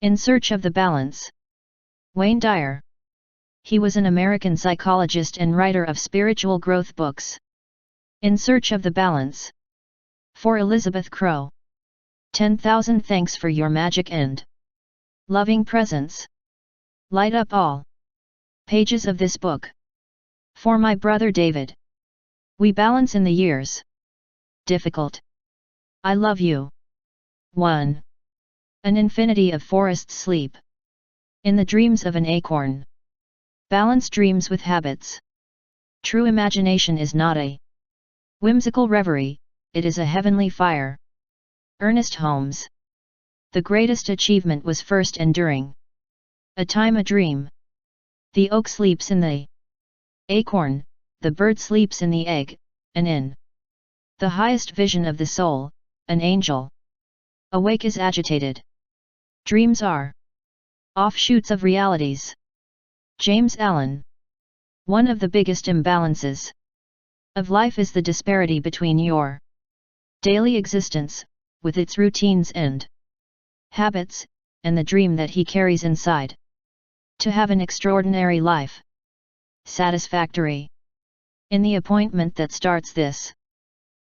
In Search of the Balance. Wayne Dyer. He was an American psychologist and writer of spiritual growth books. In Search of the Balance. For Elizabeth Crow. 10,000 thanks for your magic and loving presence. Light up all pages of this book. For my brother David. We balance in the years. Difficult. I love you. 1. An infinity of forests sleep in the dreams of an acorn. Balance dreams with habits. True imagination is not a whimsical reverie, it is a heavenly fire. Ernest Holmes. The greatest achievement was first enduring. A time a dream. The oak sleeps in the acorn, the bird sleeps in the egg, and in the highest vision of the soul, an angel awake is agitated. Dreams are offshoots of realities. James Allen. One of the biggest imbalances of life is the disparity between your daily existence, with its routines and habits, and the dream that he carries inside. To have an extraordinary life. Satisfactory. In the appointment that starts this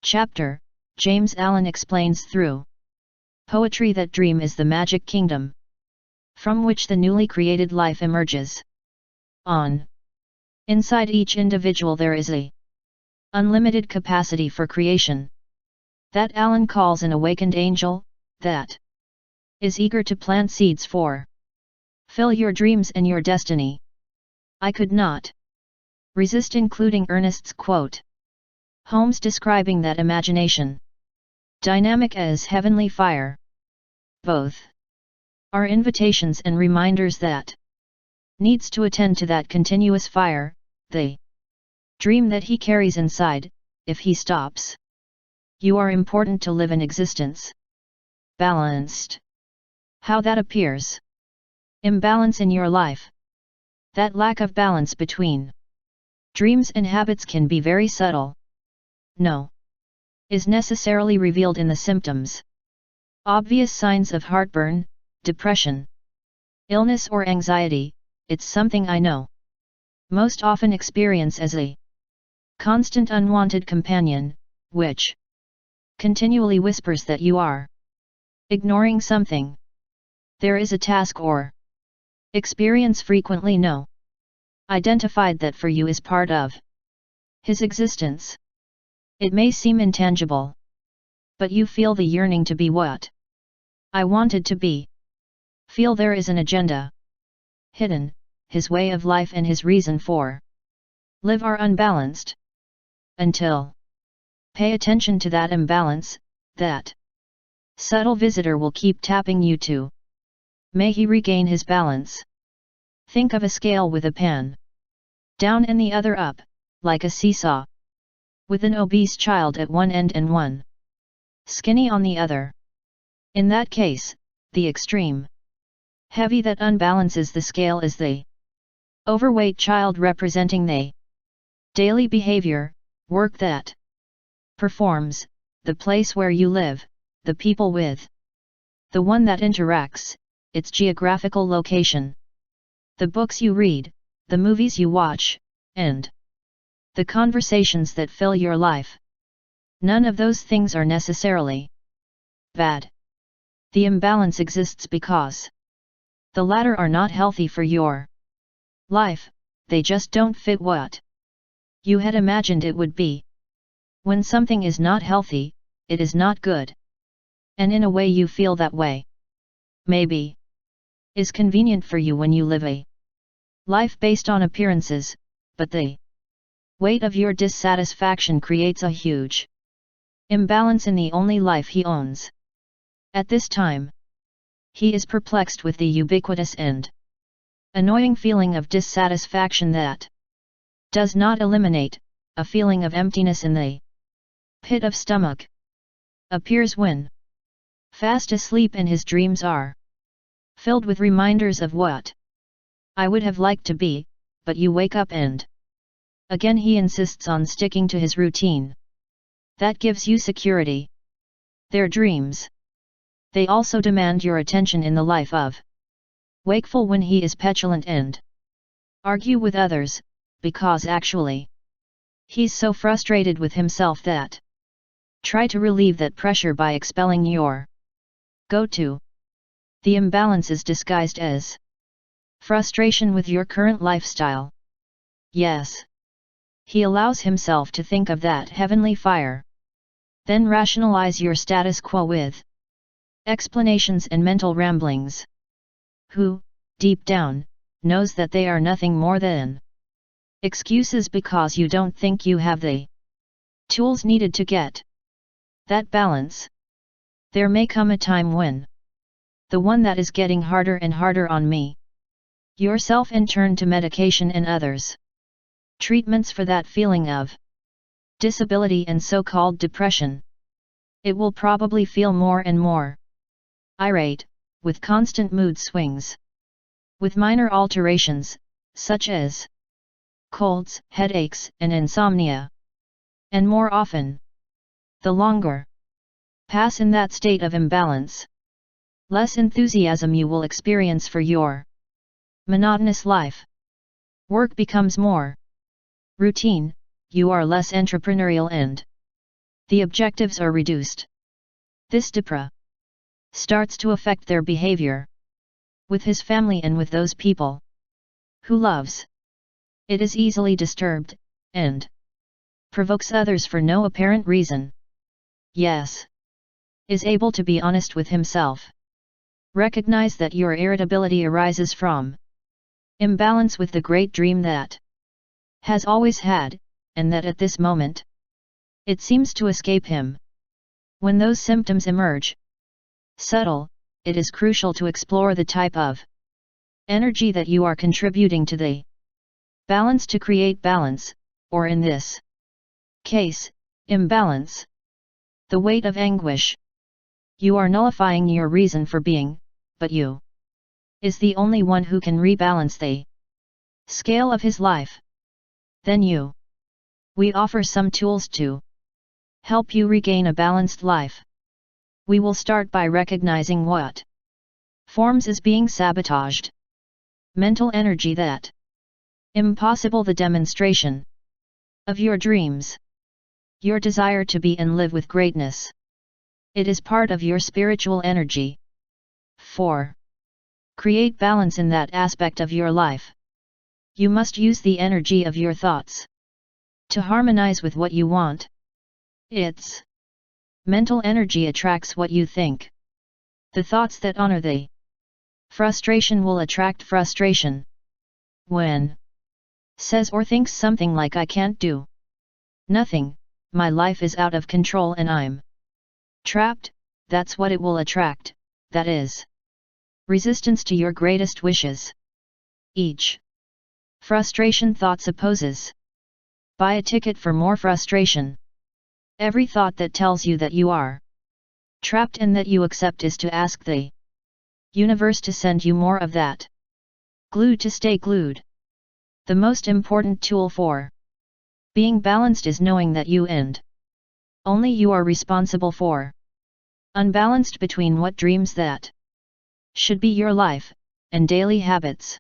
chapter, James Allen explains through poetry that dream is the magic kingdom from which the newly created life emerges. Inside each individual there is a unlimited capacity for creation. That Allen calls an awakened angel, that is eager to plant seeds for fill your dreams and your destiny. I could not resist including Ernest's quote. Holmes describing that imagination. Dynamic as heavenly fire. Both are invitations and reminders that needs to attend to that continuous fire, the dream that he carries inside. If he stops, you are important to live an existence balanced. How that appears. Imbalance in your life. That lack of balance between dreams and habits can be very subtle. No. Is necessarily revealed in the symptoms. Obvious signs of heartburn, depression, illness or anxiety. It's something I know. Most often experience as a constant unwanted companion, which continually whispers that you are ignoring something. There is a task or experience frequently no identified that for you is part of his existence. It may seem intangible, but you feel the yearning to be what I wanted to be. Feel there is an agenda hidden. His way of life and his reason for live are unbalanced. Until pay attention to that imbalance, that subtle visitor will keep tapping you to may he regain his balance. Think of a scale with a pan down and the other up, like a seesaw, with an obese child at one end and one skinny on the other. In that case, the extreme heavy that unbalances the scale is the overweight child, representing the daily behavior, work that performs, the place where you live, the people with the one that interacts, its geographical location, the books you read, the movies you watch, and the conversations that fill your life. None of those things are necessarily bad. The imbalance exists because the latter are not healthy for your life, they just don't fit what you had imagined it would be. When something is not healthy, it is not good. And in a way you feel that way. Maybe is convenient for you when you live a life based on appearances, but the weight of your dissatisfaction creates a huge imbalance in the only life he owns. At this time, he is perplexed with the ubiquitous and annoying feeling of dissatisfaction that does not eliminate, a feeling of emptiness in the pit of stomach appears when fast asleep and his dreams are filled with reminders of what I would have liked to be, but you wake up and again he insists on sticking to his routine. That gives you security. Their dreams. They also demand your attention in the life of wakeful when he is petulant and argue with others, because actually he's so frustrated with himself that try to relieve that pressure by expelling your go-to. The imbalance is disguised as frustration with your current lifestyle. Yes. He allows himself to think of that heavenly fire. Then rationalize your status quo with explanations and mental ramblings. Who, deep down, knows that they are nothing more than excuses because you don't think you have the tools needed to get that balance. There may come a time when the one that is getting harder and harder on me, yourself, and turn to medication and others treatments for that feeling of disability and so-called depression. It will probably feel more and more irate, with constant mood swings, with minor alterations, such as colds, headaches, and insomnia. And more often, the longer pass in that state of imbalance, less enthusiasm you will experience for your monotonous life. Work becomes more routine, you are less entrepreneurial, and the objectives are reduced. This depra starts to affect their behavior with his family and with those people who loves. It is easily disturbed, and provokes others for no apparent reason. Yes. Is able to be honest with himself. Recognize that your irritability arises from imbalance with the great dream that has always had, and that at this moment it seems to escape him. When those symptoms emerge, subtle, it is crucial to explore the type of energy that you are contributing to the balance to create balance, or in this case, imbalance. The weight of anguish. You are nullifying your reason for being, but you is the only one who can rebalance the scale of his life. Then we offer some tools to help you regain a balanced life. We will start by recognizing what forms is being sabotaged. Mental energy that impossible, the demonstration of your dreams. Your desire to be and live with greatness. It is part of your spiritual energy. 4. Create balance in that aspect of your life. You must use the energy of your thoughts to harmonize with what you want. Its mental energy attracts what you think. The thoughts that honor the frustration will attract frustration. When says or thinks something like I can't do nothing, my life is out of control and I'm trapped, that's what it will attract, that is resistance to your greatest wishes. Each frustration thought supposes buy a ticket for more frustration. Every thought that tells you that you are trapped and that you accept is to ask the universe to send you more of that. Glued to stay glued. The most important tool for being balanced is knowing that you and only you are responsible for unbalanced between what dreams that should be your life, and daily habits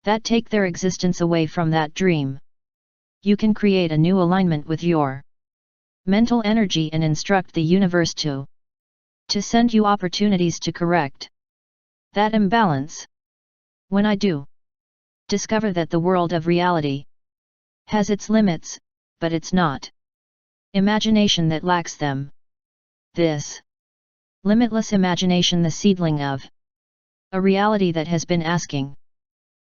that take their existence away from that dream. You can create a new alignment with your mental energy and instruct the universe to send you opportunities to correct that imbalance. When I do discover that the world of reality has its limits, but it's not imagination that lacks them. This limitless imagination, the seedling of a reality that has been asking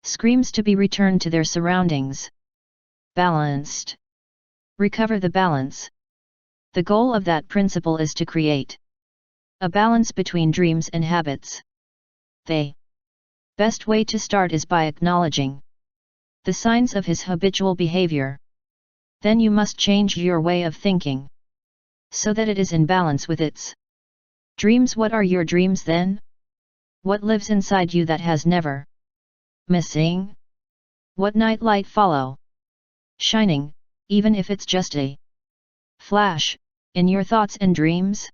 screams to be returned to their surroundings. Balanced. Recover the balance. The goal of that principle is to create a balance between dreams and habits. The best way to start is by acknowledging the signs of his habitual behavior. Then you must change your way of thinking so that it is in balance with its dreams. What are your dreams then? What lives inside you that has never missing? What night light follow shining, even if it's just a flash, in your thoughts and dreams?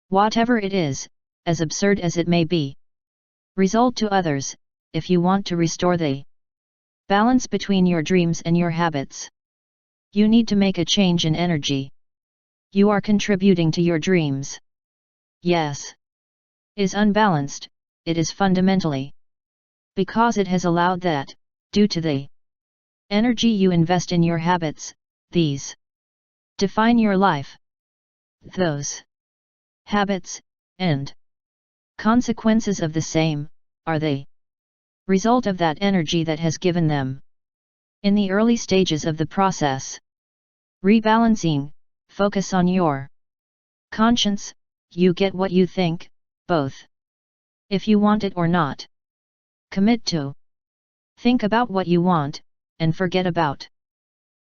Whatever it is, as absurd as it may be, result to others, if you want to restore the balance between your dreams and your habits. You need to make a change in energy. You are contributing to your dreams. Yes. Is unbalanced, it is fundamentally because it has allowed that, due to the energy you invest in your habits, these define your life. Those habits, and consequences of the same, are the result of that energy that has given them. In the early stages of the process, rebalancing, focus on your conscience, you get what you think, both. If you want it or not. Commit to think about what you want, and forget about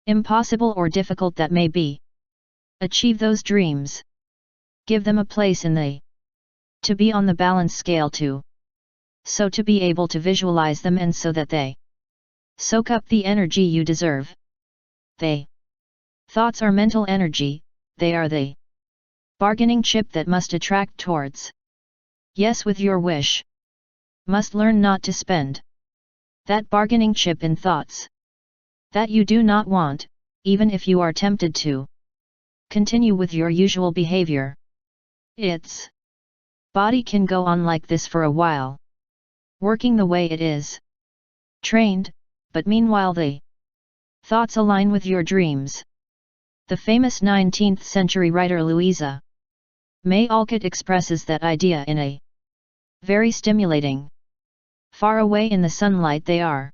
impossible or difficult that may be. Achieve those dreams. Give them a place in the to be on the balance scale too. So to be able to visualize them and so that they soak up the energy you deserve. Thoughts are mental energy, they are the bargaining chip that must attract towards. Yes, with your wish. Must learn not to spend that bargaining chip in thoughts that you do not want, even if you are tempted to continue with your usual behavior. Its body can go on like this for a while, working the way it is trained, but meanwhile the thoughts align with your dreams. The famous 19th century writer Louisa May Alcott expresses that idea in a very stimulating. Far away in the sunlight they are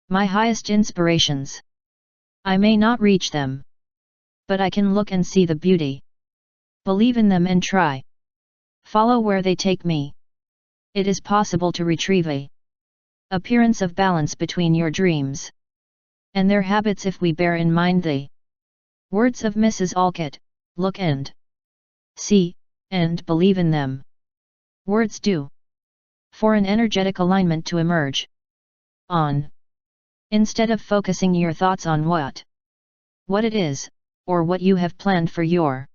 my highest inspirations. I may not reach them, but I can look and see the beauty. Believe in them and try. Follow where they take me. It is possible to retrieve a appearance of balance between your dreams and their habits if we bear in mind the words of Mrs. Alcott, look and see, and believe in them. Words do. For an energetic alignment to emerge. On. Instead of focusing your thoughts on what it is, or what you have planned for your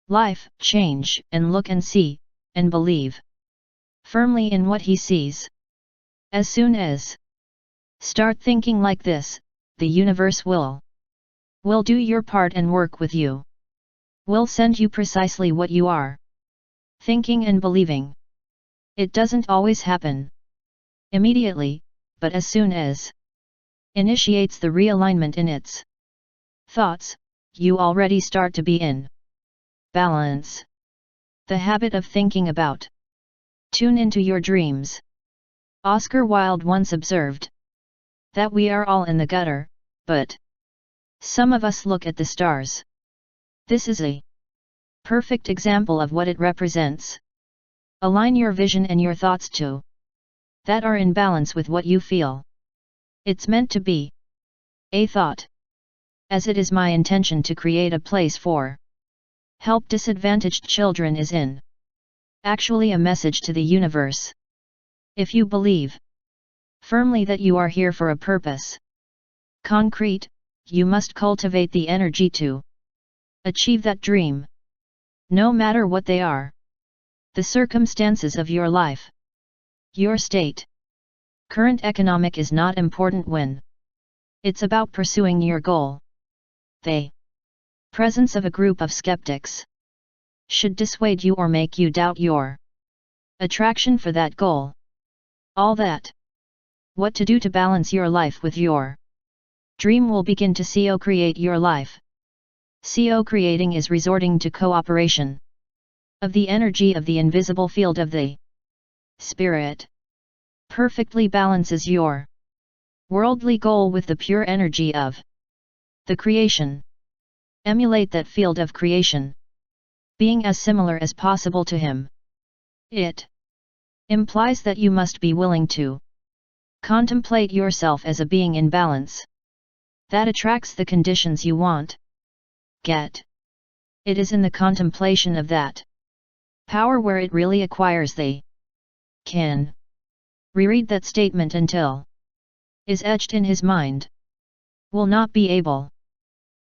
life, change and look and see, and believe firmly in what he sees. As soon as start thinking like this, the universe will do your part and work with you. Will send you precisely what you are thinking and believing. It doesn't always happen immediately, but as soon as initiates the realignment in its thoughts, you already start to be in balance. The habit of thinking about. Tune into your dreams. Oscar Wilde once observed that we are all in the gutter, but some of us look at the stars. This is a perfect example of what it represents. Align your vision and your thoughts to that are in balance with what you feel. It's meant to be a thought. As it is my intention to create a place for help disadvantaged children is in actually a message to the universe. If you believe firmly that you are here for a purpose concrete, you must cultivate the energy to achieve that dream. No matter what they are. The circumstances of your life. Your state. Current economic is not important when it's about pursuing your goal. The presence of a group of skeptics should dissuade you or make you doubt your attraction for that goal. All that. What to do to balance your life with your dream will begin to co-create your life. Co-creating is resorting to cooperation of the energy of the invisible field of the spirit. Perfectly balances your worldly goal with the pure energy of the creation. Emulate that field of creation, being as similar as possible to him. It implies that you must be willing to contemplate yourself as a being in balance that attracts the conditions you want. Get. It is in the contemplation of that power where it really acquires the can. Reread that statement until is etched in his mind. Will not be able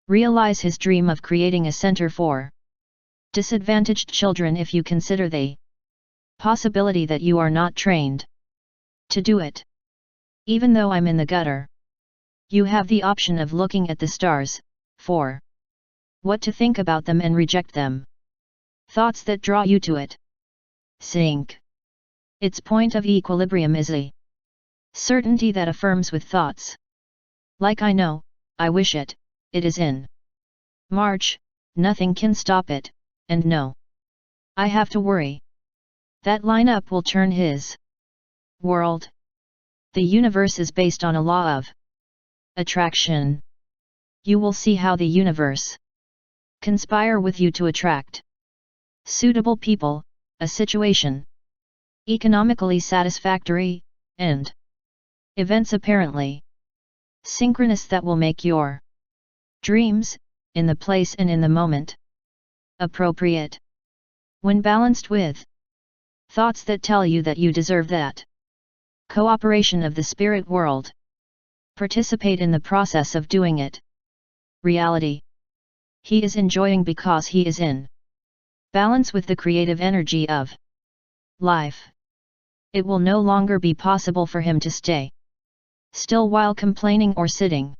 realize his dream of creating a center for disadvantaged children if you consider the possibility that you are not trained to do it. Even though I'm in the gutter. You have the option of looking at the stars, for what to think about them and reject them. Thoughts that draw you to it. Sink. Its point of equilibrium is a certainty that affirms with thoughts. Like I know, I wish it is in March, nothing can stop it, and no. I have to worry. That lineup will turn his world. The universe is based on a law of attraction. You will see how the universe conspire with you to attract suitable people, a situation economically satisfactory, and events apparently synchronous that will make your dreams, in the place and in the moment, appropriate. When balanced with thoughts that tell you that you deserve that cooperation of the spirit world, participate in the process of doing it. Reality. He is enjoying because he is in balance with the creative energy of life. It will no longer be possible for him to stay still while complaining or sitting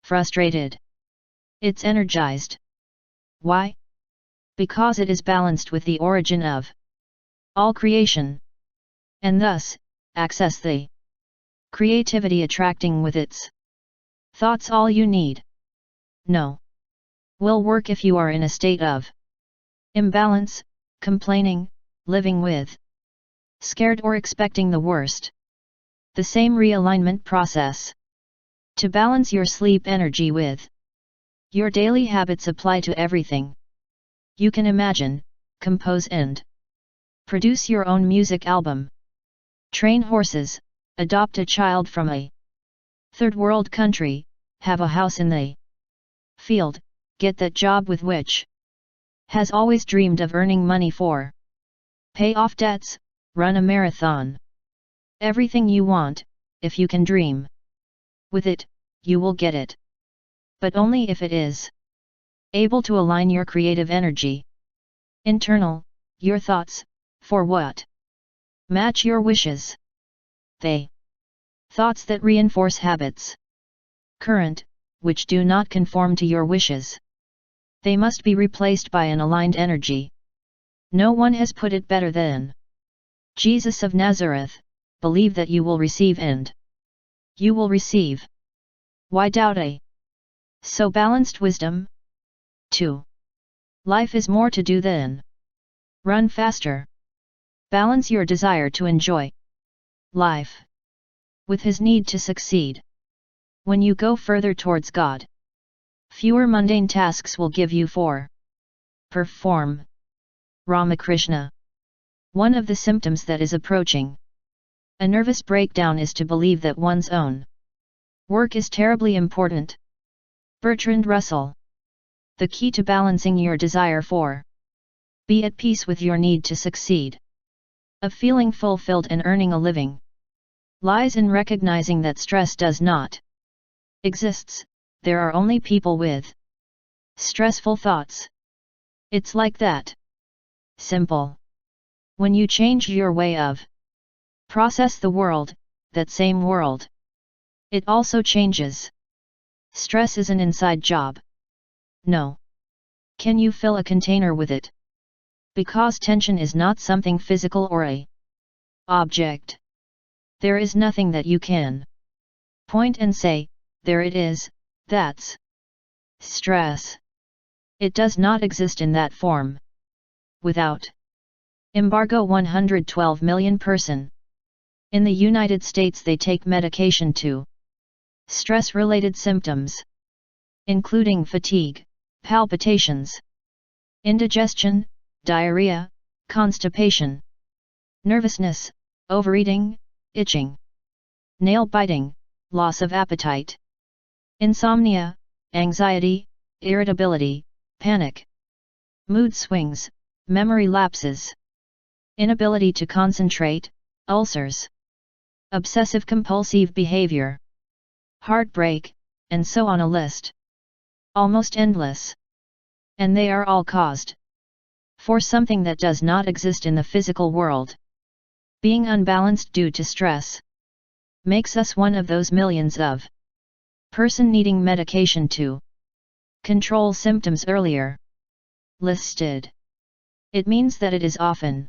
frustrated. It's energized. Why? Because it is balanced with the origin of all creation, and thus, access the creativity attracting with its thoughts. All you need no will work if you are in a state of imbalance, complaining, living with scared or expecting the worst. The same realignment process to balance your sleep energy with your daily habits apply to everything. You can imagine, compose and produce your own music album, train horses, adopt a child from a third world country, have a house in the field, get that job with which has always dreamed of earning money for, pay off debts, run a marathon. Everything you want, if you can dream with it, you will get it. But only if it is able to align your creative energy. Internal, your thoughts, for what? Match your wishes. They thoughts that reinforce habits. Current, which do not conform to your wishes. They must be replaced by an aligned energy. No one has put it better than Jesus of Nazareth. Believe that you will receive and you will receive. Why doubt a so balanced wisdom? 2. Life is more to do than run faster. Balance your desire to enjoy life with his need to succeed. When you go further towards God, fewer mundane tasks will give you for perform. Ramakrishna. One of the symptoms that is approaching a nervous breakdown is to believe that one's own work is terribly important. Bertrand Russell. The key to balancing your desire for be at peace with your need to succeed, of feeling fulfilled and earning a living, lies in recognizing that stress does not exists. There are only people with stressful thoughts. It's like that. Simple. When you change your way of process the world, that same world, it also changes. Stress is an inside job. No. Can you fill a container with it? Because tension is not something physical or a object. There is nothing that you can point and say, there it is, that's stress. It does not exist in that form. Without embargo, 112 million person. In the United States they take medication to stress-related symptoms, including fatigue, palpitations, indigestion, diarrhea, constipation, nervousness, overeating, itching, nail biting, loss of appetite, insomnia, anxiety, irritability, panic, mood swings, memory lapses, inability to concentrate, ulcers, obsessive-compulsive behavior, heartbreak, and so on, a list almost endless. And they are all caused for something that does not exist in the physical world. Being unbalanced due to stress makes us one of those millions of person needing medication to control symptoms earlier listed. It means that it is often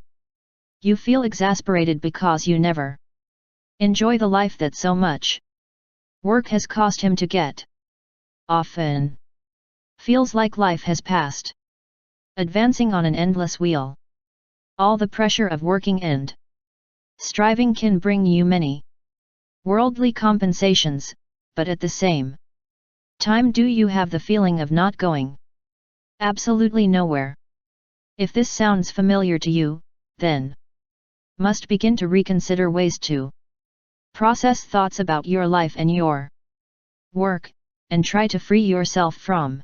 you feel exasperated because you never enjoy the life that so much work has cost him to get. Often feels like life has passed, advancing on an endless wheel. All the pressure of working and striving can bring you many worldly compensations, but at the same time do you have the feeling of not going absolutely nowhere. If this sounds familiar to you, then must begin to reconsider ways to process thoughts about your life and your work, and try to free yourself from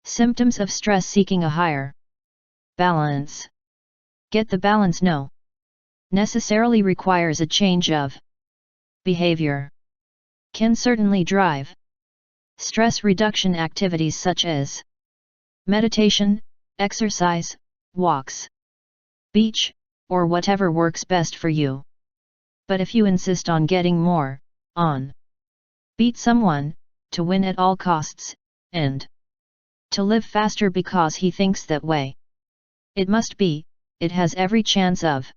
symptoms of stress seeking a higher balance. Get the balance no necessarily requires a change of behavior. Can certainly drive stress reduction activities such as meditation, exercise, walks, beach, or whatever works best for you. But if you insist on getting more, on beat someone, to win at all costs, and to live faster because he thinks that way, it must be, it has every chance of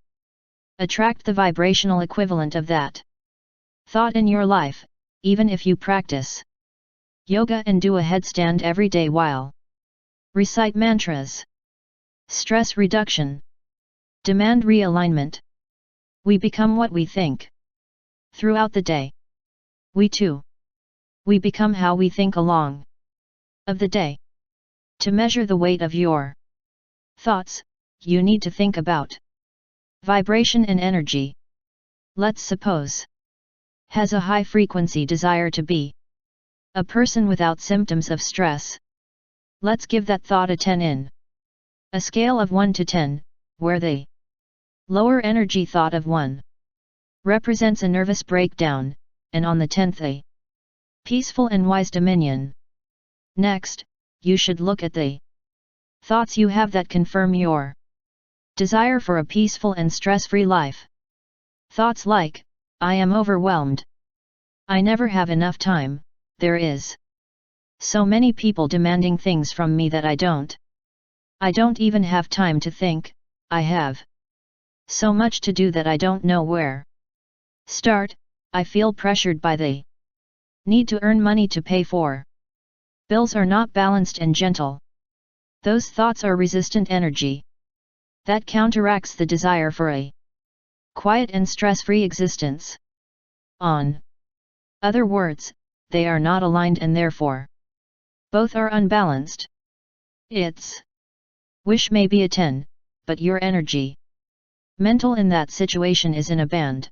attract the vibrational equivalent of that thought in your life, even if you practice yoga and do a headstand every day while recite mantras. Stress reduction. Demand realignment. We become what we think. Throughout the day, we become how we think along of the day. To measure the weight of your thoughts, you need to think about vibration and energy. Let's suppose has a high frequency desire to be a person without symptoms of stress. Let's give that thought a 10 in a scale of 1 to 10, where the lower energy thought of 1 represents a nervous breakdown, and on the 10th a peaceful and wise dominion. Next, you should look at the thoughts you have that confirm your desire for a peaceful and stress-free life. Thoughts like, I am overwhelmed. I never have enough time, there is so many people demanding things from me that I don't even have time to think, I have so much to do that I don't know where start, I feel pressured by the need to earn money to pay for bills are not balanced and gentle. Those thoughts are resistant energy that counteracts the desire for a quiet and stress-free existence. On other words, they are not aligned and therefore both are unbalanced. Its wish may be a 10, but your energy mental in that situation is in a band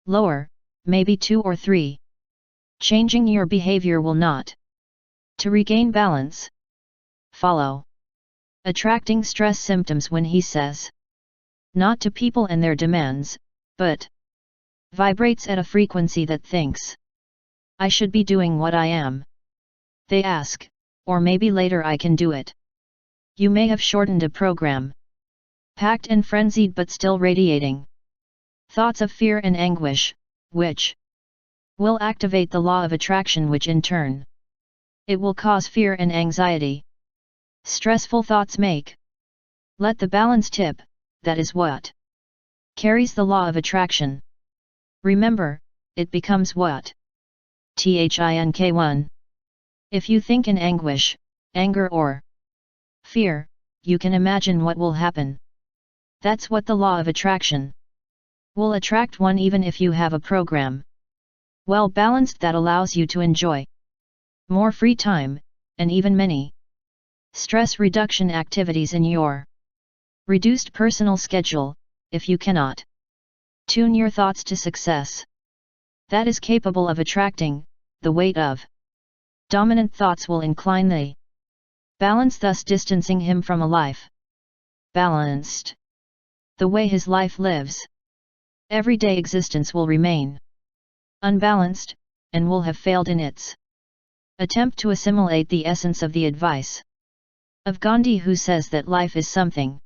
lower, maybe 2 or 3. Changing your behavior will not to regain balance. Follow attracting stress symptoms when he says not to people and their demands, but vibrates at a frequency that thinks I should be doing what I am. They ask, or maybe later I can do it. You may have shortened a program, packed and frenzied but still radiating thoughts of fear and anguish, which will activate the law of attraction, which in turn it will cause fear and anxiety. Stressful thoughts make let the balance tip, that is what carries the law of attraction. Remember, it becomes what? Think1. If you think in anguish, anger or fear, you can imagine what will happen. That's what the law of attraction will attract one, even if you have a program well balanced that allows you to enjoy more free time, and even many stress reduction activities in your reduced personal schedule. If you cannot tune your thoughts to success that is capable of attracting, the weight of dominant thoughts will incline the balance, thus distancing him from a life balanced. The way his life lives, everyday existence will remain unbalanced, and will have failed in its attempt to assimilate the essence of the advice of Gandhi, who says that life is something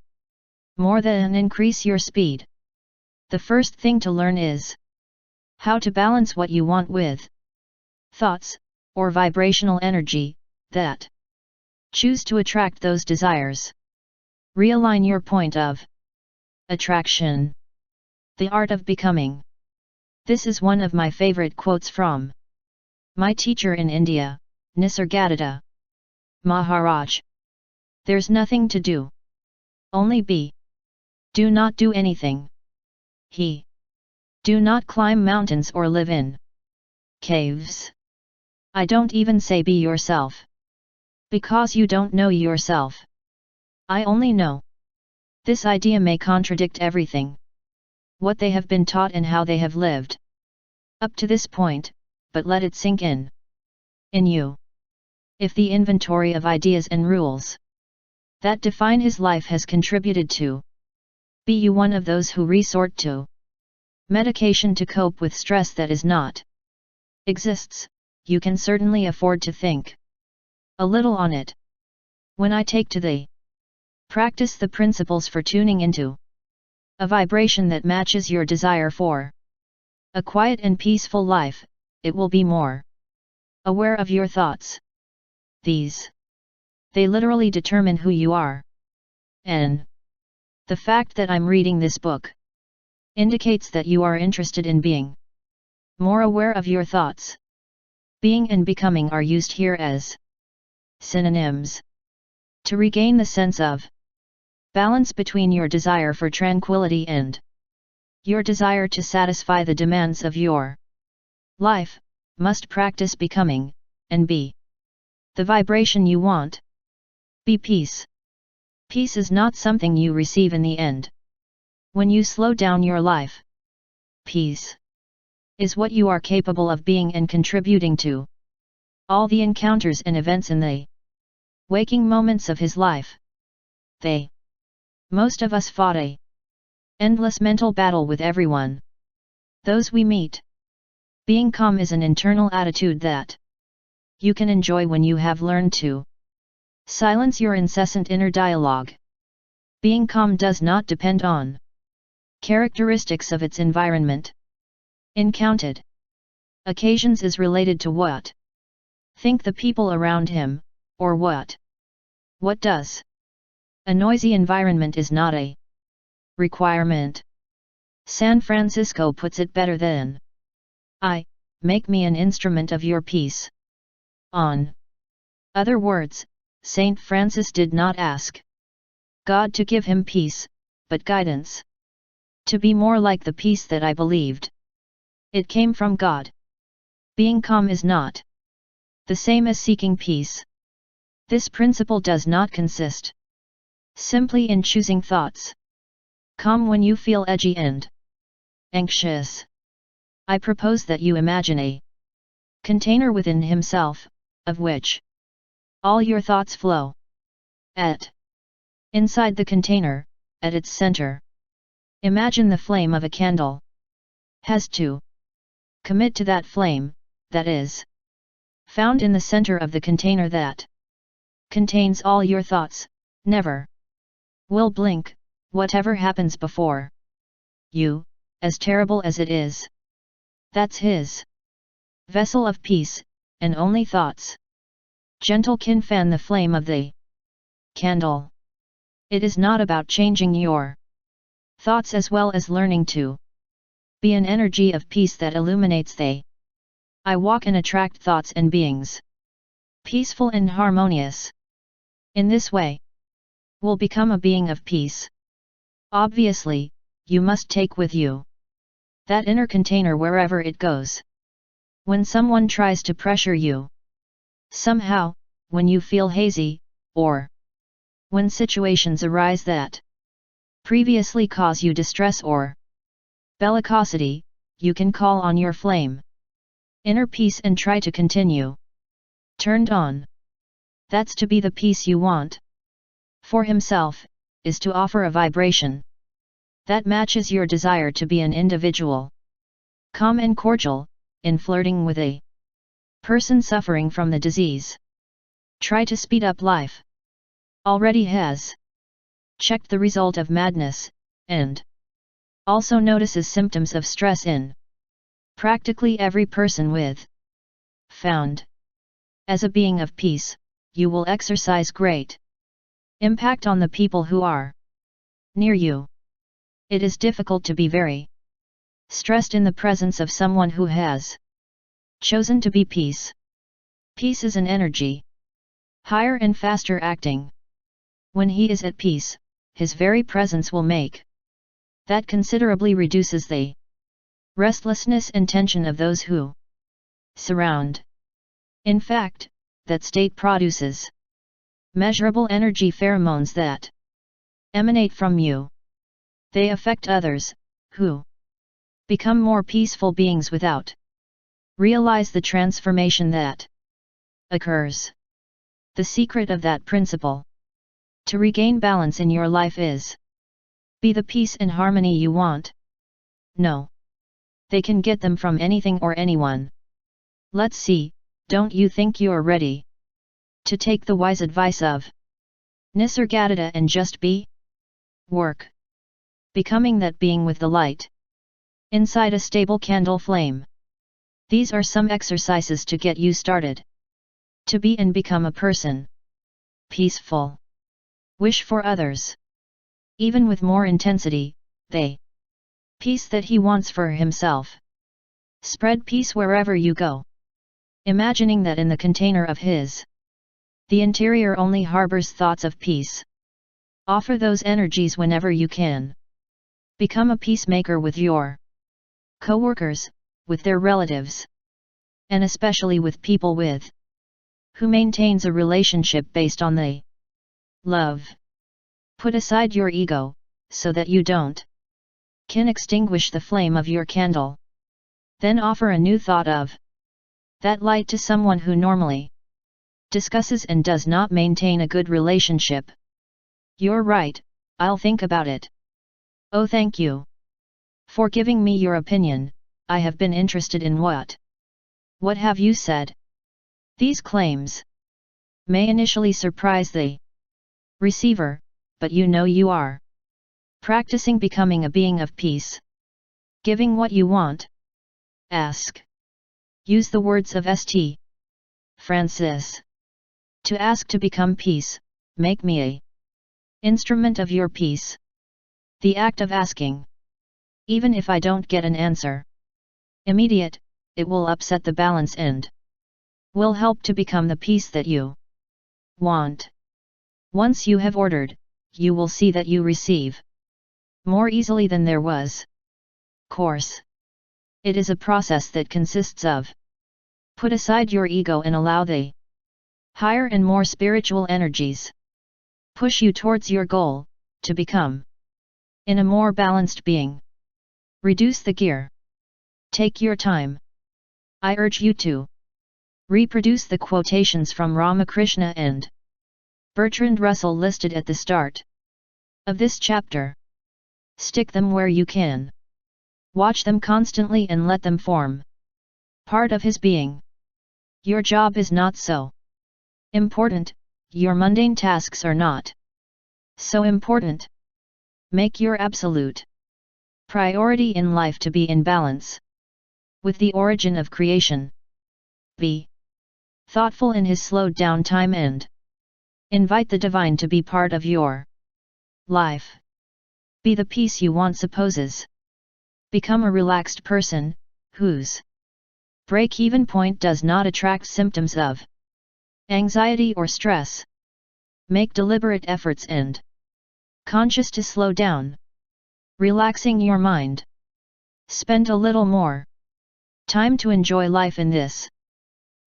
more than increase your speed. The first thing to learn is how to balance what you want with thoughts, or vibrational energy, that choose to attract those desires. Realign your point of attraction. The art of becoming. This is one of my favorite quotes from my teacher in India, Nisargadatta Maharaj. There's nothing to do. Only be. Do not do anything. He. Do not climb mountains or live in caves. I don't even say be yourself. Because you don't know yourself. I only know. This idea may contradict everything. What they have been taught and how they have lived up to this point, but let it sink in you. If the inventory of ideas and rules that define his life has contributed to be you one of those who resort to medication to cope with stress that is not exists, you can certainly afford to think a little on it. When I take to the practice the principles for tuning into a vibration that matches your desire for a quiet and peaceful life, it will be more aware of your thoughts. They literally determine who you are. And the fact that I'm reading this book indicates that you are interested in being more aware of your thoughts. Being and becoming are used here as synonyms to regain the sense of balance between your desire for tranquility and your desire to satisfy the demands of your life. Must practice becoming, and be the vibration you want. Be peace. Peace is not something you receive in the end. When you slow down your life, peace is what you are capable of being and contributing to all the encounters and events in the waking moments of his life. Most of us fought a endless mental battle with everyone, those we meet. Being calm is an internal attitude that you can enjoy when you have learned to silence your incessant inner dialogue. Being calm does not depend on characteristics of its environment. In counted occasions is related to what think the people around him, or what does. A noisy environment is not a requirement. San Francisco puts it better than make me an instrument of your peace. On other words, Saint Francis did not ask God to give him peace, but guidance to be more like the peace that I believed. It came from God. Being calm is not the same as seeking peace. This principle does not consist simply in choosing thoughts calm when you feel edgy and anxious. I propose that you imagine a container within himself, of which all your thoughts flow. Inside the container, at its center, imagine the flame of a candle. Has to commit to that flame, that is found in the center of the container that contains all your thoughts, never will blink, whatever happens before you, as terrible as it is. That's his vessel of peace, and only thoughts gentle can fan the flame of the candle. It is not about changing your thoughts as well as learning to be an energy of peace that illuminates I walk and attract thoughts and beings peaceful and harmonious. In this way, will become a being of peace. Obviously, you must take with you that inner container wherever it goes. When someone tries to pressure you somehow, when you feel hazy, or when situations arise that previously cause you distress or bellicosity, you can call on your flame inner peace and try to continue turned on. That's to be the peace you want. For himself, is to offer a vibration that matches your desire to be an individual, calm and cordial, in flirting with a person suffering from the disease. Try to speed up life. Already has checked the result of madness, and Also notices symptoms of stress in practically every person with found. As a being of peace, you will exercise great impact on the people who are near you. It is difficult to be very stressed in the presence of someone who has chosen to be peace. Peace is an energy, higher and faster acting. When he is at peace, his very presence will make that considerably reduces the restlessness and tension of those who surround. In fact, that state produces measurable energy pheromones that emanate from you. They affect others, who become more peaceful beings without realize the transformation that occurs. The secret of that principle to regain balance in your life is be the peace and harmony you want. No. They can get them from anything or anyone. Let's see, don't you think you're ready to take the wise advice of Nisargadatta and just be? Work. Becoming that being with the light inside a stable candle flame. These are some exercises to get you started to be and become a person peaceful. Wish for others, even with more intensity, the peace that he wants for himself. Spread peace wherever you go, imagining that in the container of his the interior only harbors thoughts of peace. Offer those energies whenever you can. Become a peacemaker with your co-workers, with their relatives, and especially with people with who maintains a relationship based on the love. Put aside your ego, so that you don't can extinguish the flame of your candle. Then offer a new thought of that light to someone who normally discusses and does not maintain a good relationship. You're right, I'll think about it. Oh, thank you for giving me your opinion. I have been interested in what have you said? These claims may initially surprise the receiver, but you are practicing becoming a being of peace. Giving what you want. Ask. Use the words of St. Francis. To ask to become peace, make me a instrument of your peace. The act of asking. Even if I don't get an answer immediate, it will upset the balance and will help to become the peace that you want. Once you have ordered, you will see that you receive more easily than there was. Course. It is a process that consists of put aside your ego and allow the higher and more spiritual energies push you towards your goal, to become in a more balanced being. Reduce the gear. Take your time. I urge you to reproduce the quotations from Ramakrishna and Bertrand Russell listed at the start of this chapter. Stick them where you can. Watch them constantly and let them form part of his being. Your job is not so important, your mundane tasks are not so important. Make your absolute priority in life to be in balance with the origin of creation. Be thoughtful in his slowed down time and invite the divine to be part of your life. Be the peace you want supposes. Become a relaxed person, whose break-even point does not attract symptoms of anxiety or stress. Make deliberate efforts and conscious to slow down, relaxing your mind. Spend a little more time to enjoy life in this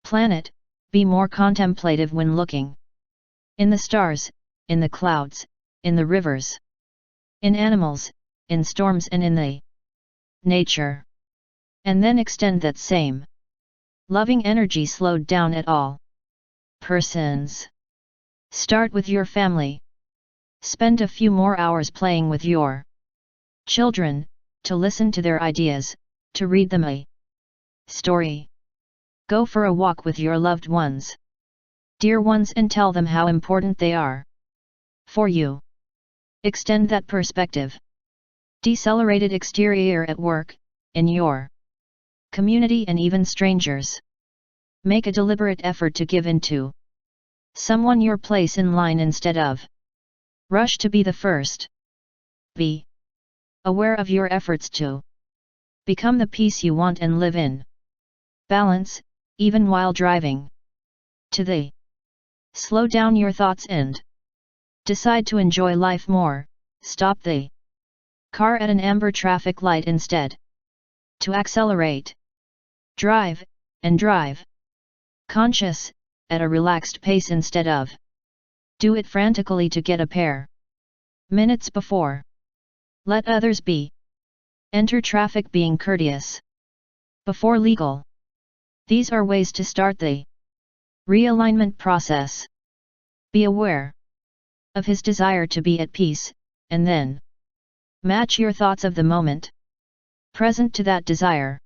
planet. Be more contemplative when looking in the stars, in the clouds, in the rivers, in animals, in storms and in the nature. And then extend that same loving energy slowed down at all persons. Start with your family. Spend a few more hours playing with your children, to listen to their ideas, to read them a story. Go for a walk with your loved ones, dear ones, and tell them how important they are for you. Extend that perspective Decelerated exterior at work, in your community and even strangers. Make a deliberate effort to give in to someone your place in line instead of rush to be the first. Be aware of your efforts to become the peace you want and live in balance, even while driving. To the slow down your thoughts and decide to enjoy life more, stop the car at an amber traffic light instead. To accelerate. Drive, and drive. Conscious, at a relaxed pace instead of do it frantically to get a pair minutes before. Let others be. Enter traffic being courteous before legal. These are ways to start the realignment process. Be aware of his desire to be at peace, and then match your thoughts of the moment present to that desire.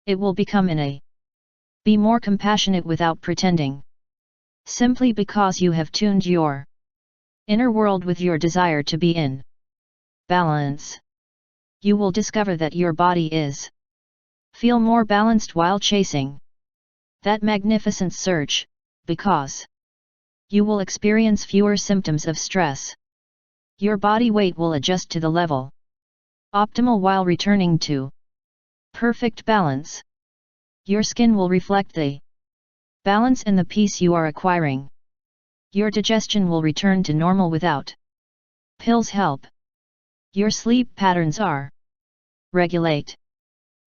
It will become in a be more compassionate without pretending. Simply because you have tuned your inner world with your desire to be in balance. You will discover that your body is feel more balanced while chasing that magnificent surge, because you will experience fewer symptoms of stress. Your body weight will adjust to the level optimal while returning to perfect balance. Your skin will reflect the balance and the peace you are acquiring. Your digestion will return to normal without pills help. Your sleep patterns are regulate.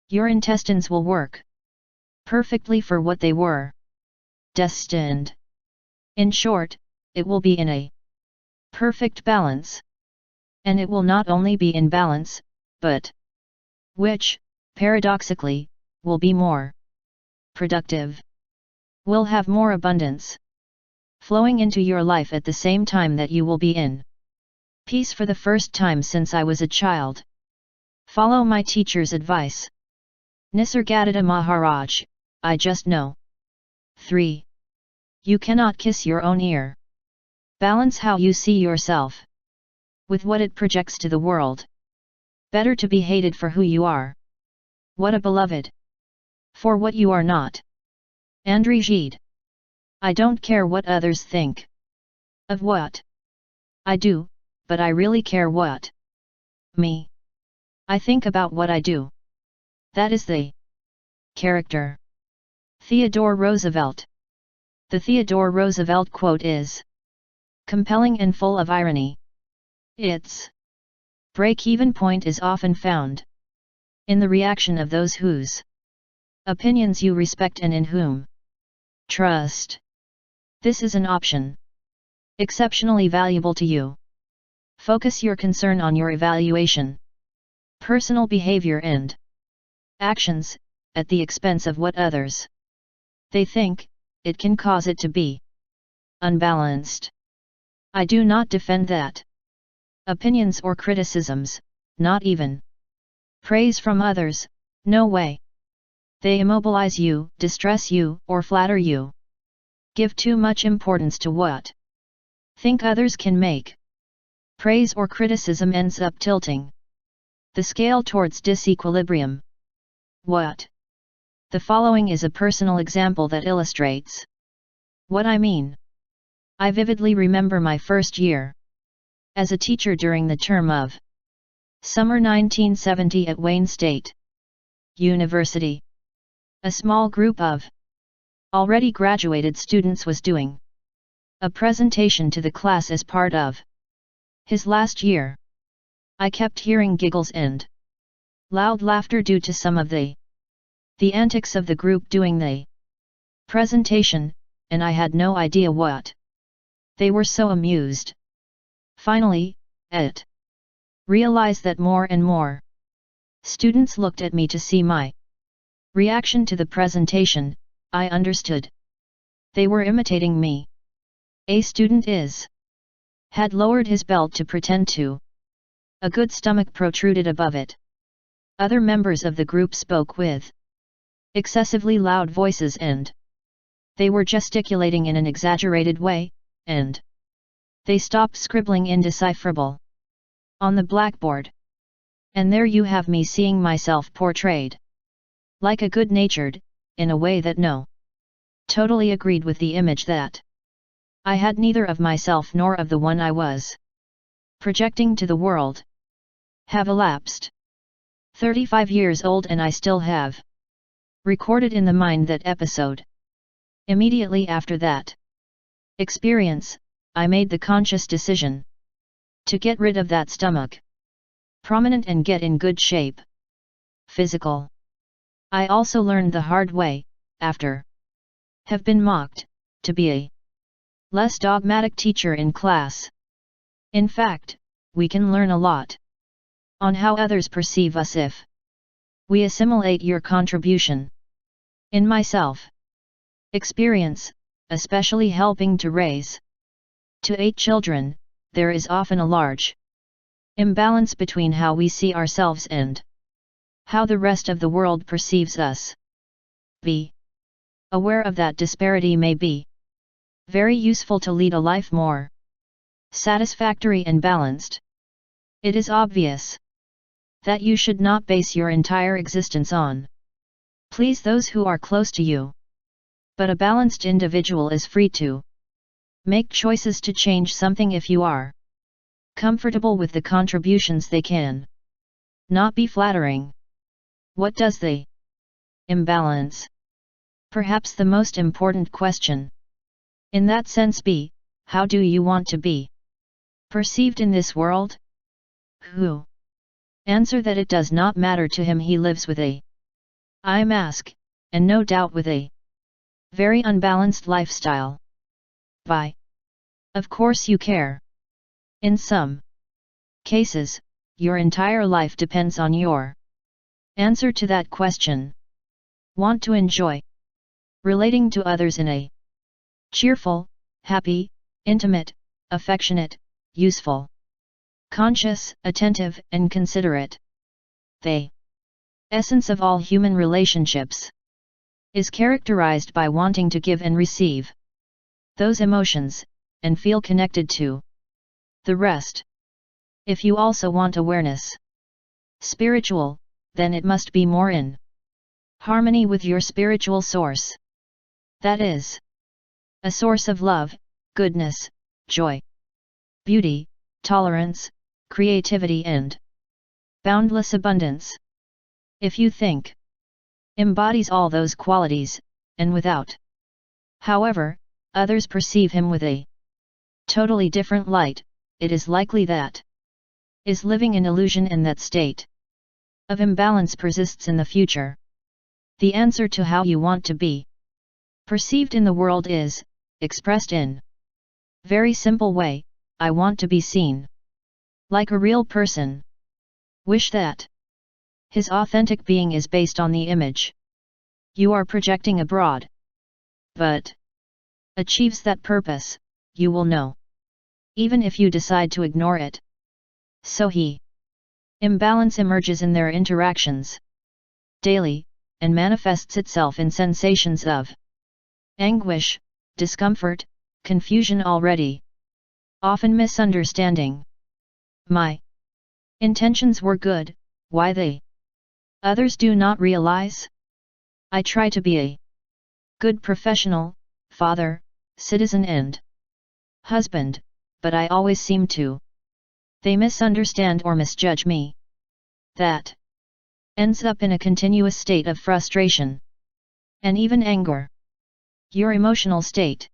Your intestines will work perfectly for what they were destined. In short, it will be in a perfect balance. And it will not only be in balance, but which, paradoxically, will be more productive. Will have more abundance flowing into your life at the same time that you will be in peace for the first time since I was a child. Follow my teacher's advice. Nisargadatta Maharaj, I just know. 3. You cannot kiss your own ear. Balance how you see yourself with what it projects to the world. Better to be hated for who you are. What a beloved for what you are not. Andre Gide. I don't care what others think of what I do, but I really care what me I think about what I do. That is the character. Theodore Roosevelt. The Theodore Roosevelt quote is compelling and full of irony. Its break-even point is often found in the reaction of those whose opinions you respect and in whom trust. This is an option exceptionally valuable to you. Focus your concern on your evaluation, personal behavior and actions, at the expense of what others they think. It can cause it to be unbalanced. I do not defend that. Opinions or criticisms, not even praise from others, no way. They immobilize you, distress you, or flatter you. Give too much importance to what think others can make. Praise or criticism ends up tilting the scale towards disequilibrium. What? The following is a personal example that illustrates what I mean. I vividly remember my first year as a teacher during the term of summer 1970 at Wayne State University. A small group of already graduated students was doing a presentation to the class as part of his last year. I kept hearing giggles and loud laughter due to some of the antics of the group doing the presentation, and I had no idea what they were so amused. Finally, it realized that more and more students looked at me to see my reaction to the presentation. I understood. They were imitating me. A student had lowered his belt to pretend to a good stomach protruded above it. Other members of the group spoke with excessively loud voices and they were gesticulating in an exaggerated way, and they stopped scribbling indecipherable on the blackboard. And there you have me seeing myself portrayed like a good-natured, in a way that totally agreed with the image that I had neither of myself nor of the one I was projecting to the world. Have elapsed 35 years old and I still have recorded in the mind that episode. Immediately after that experience, I made the conscious decision to get rid of that stomach prominent and get in good shape. Physical. I also learned the hard way, after have been mocked, to be a less dogmatic teacher in class. In fact, we can learn a lot on how others perceive us if we assimilate your contribution in myself. Experience, especially helping to raise to 8 children, there is often a large imbalance between how we see ourselves and how the rest of the world perceives us. Be aware of that disparity may be very useful to lead a life more satisfactory and balanced. It is obvious that you should not base your entire existence on please those who are close to you. But a balanced individual is free to make choices to change something if you are comfortable with the contributions they can not be flattering. What does the imbalance, perhaps the most important question in that sense, be? How do you want to be perceived in this world? Who answer that it does not matter to him. He lives with a eye mask, and no doubt with a very unbalanced lifestyle. By of course you care. In some cases, your entire life depends on your answer to that question. Want to enjoy relating to others in a cheerful, happy, intimate, affectionate, useful, conscious, attentive, and considerate. The essence of all human relationships is characterized by wanting to give and receive those emotions, and feel connected to the rest. If you also want awareness, spiritual, then it must be more in harmony with your spiritual source. That is, a source of love, goodness, joy, beauty, tolerance, creativity and boundless abundance. If you think embodies all those qualities, and without, however, others perceive him with a totally different light, it is likely that is living in illusion, and that state of imbalance persists in the future. The answer to how you want to be perceived in the world is expressed in very simple way: I want to be seen like a real person. Wish that his authentic being is based on the image you are projecting abroad. But achieves that purpose, you will know, even if you decide to ignore it. So imbalance emerges in their interactions daily, and manifests itself in sensations of anguish, discomfort, confusion, already often misunderstanding. My intentions were good, why they others do not realize? I try to be a good professional, father, citizen and husband, but I always seem to they misunderstand or misjudge me. That ends up in a continuous state of frustration and even anger. Your emotional state,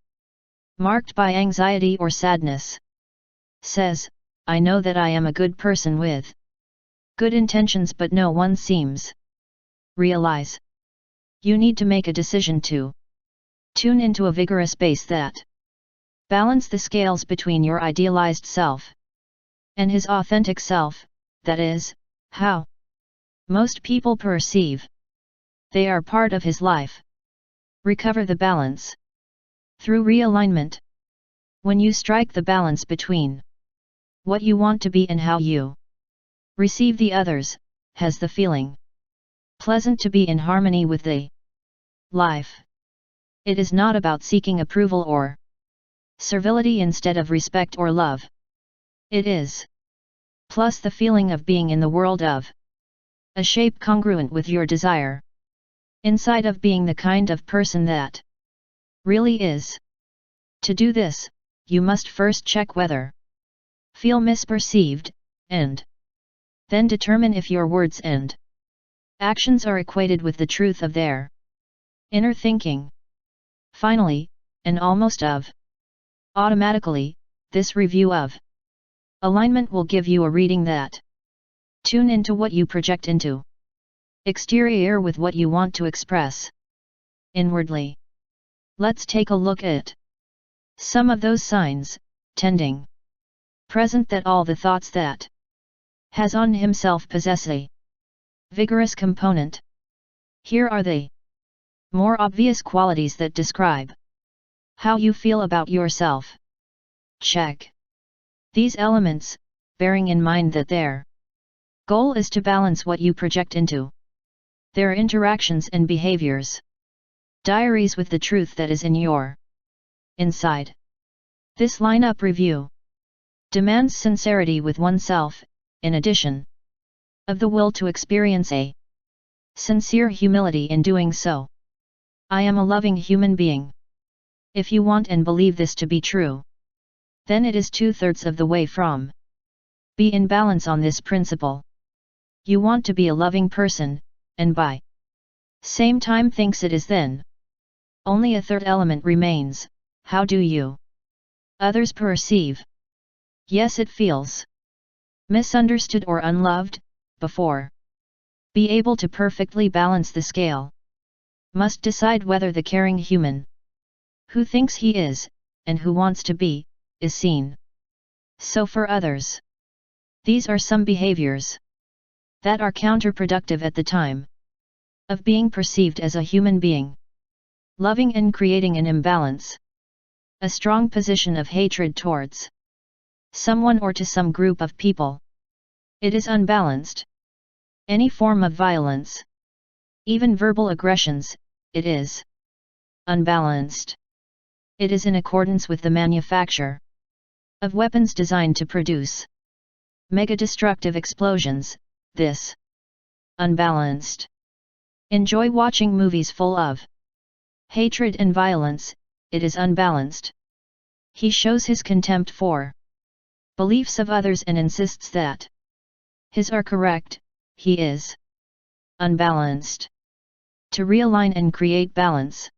marked by anxiety or sadness, says, I know that I am a good person with good intentions, but no one seems realize. You need to make a decision to tune into a vigorous base that balance the scales between your idealized self and his authentic self, that is, how most people perceive they are part of his life. Recover the balance through realignment. When you strike the balance between what you want to be and how you receive the others, has the feeling pleasant to be in harmony with the life. It is not about seeking approval or servility instead of respect or love. It is plus the feeling of being in the world of a shape congruent with your desire. Inside of being the kind of person that really is. To do this, you must first check whether feel misperceived, and then determine if your words and actions are equated with the truth of their inner thinking. Finally, and almost automatically, this review of alignment will give you a reading that tune into what you project into exterior with what you want to express inwardly. Let's take a look at some of those signs, tending present that all the thoughts that has on himself possess a vigorous component. Here are the more obvious qualities that describe how you feel about yourself. Check these elements, bearing in mind that their goal is to balance what you project into their interactions and behaviors. Diaries with the truth that is in your inside. This lineup review demands sincerity with oneself, in addition of the will to experience a sincere humility in doing so. I am a loving human being. If you want and believe this to be true, then it is 2/3 of the way from be in balance on this principle. You want to be a loving person, and by same time thinks it is, then only a third element remains: how do you others perceive? Yes, it feels misunderstood or unloved. Before be able to perfectly balance the scale, must decide whether the caring human who thinks he is, and who wants to be, is seen. So for others, these are some behaviors that are counterproductive at the time of being perceived as a human being, loving and creating an imbalance, a strong position of hatred towards someone or to some group of people. It is unbalanced. Any form of violence, even verbal aggressions, it is unbalanced. It is in accordance with the manufacture of weapons designed to produce mega-destructive explosions. This unbalanced. Enjoy watching movies full of hatred and violence. It is unbalanced. He shows his contempt for beliefs of others and insists that his are correct. He is unbalanced. To realign and create balance,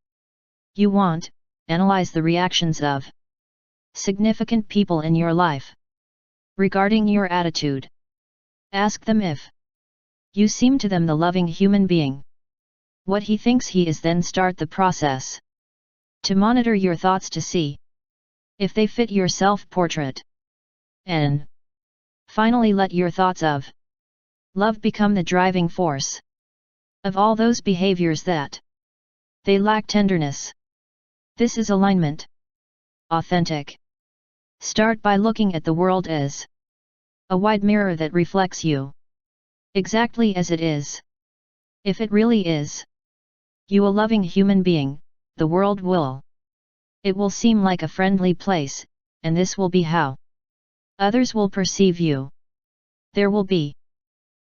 you want analyze the reactions of significant people in your life regarding your attitude. Ask them if you seem to them the loving human being, what he thinks he is, then start the process to monitor your thoughts to see if they fit your self-portrait. And finally, let your thoughts of love become the driving force of all those behaviors that they lack tenderness. This is alignment. Authentic. Start by looking at the world as a wide mirror that reflects you exactly as it is. If it really is you, a loving human being, the world will. It will seem like a friendly place, and this will be how others will perceive you. There will be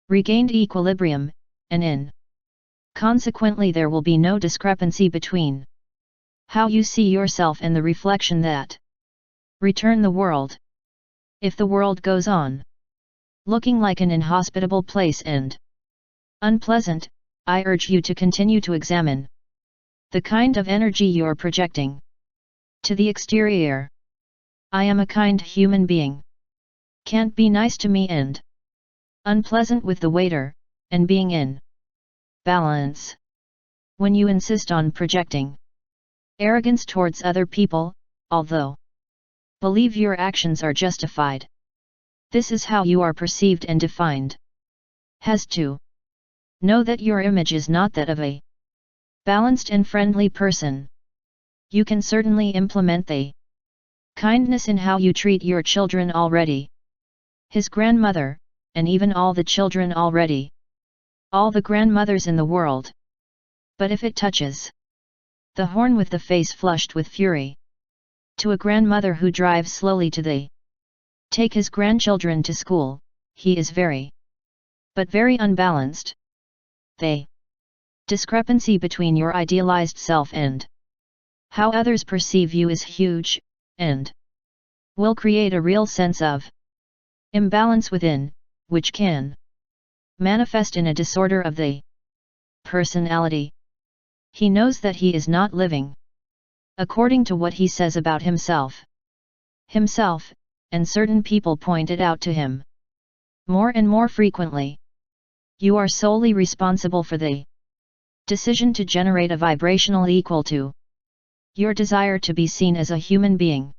regained equilibrium, and consequently there will be no discrepancy between how you see yourself and the reflection that return the world. If the world goes on looking like an inhospitable place and unpleasant, I urge you to continue to examine the kind of energy you're projecting to the exterior. I am a kind human being. Can't be nice to me and unpleasant with the waiter, and being in balance. When you insist on projecting arrogance towards other people, although believe your actions are justified, this is how you are perceived and defined. Has to know that your image is not that of a balanced and friendly person. You can certainly implement the kindness in how you treat your children already. His grandmother, and even all the children already. All the grandmothers in the world. But if it touches the horn with the face flushed with fury, to a grandmother who drives slowly to take his grandchildren to school, he is but very unbalanced. The discrepancy between your idealized self and how others perceive you is huge, and will create a real sense of imbalance within, which can manifest in a disorder of the personality. He knows that he is not living according to what he says about himself, and certain people point it out to him more and more frequently. You are solely responsible for the decision to generate a vibrational equal to your desire to be seen as a human being.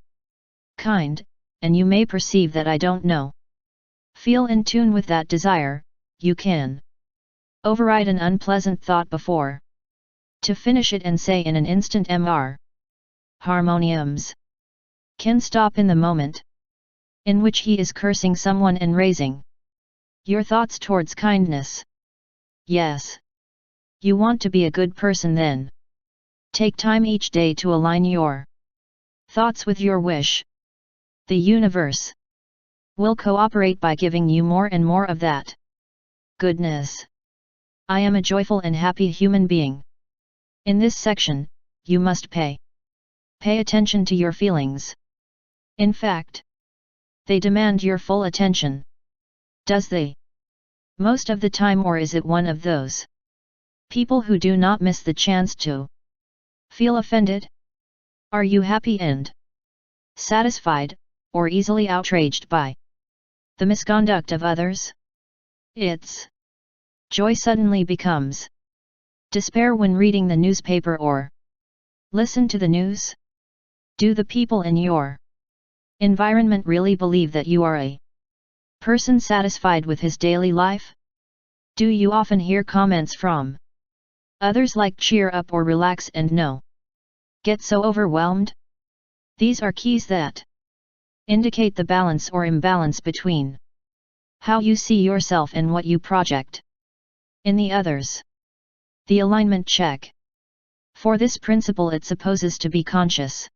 Kind, and you may perceive that I don't know. Feel in tune with that desire. You can override an unpleasant thought before to finish it and say in an instant Mr. Harmoniums can stop in the moment in which he is cursing someone and raising your thoughts towards kindness. Yes. You want to be a good person, then take time each day to align your thoughts with your wish. The universe will cooperate by giving you more and more of that goodness. I am a joyful and happy human being. In this section, you must pay attention to your feelings. In fact, they demand your full attention. Does they? Most of the time, or is it one of those people who do not miss the chance to feel offended? Are you happy and satisfied, or easily outraged by the misconduct of others? It's joy suddenly becomes despair when reading the newspaper or listen to the news. Do the people in your environment really believe that you are a person satisfied with his daily life? Do you often hear comments from others like cheer up or relax and no get so overwhelmed? These are keys that indicate the balance or imbalance between how you see yourself and what you project in the others. The alignment check. For this principle, it supposes to be conscious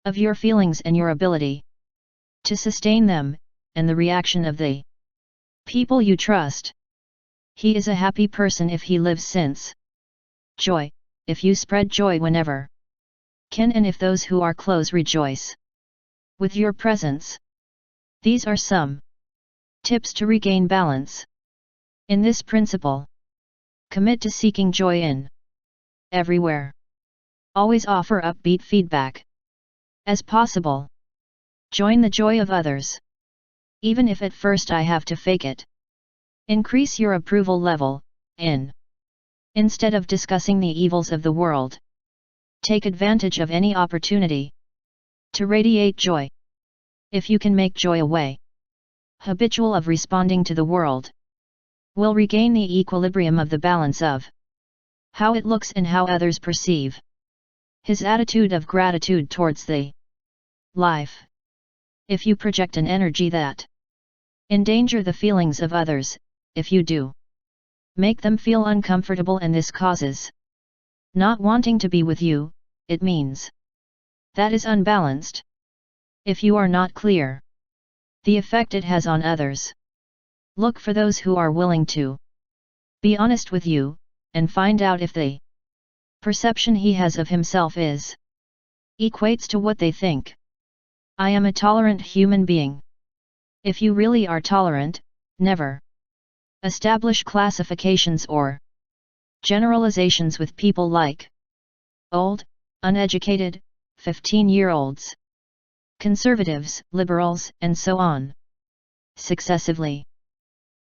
of your feelings and your ability to sustain them, and the reaction of the people you trust. He is a happy person if he lives since joy, if you spread joy whenever can, and if those who are close rejoice with your presence. These are some tips to regain balance. In this principle, commit to seeking joy in everywhere. Always offer upbeat feedback as possible. Join the joy of others, even if at first I have to fake it. Increase your approval level, instead of discussing the evils of the world. Take advantage of any opportunity to radiate joy. If you can make joy a way habitual of responding to the world, will regain the equilibrium of the balance of how it looks and how others perceive his attitude of gratitude towards the life. If you project an energy that endanger the feelings of others, if you do make them feel uncomfortable and this causes not wanting to be with you, it means that is unbalanced. If you are not clear the effect it has on others, look for those who are willing to be honest with you, and find out if the perception he has of himself equates to what they think. I am a tolerant human being. If you really are tolerant, never establish classifications or generalizations with people like old, uneducated, 15-year-olds, conservatives, liberals, and so on, successively.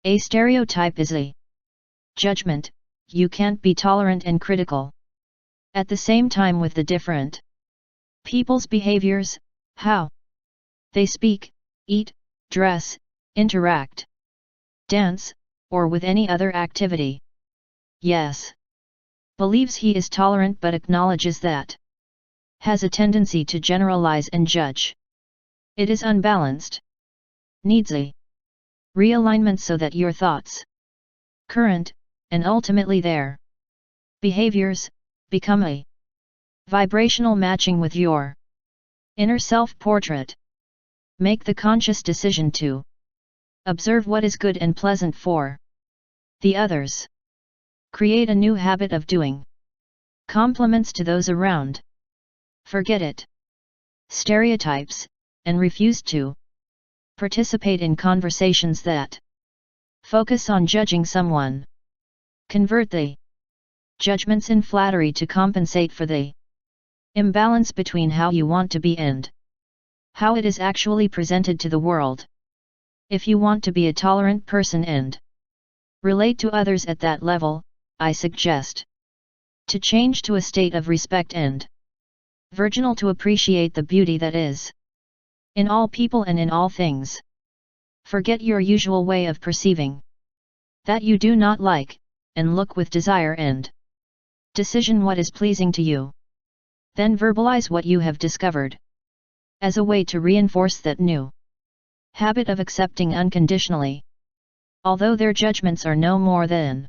A stereotype is a judgment. You can't be tolerant and critical at the same time with the different people's behaviors, how they speak, eat, dress, interact, dance, or with any other activity. Yes. Believes he is tolerant but acknowledges that has a tendency to generalize and judge. It is unbalanced. Needs a realignment so that your thoughts, current, and ultimately their behaviors, become a vibrational matching with your inner self-portrait. Make the conscious decision to Observe what is good and pleasant for the others. Create a new habit of doing compliments to those around. Forget it. Stereotypes, and refuse to participate in conversations that focus on judging someone. Convert the judgments in flattery to compensate for the imbalance between how you want to be and how it is actually presented to the world. If you want to be a tolerant person and relate to others at that level, I suggest to change to a state of respect and virginal to appreciate the beauty that is in all people and in all things. Forget your usual way of perceiving that you do not like, and look with desire and decision what is pleasing to you. Then verbalize what you have discovered as a way to reinforce that new habit of accepting unconditionally. Although their judgments are no more than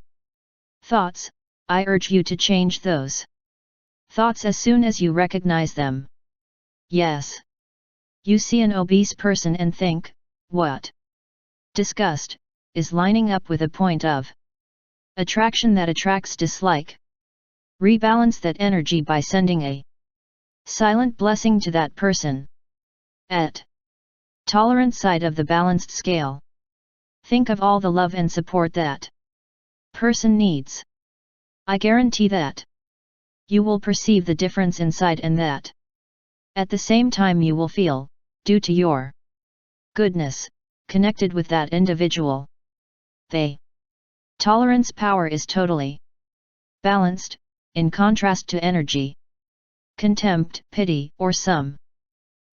thoughts, I urge you to change those thoughts as soon as you recognize them. Yes. You see an obese person and think, what disgust is lining up with a point of attraction that attracts dislike. Rebalance that energy by sending a silent blessing to that person. At tolerant side of the balanced scale, think of all the love and support that person needs. I guarantee that you will perceive the difference inside and that at the same time you will feel, due to your goodness, connected with that individual. The tolerance power is totally balanced, in contrast to energy, contempt, pity, or some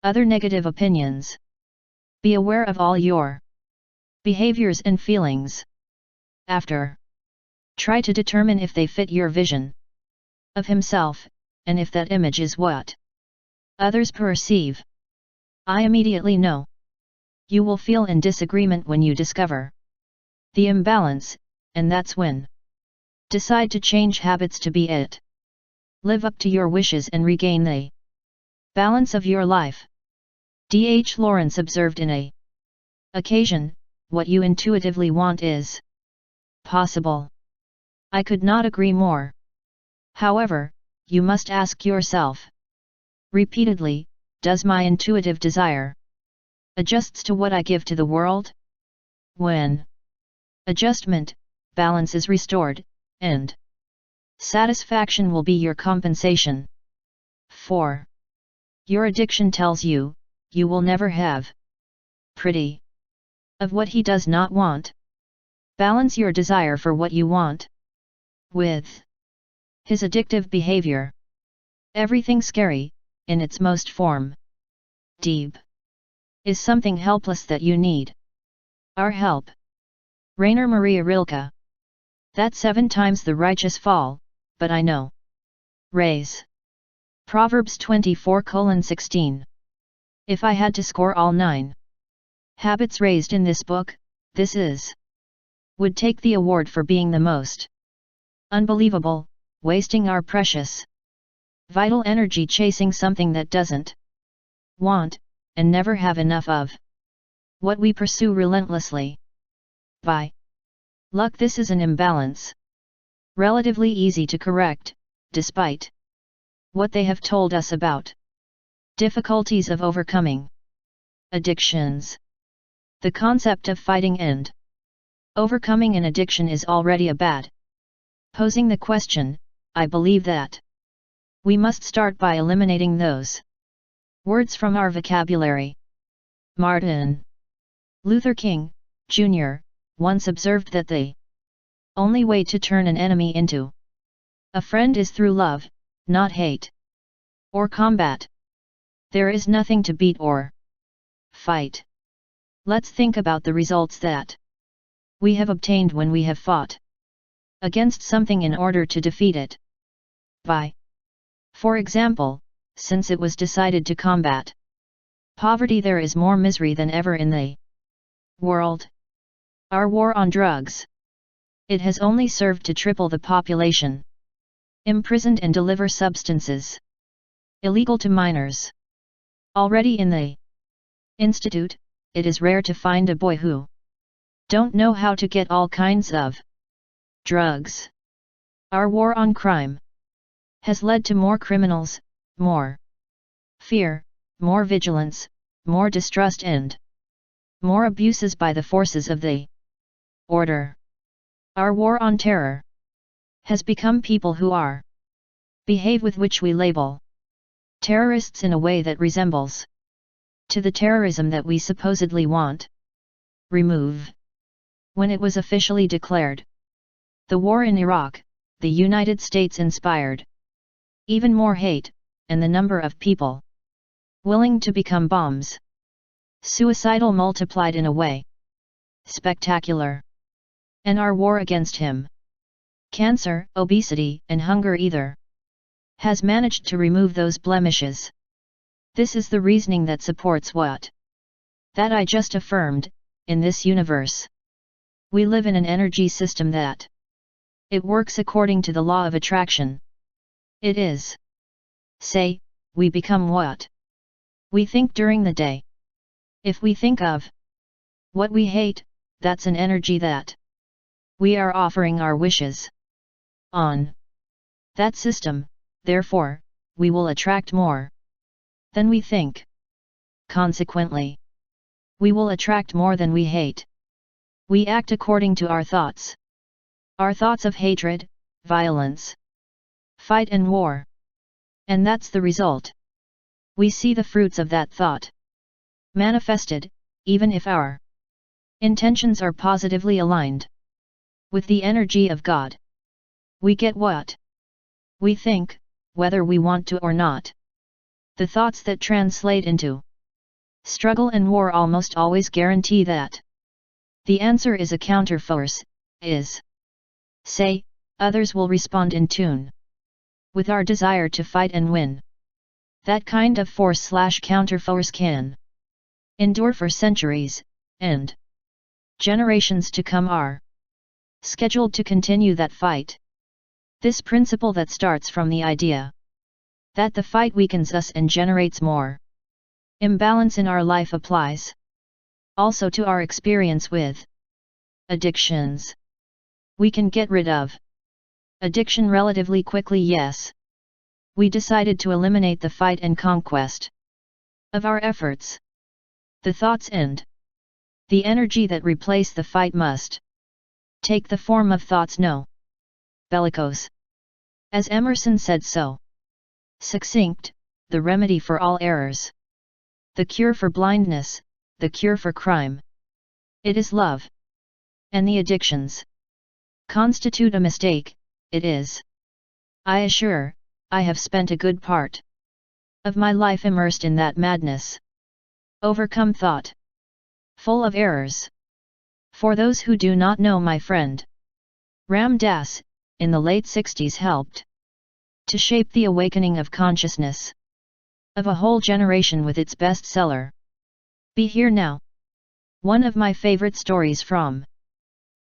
other negative opinions. Be aware of all your behaviors and feelings. After, try to determine if they fit your vision of himself, and if that image is what others perceive. I immediately know you will feel in disagreement when you discover the imbalance, and that's when decide to change habits to be it. Live up to your wishes and regain the balance of your life. D.H. Lawrence observed in a occasion, what you intuitively want is possible. I could not agree more. However, you must ask yourself repeatedly, does my intuitive desire adjusts to what I give to the world? When adjustment, balance is restored, and satisfaction will be your compensation. 4. Your addiction tells you, you will never have pretty of what he does not want. Balance your desire for what you want with his addictive behavior. Everything scary, in its most form, deep, is something helpless that you need our help. Rainer Maria Rilke. That 7 times the righteous fall, but I know raise. Proverbs 24:16. If I had to score all 9 habits raised in this book, this is would take the award for being the most unbelievable, wasting our precious vital energy chasing something that doesn't want, and never have enough of what we pursue relentlessly. By luck, this is an imbalance relatively easy to correct, despite what they have told us about difficulties of overcoming addictions. The concept of fighting and overcoming an addiction is already a bad posing the question. I believe that we must start by eliminating those words from our vocabulary. Martin Luther King, Jr., once observed that the only way to turn an enemy into a friend is through love, not hate or combat. There is nothing to beat or fight. Let's think about the results that we have obtained when we have fought against something in order to defeat it. For example, since it was decided to combat poverty, there is more misery than ever in the world. Our war on drugs. It has only served to triple the population imprisoned and deliver substances illegal to minors. Already in the institute, it is rare to find a boy who don't know how to get all kinds of drugs. Our war on crime has led to more criminals, more fear, more vigilance, more distrust and more abuses by the forces of the order. Our war on terror has become people who are behave with which we label terrorists in a way that resembles to the terrorism that we supposedly want remove. When it was officially declared the war in Iraq, the United States inspired even more hate, and the number of people willing to become bombs suicidal multiplied in a way spectacular. And our war against him, cancer, obesity, and hunger either has managed to remove those blemishes. This is the reasoning that supports what that I just affirmed. In this universe, we live in an energy system that it works according to the law of attraction. It is, say, we become what we think during the day. If we think of what we hate, that's an energy that we are offering our wishes on. That system, therefore, we will attract more than we think. Consequently, we will attract more than we hate. We act according to our thoughts. Our thoughts of hatred, violence, fight and war. And that's the result. We see the fruits of that thought manifested, even if our intentions are positively aligned with the energy of God. We get what we think, whether we want to or not. The thoughts that translate into struggle and war almost always guarantee that the answer is a counterforce, is, say, others will respond in tune with our desire to fight and win. That kind of force/counterforce can endure for centuries, and generations to come are scheduled to continue that fight. This principle that starts from the idea that the fight weakens us and generates more imbalance in our life applies also to our experience with addictions. We can get rid of addiction relatively quickly, yes. We decided to eliminate the fight and conquest of our efforts. The thoughts and the energy that replace the fight must take the form of thoughts no bellicose. As Emerson said so succinct, the remedy for all errors, the cure for blindness, the cure for crime, it is love. And the addictions constitute a mistake, it is. I assure, I have spent a good part of my life immersed in that madness. Overcome thought, full of errors. For those who do not know, my friend Ram Dass, in the late 60s helped to shape the awakening of consciousness of a whole generation with its bestseller, Be Here Now. One of my favorite stories from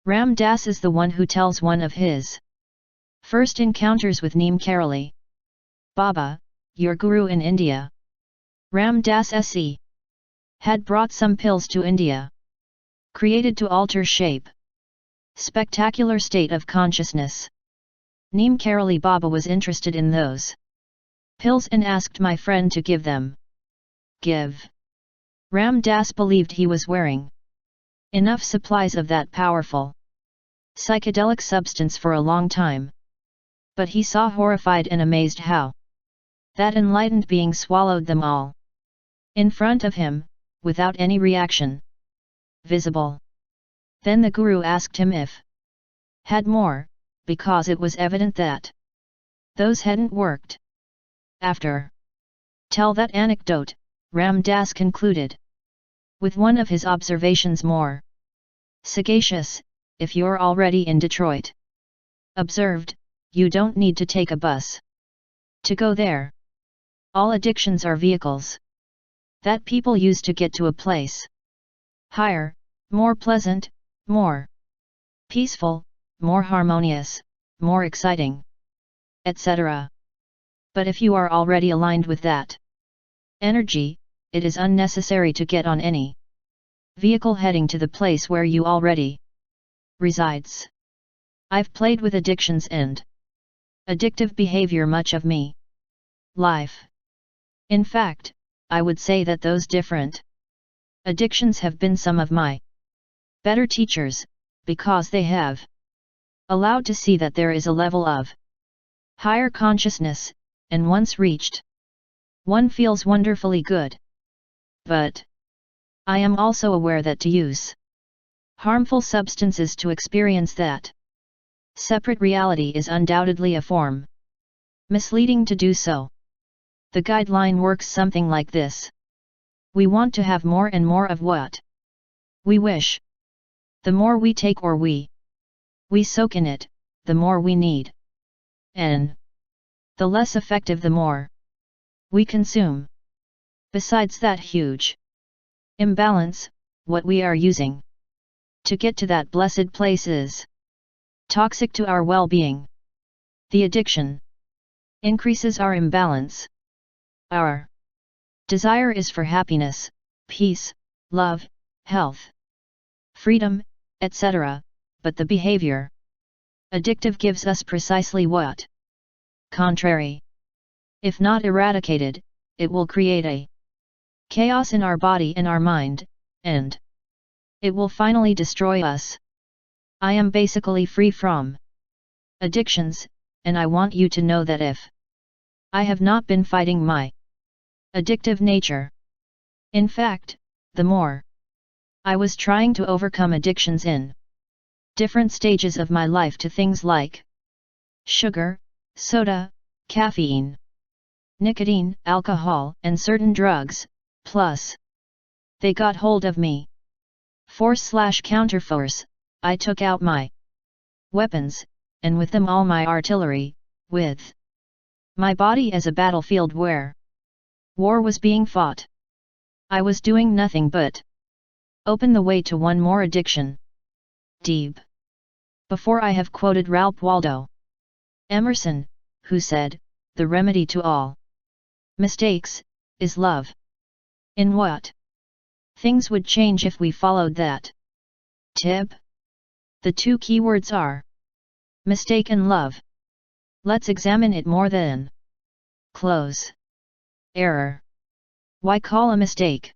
Ram Dass is the one who tells one of his first encounters with Neem Karoli Baba, your guru in India. Ram Das Se had brought some pills to India, created to alter shape, spectacular state of consciousness. Neem Karoli Baba was interested in those pills and asked my friend to give them. Give. Ram Das believed he was wearing enough supplies of that powerful psychedelic substance for a long time. But he saw horrified and amazed how that enlightened being swallowed them all in front of him, without any reaction visible. Then the guru asked him if had more, because it was evident that those hadn't worked. After tell that anecdote, Ram Das concluded with one of his observations more sagacious: if you're already in Detroit, observed, you don't need to take a bus to go there. All addictions are vehicles that people use to get to a place higher, more pleasant, more peaceful, more harmonious, more exciting, etc. But if you are already aligned with that energy, it is unnecessary to get on any vehicle heading to the place where you already resides. I've played with addictions and addictive behavior much of me life. In fact, I would say that those different addictions have been some of my better teachers, because they have allowed to see that there is a level of higher consciousness, and once reached, one feels wonderfully good. But I am also aware that to use harmful substances to experience that separate reality is undoubtedly a form misleading to do so. The guideline works something like this. We want to have more and more of what we wish. The more we take or we soak in it, the more we need. And the less effective the more we consume. Besides that huge imbalance, what we are using to get to that blessed place is toxic to our well-being. The addiction increases our imbalance. Our desire is for happiness, peace, love, health, freedom, etc., but the behavior addictive gives us precisely what? Contrary. If not eradicated, it will create a chaos in our body and our mind, and it will finally destroy us. I am basically free from addictions, and I want you to know that if I have not been fighting my addictive nature. In fact, the more I was trying to overcome addictions in different stages of my life to things like sugar, soda, caffeine, nicotine, alcohol, and certain drugs, plus they got hold of me. Force/counterforce, I took out my weapons, and with them all my artillery, with my body as a battlefield where war was being fought. I was doing nothing but open the way to one more addiction. Deep. Before I have quoted Ralph Waldo Emerson, who said, "The remedy to all mistakes is love." In what things would change if we followed that tip? The two keywords are mistake and love. Let's examine it more then. Close. Error. Why call a mistake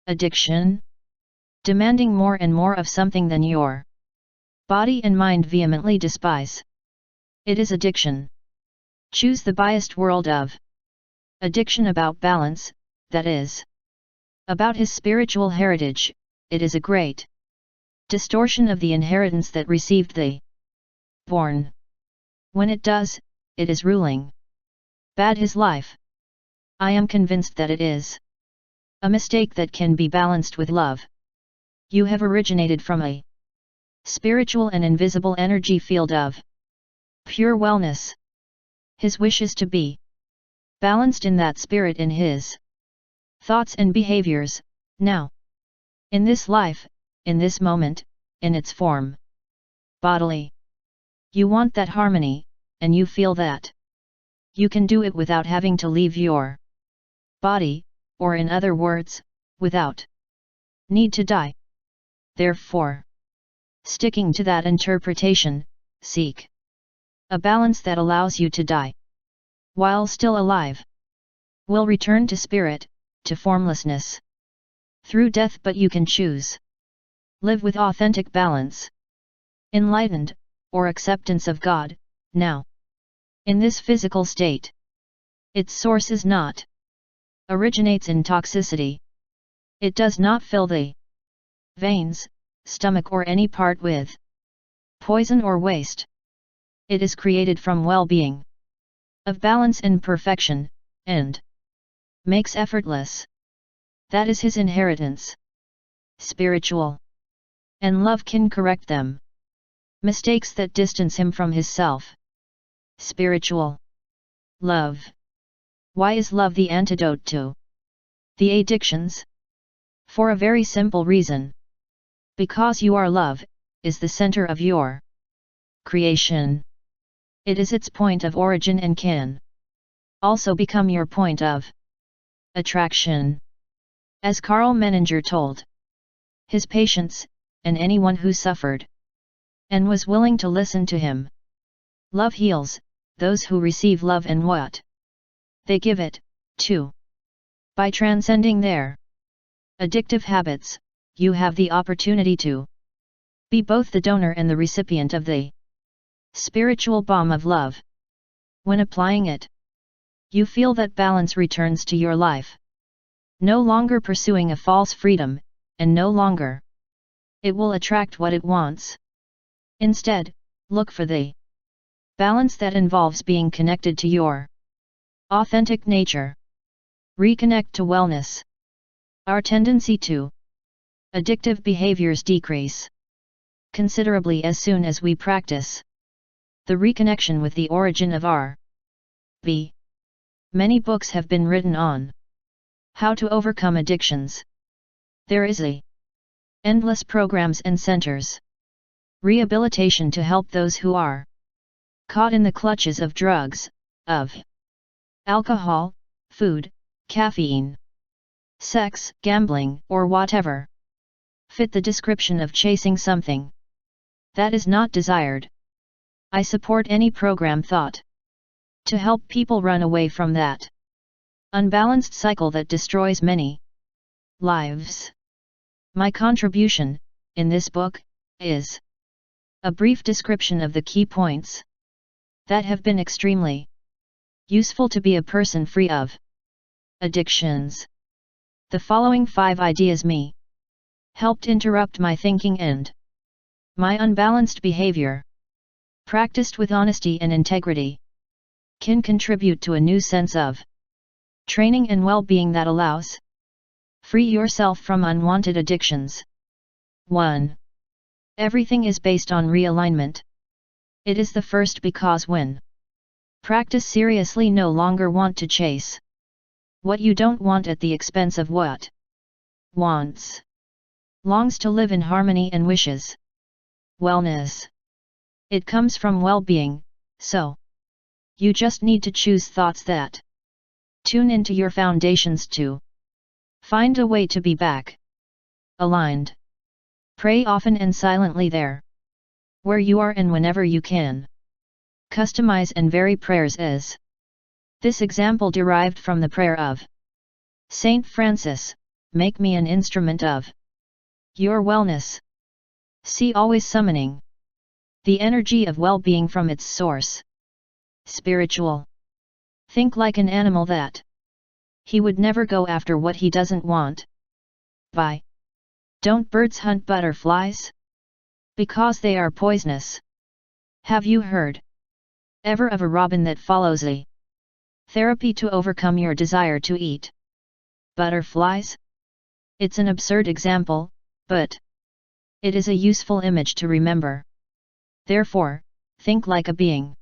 addiction? Demanding more and more of something than your body and mind vehemently despise. It is addiction. Choose the biased world of addiction about balance, that is, about his spiritual heritage. It is a great distortion of the inheritance that received the born. When it does, it is ruling bad his life. I am convinced that it is a mistake that can be balanced with love. You have originated from a spiritual and invisible energy field of pure wellness. His wish is to be balanced in that spirit in his thoughts and behaviors, now, in this life, in this moment, in its form bodily. You want that harmony, and you feel that you can do it without having to leave your body, or in other words, without need to die. Therefore, sticking to that interpretation, seek a balance that allows you to die while still alive. Will return to spirit, to formlessness through death, but you can choose. Live with authentic balance. Enlightened, or acceptance of God, now. In this physical state. Its source is not originates in toxicity. It does not fill the veins, stomach or any part with poison or waste. It is created from well-being, of balance and perfection, and makes effortless. That is his inheritance. Spiritual and love can correct them. Mistakes that distance him from his self. Spiritual love. Why is love the antidote to the addictions? For a very simple reason. Because you are love, is the center of your creation. It is its point of origin and can also become your point of attraction. As Carl Menninger told his patients, and anyone who suffered and was willing to listen to him. Love heals those who receive love and what they give it, too. By transcending their addictive habits, you have the opportunity to be both the donor and the recipient of the spiritual balm of love. When applying it, you feel that balance returns to your life. No longer pursuing a false freedom, and no longer it will attract what it wants. Instead, look for the balance that involves being connected to your authentic nature. Reconnect to wellness. Our tendency to addictive behaviors decrease considerably as soon as we practice the reconnection with the origin of our being. Many books have been written on how to overcome addictions. There is endless programs and centers rehabilitation to help those who are caught in the clutches of drugs, of alcohol, food, caffeine, sex, gambling, or whatever fit the description of chasing something that is not desired. I support any program thought to help people run away from that unbalanced cycle that destroys many lives. My contribution, in this book, is a brief description of the key points that have been extremely useful to be a person free of addictions. The following 5 ideas me helped interrupt my thinking and my unbalanced behavior, practiced with honesty and integrity, can contribute to a new sense of training and well-being that allows free yourself from unwanted addictions. 1. Everything is based on realignment. It is the first because when practice seriously no longer want to chase what you don't want at the expense of what wants, longs to live in harmony and wishes wellness. It comes from well-being, so you just need to choose thoughts that tune into your foundations to find a way to be back aligned. Pray often and silently there where you are and whenever you can. Customize and vary prayers as this example derived from the prayer of Saint Francis, make me an instrument of your wellness. See always summoning the energy of well-being from its source. Spiritual. Think like an animal that he would never go after what he doesn't want. Why? Don't birds hunt butterflies? Because they are poisonous. Have you heard ever of a robin that follows a therapy to overcome your desire to eat butterflies? It's an absurd example, but it is a useful image to remember. Therefore, think like a being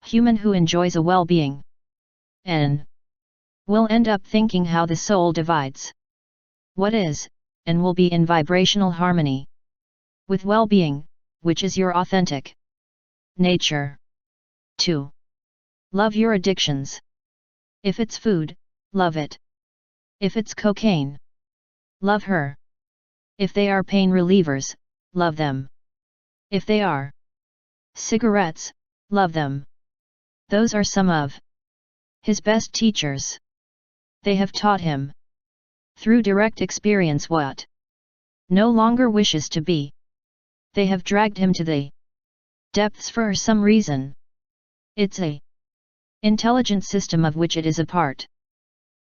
human who enjoys a well-being. And will end up thinking how the soul divides what is, and will be in vibrational harmony with well-being, which is your authentic nature. 2. Love your addictions. If it's food, love it. If it's cocaine, love her. If they are pain relievers, love them. If they are cigarettes, love them. Those are some of his best teachers. They have taught him through direct experience what no longer wishes to be. They have dragged him to the depths for some reason. It's a intelligent system of which it is a part.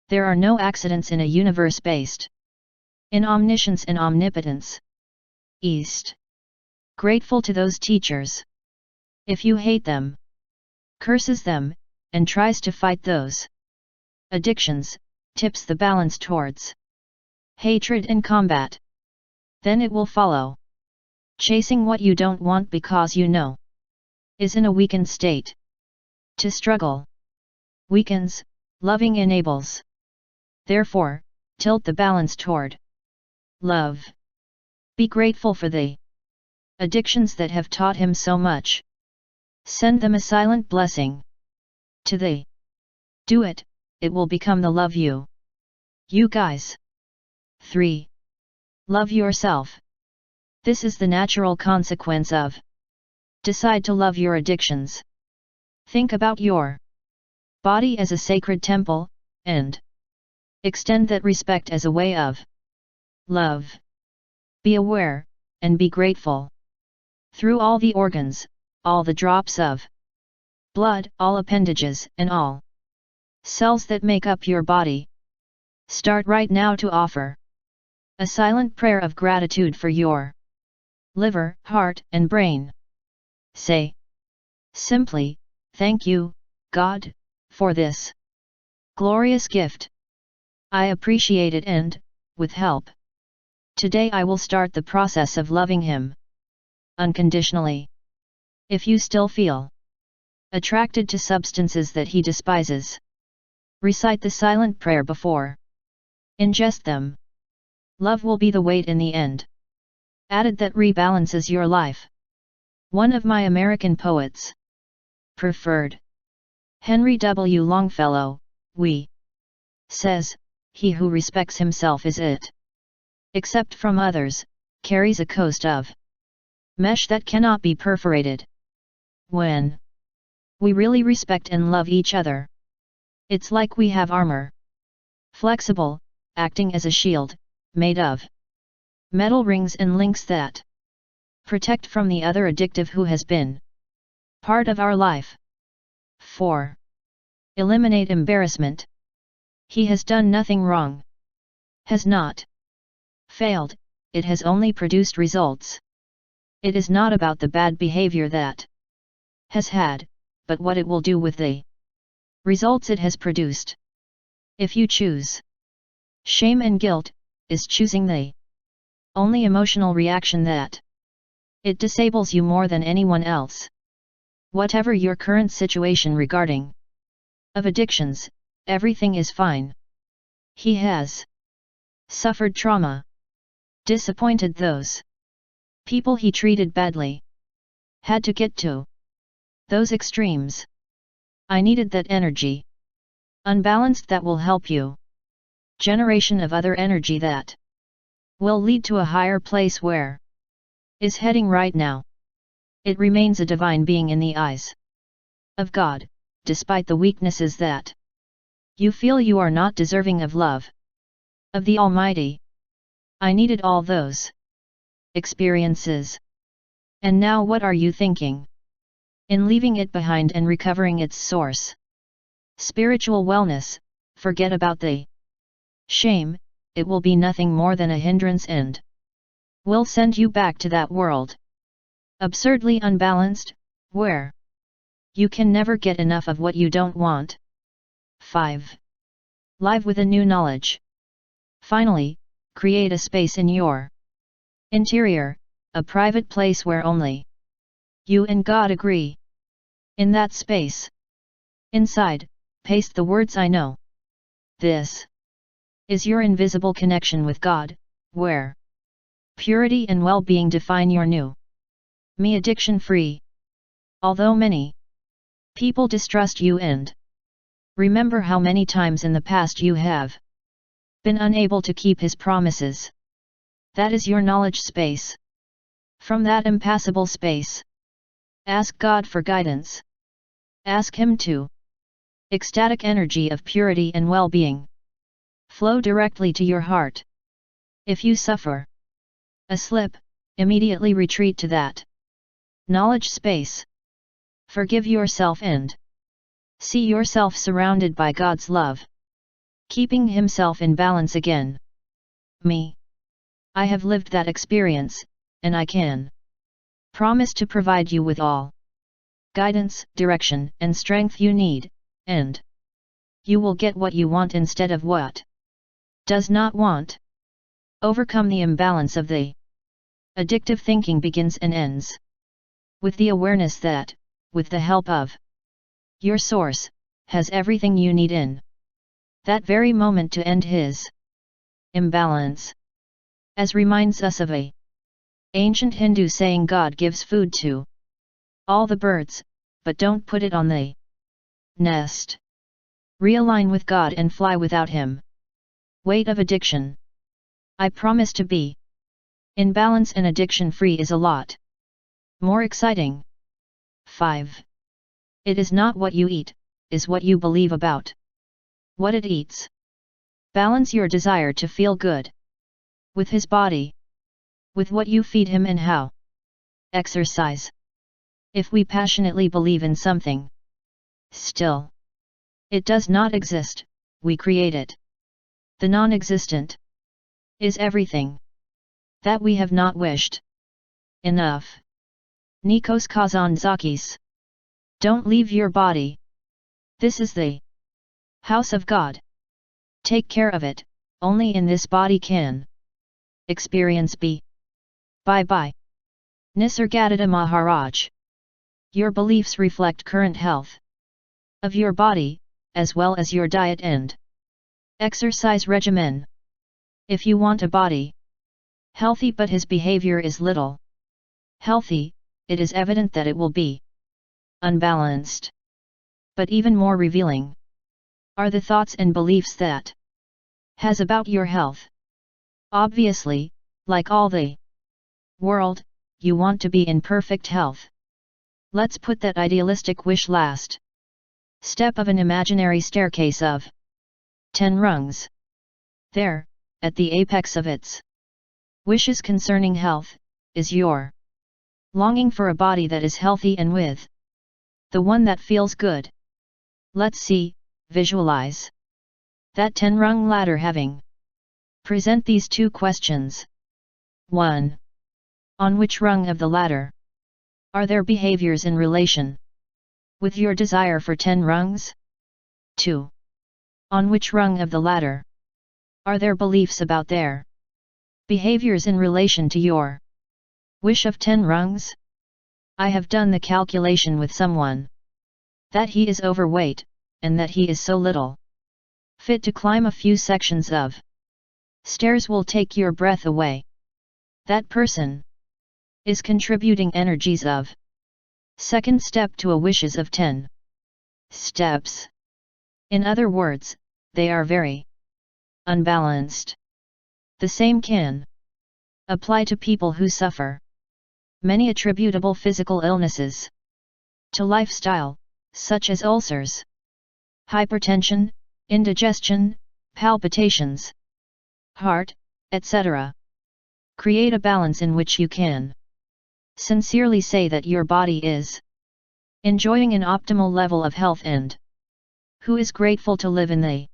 There are no accidents in a universe based in omniscience and omnipotence. East. Grateful to those teachers. If you hate them, curses them, and tries to fight those addictions, tips the balance towards hatred and combat. Then it will follow. Chasing what you don't want because you know is in a weakened state. To struggle weakens, loving enables. Therefore, tilt the balance toward love. Be grateful for the addictions that have taught him so much. Send them a silent blessing. To the do it, it will become the love you guys. 3. Love yourself. This is the natural consequence of. Decide to love your addictions. Think about your body as a sacred temple, and extend that respect as a way of love. Be aware, and be grateful. Through all the organs, all the drops of blood, all appendages, and all cells that make up your body. Start right now to offer a silent prayer of gratitude for your liver, heart, and brain. Say simply, "Thank you, God, for this glorious gift. I appreciate it and, with help, today I will start the process of loving Him unconditionally." If you still feel attracted to substances that He despises, recite the silent prayer before ingest them. Love will be the weight in the end. Added that rebalances your life. One of my American poets preferred, Henry W. Longfellow, says, "He who respects himself is it. Except from others, carries a coast of mesh that cannot be perforated." When we really respect and love each other, it's like we have armor. Flexible, acting as a shield, made of metal rings and links that protect from the other addictive who has been part of our life. 4. Eliminate embarrassment. He has done nothing wrong. Has not failed, it has only produced results. It is not about the bad behavior that has had, but what it will do with the results it has produced. If you choose shame and guilt, is choosing the only emotional reaction that it disables you more than anyone else. Whatever your current situation regarding of addictions, everything is fine. He has suffered trauma, disappointed those people he treated badly, had to get to those extremes. I needed that energy, unbalanced, that will help you. Generation of other energy that will lead to a higher place where is heading right now. It remains a divine being in the eyes of God, despite the weaknesses that you feel you are not deserving of love of the Almighty. I needed all those experiences. And now what are you thinking? In leaving it behind and recovering its source. Spiritual wellness, forget about the shame, it will be nothing more than a hindrance and will send you back to that world. Absurdly unbalanced, where you can never get enough of what you don't want. 5. Live with a new knowledge. Finally, create a space in your interior, a private place where only you and God agree. In that space, inside, paste the words "I know." This is your invisible connection with God, where purity and well-being define your new me addiction-free. Although many people distrust you and remember how many times in the past you have been unable to keep His promises. That is your knowledge space. From that impassable space, ask God for guidance. Ask Him to ecstatic energy of purity and well-being flow directly to your heart. If you suffer a slip, immediately retreat to that knowledge space. Forgive yourself and see yourself surrounded by God's love, keeping Himself in balance again. Me. I have lived that experience, and I can promise to provide you with all guidance, direction, and strength you need, and you will get what you want instead of what does not want. Overcome the imbalance of the addictive thinking begins and ends with the awareness that, with the help of your source, has everything you need in that very moment to end his imbalance. As reminds us of a ancient Hindu saying, God gives food to all the birds, but don't put it on the nest. Realign with God and fly without Him. Weight of addiction. I promise to be In balance and addiction-free is a lot more exciting. 5. It is not what you eat, is what you believe about what it eats. Balance your desire to feel good with his body, with what you feed him and how. Exercise. If we passionately believe in something, still, it does not exist, we create it. The non-existent is everything that we have not wished. Enough. Nikos Kazantzakis. Don't leave your body. This is the house of God. Take care of it, only in this body can experience be. Bye-bye. Nisargadatta Maharaj. Your beliefs reflect current health of your body, as well as your diet and exercise regimen. If you want a body healthy but his behavior is little healthy, it is evident that it will be unbalanced. But even more revealing are the thoughts and beliefs that has about your health. Obviously, like all the world, you want to be in perfect health. Let's put that idealistic wish last step of an imaginary staircase of 10 rungs. There, at the apex of its wishes concerning health, is your longing for a body that is healthy and with the one that feels good. Let's see, visualize that 10-rung ladder having present these two questions. 1. On which rung of the ladder are there behaviors in relation with your desire for 10 rungs? 2. On which rung of the ladder are there beliefs about their behaviors in relation to your wish of 10 rungs? I have done the calculation with someone that he is overweight, and that he is so little fit to climb a few sections of stairs will take your breath away. That person is contributing energies of second step to a wishes of 10 steps. In other words, they are very unbalanced. The same can apply to people who suffer many attributable physical illnesses to lifestyle, such as ulcers, hypertension, indigestion, palpitations, heart, etc. Create a balance in which you can sincerely say that your body is enjoying an optimal level of health and who is grateful to live in the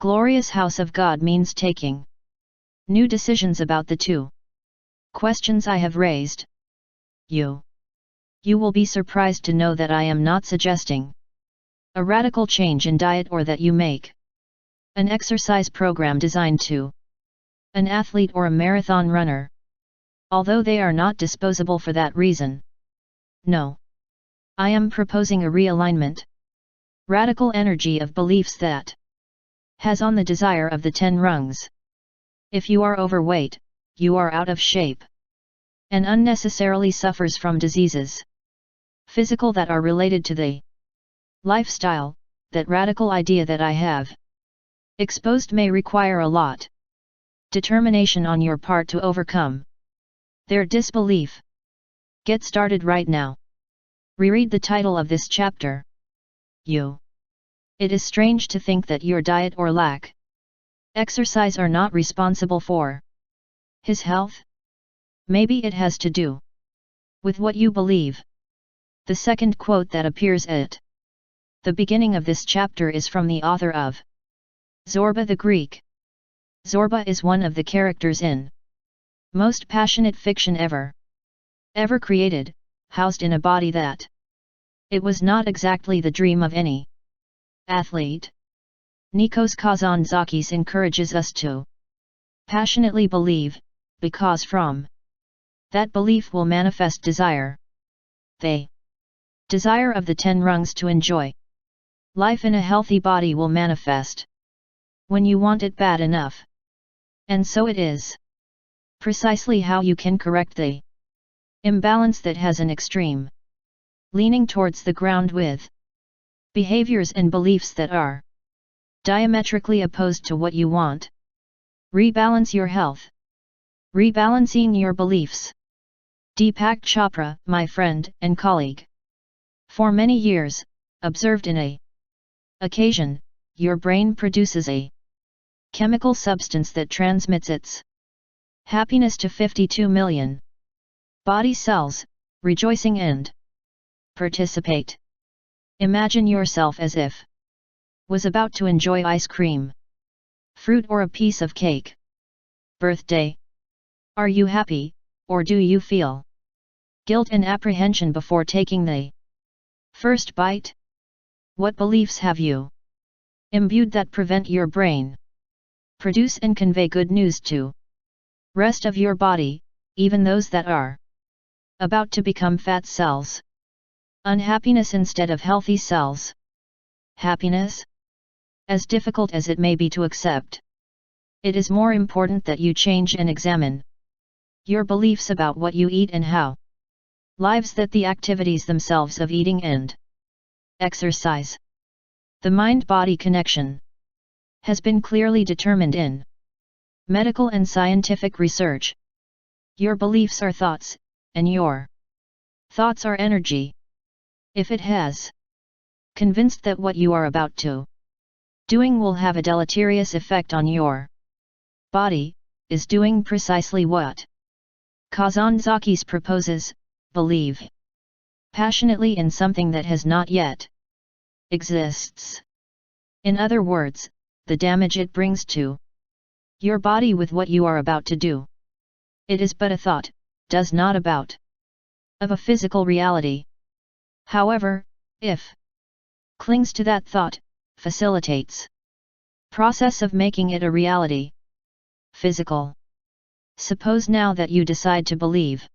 glorious house of God means taking new decisions about the two questions I have raised. You will be surprised to know that I am not suggesting a radical change in diet or that you make an exercise program designed to an athlete or a marathon runner, although they are not disposable for that reason. No. I am proposing a realignment, radical energy of beliefs that has on the desire of the 10 rungs. If you are overweight, you are out of shape and unnecessarily suffers from diseases physical that are related to the lifestyle. That radical idea that I have exposed may require a lot determination on your part to overcome their disbelief. Get started right now. Reread the title of this chapter. It is strange to think that your diet or lack exercise are not responsible for his health. Maybe it has to do with what you believe. The second quote that appears at the beginning of this chapter is from the author of Zorba the Greek. Zorba is one of the characters in most passionate fiction ever created, housed in a body that it was not exactly the dream of any athlete. Nikos Kazantzakis encourages us to passionately believe, because from that belief will manifest desire. The desire of the 10 rungs to enjoy life in a healthy body will manifest when you want it bad enough. And so it is precisely how you can correct the imbalance that has an extreme leaning towards the ground with behaviors and beliefs that are diametrically opposed to what you want. Rebalance your health. Rebalancing your beliefs. Deepak Chopra, my friend and colleague, for many years, observed in a occasion, your brain produces a chemical substance that transmits its happiness to 52 million body cells, rejoicing and participate. Imagine yourself as if was about to enjoy ice cream, fruit or a piece of cake. Birthday. Are you happy, or do you feel guilt and apprehension before taking the first bite? What beliefs have you imbued that prevent your brain produce and convey good news to rest of your body, even those that are about to become fat cells? Unhappiness instead of healthy cells. Happiness? As difficult as it may be to accept, it is more important that you change and examine your beliefs about what you eat and how lives that the activities themselves of eating and exercise. The mind-body connection has been clearly determined in medical and scientific research. Your beliefs are thoughts, and your thoughts are energy. If it has convinced that what you are about to doing will have a deleterious effect on your body, is doing precisely what Kazantzakis proposes: believe passionately in something that has not yet exists. In other words, the damage it brings to your body with what you are about to do. It is but a thought, does not about of a physical reality. However, if clings to that thought, facilitates process of making it a reality. Physical. Suppose now that you decide to believe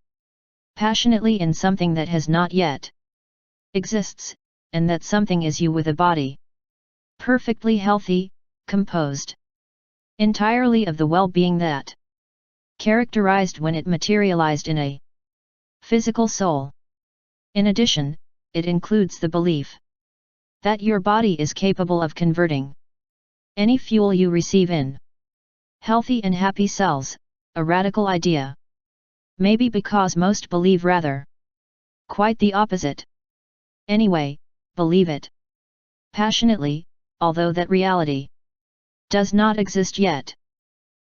passionately in something that has not yet exists, and that something is you with a body perfectly healthy, composed entirely of the well-being that characterized when it materialized in a physical soul. In addition, it includes the belief that your body is capable of converting any fuel you receive in healthy and happy cells, a radical idea. Maybe because most believe rather quite the opposite. Anyway, believe it passionately, although that reality does not exist yet.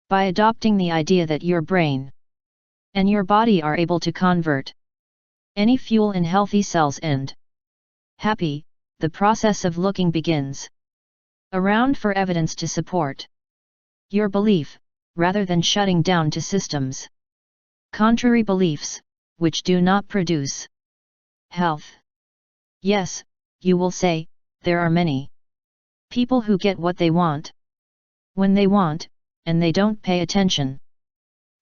By adopting the idea that your brain and your body are able to convert any fuel in healthy cells and happy, the process of looking begins around for evidence to support your belief, rather than shutting down to systems contrary beliefs, which do not produce health. Yes, you will say, there are many people who get what they want when they want, and they don't pay attention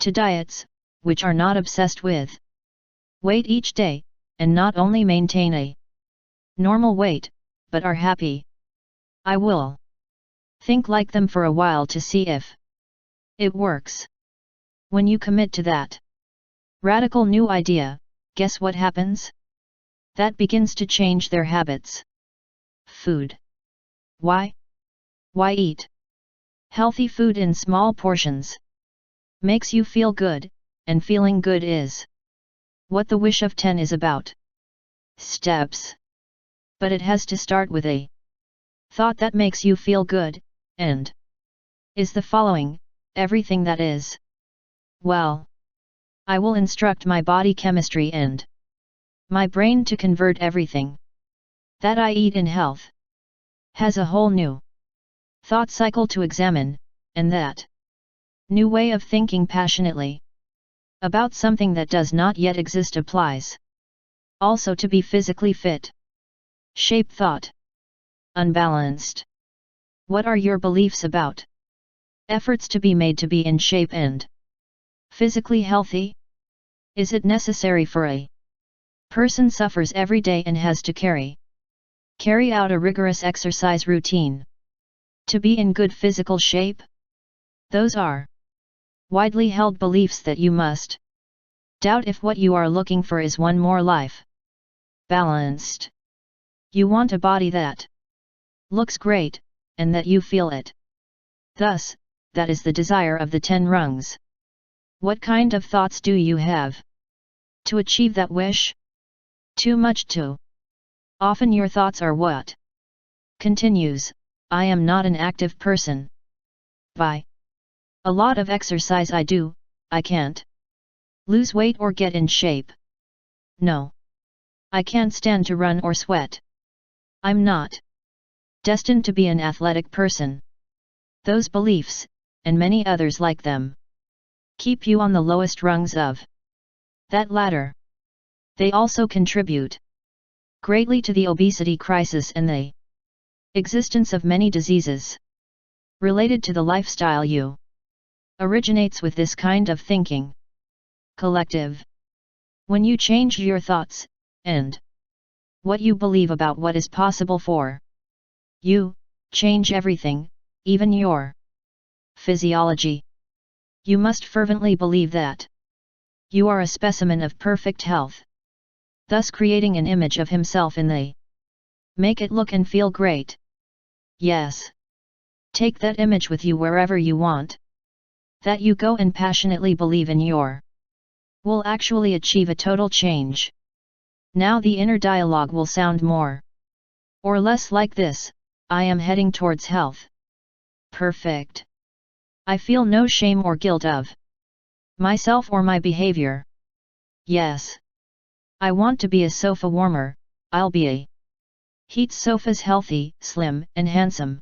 to diets, which are not obsessed with weight each day, and not only maintain a normal weight, but are happy. I will think like them for a while to see if it works. When you commit to that radical new idea, guess what happens? That begins to change their habits. Food. Why? Why eat healthy food in small portions? Makes you feel good, and feeling good is what the wish of 10 is about. Steps. But it has to start with a thought that makes you feel good, and is the following: everything that is well, I will instruct my body chemistry and my brain to convert everything that I eat in health. Has a whole new thought cycle to examine, and that new way of thinking passionately about something that does not yet exist applies also to be physically fit. Shape thought. Unbalanced. What are your beliefs about efforts to be made to be in shape and physically healthy? Is it necessary for a person suffers every day and has to carry out a rigorous exercise routine to be in good physical shape? Those are widely held beliefs that you must doubt if what you are looking for is one more life. Balanced. You want a body that looks great, and that you feel it. Thus, that is the desire of the 10 rungs. What kind of thoughts do you have to achieve that wish? Too much too often your thoughts are what continues, I am not an active person. By a lot of exercise I do, I can't lose weight or get in shape. No. I can't stand to run or sweat. I'm not destined to be an athletic person. Those beliefs, and many others like them, keep you on the lowest rungs of that ladder. They also contribute greatly to the obesity crisis and the existence of many diseases related to the lifestyle you originates with this kind of thinking. Collective. When you change your thoughts, and what you believe about what is possible for you, change everything, even your physiology. You must fervently believe that you are a specimen of perfect health, thus creating an image of himself in the make it look and feel great. Yes. Take that image with you wherever you want. That you go and passionately believe in your will actually achieve a total change. Now the inner dialogue will sound more or less like this, I am heading towards health. Perfect. I feel no shame or guilt of myself or my behavior. Yes. I want to be a sofa warmer, I'll be a heat sofas healthy, slim, and handsome.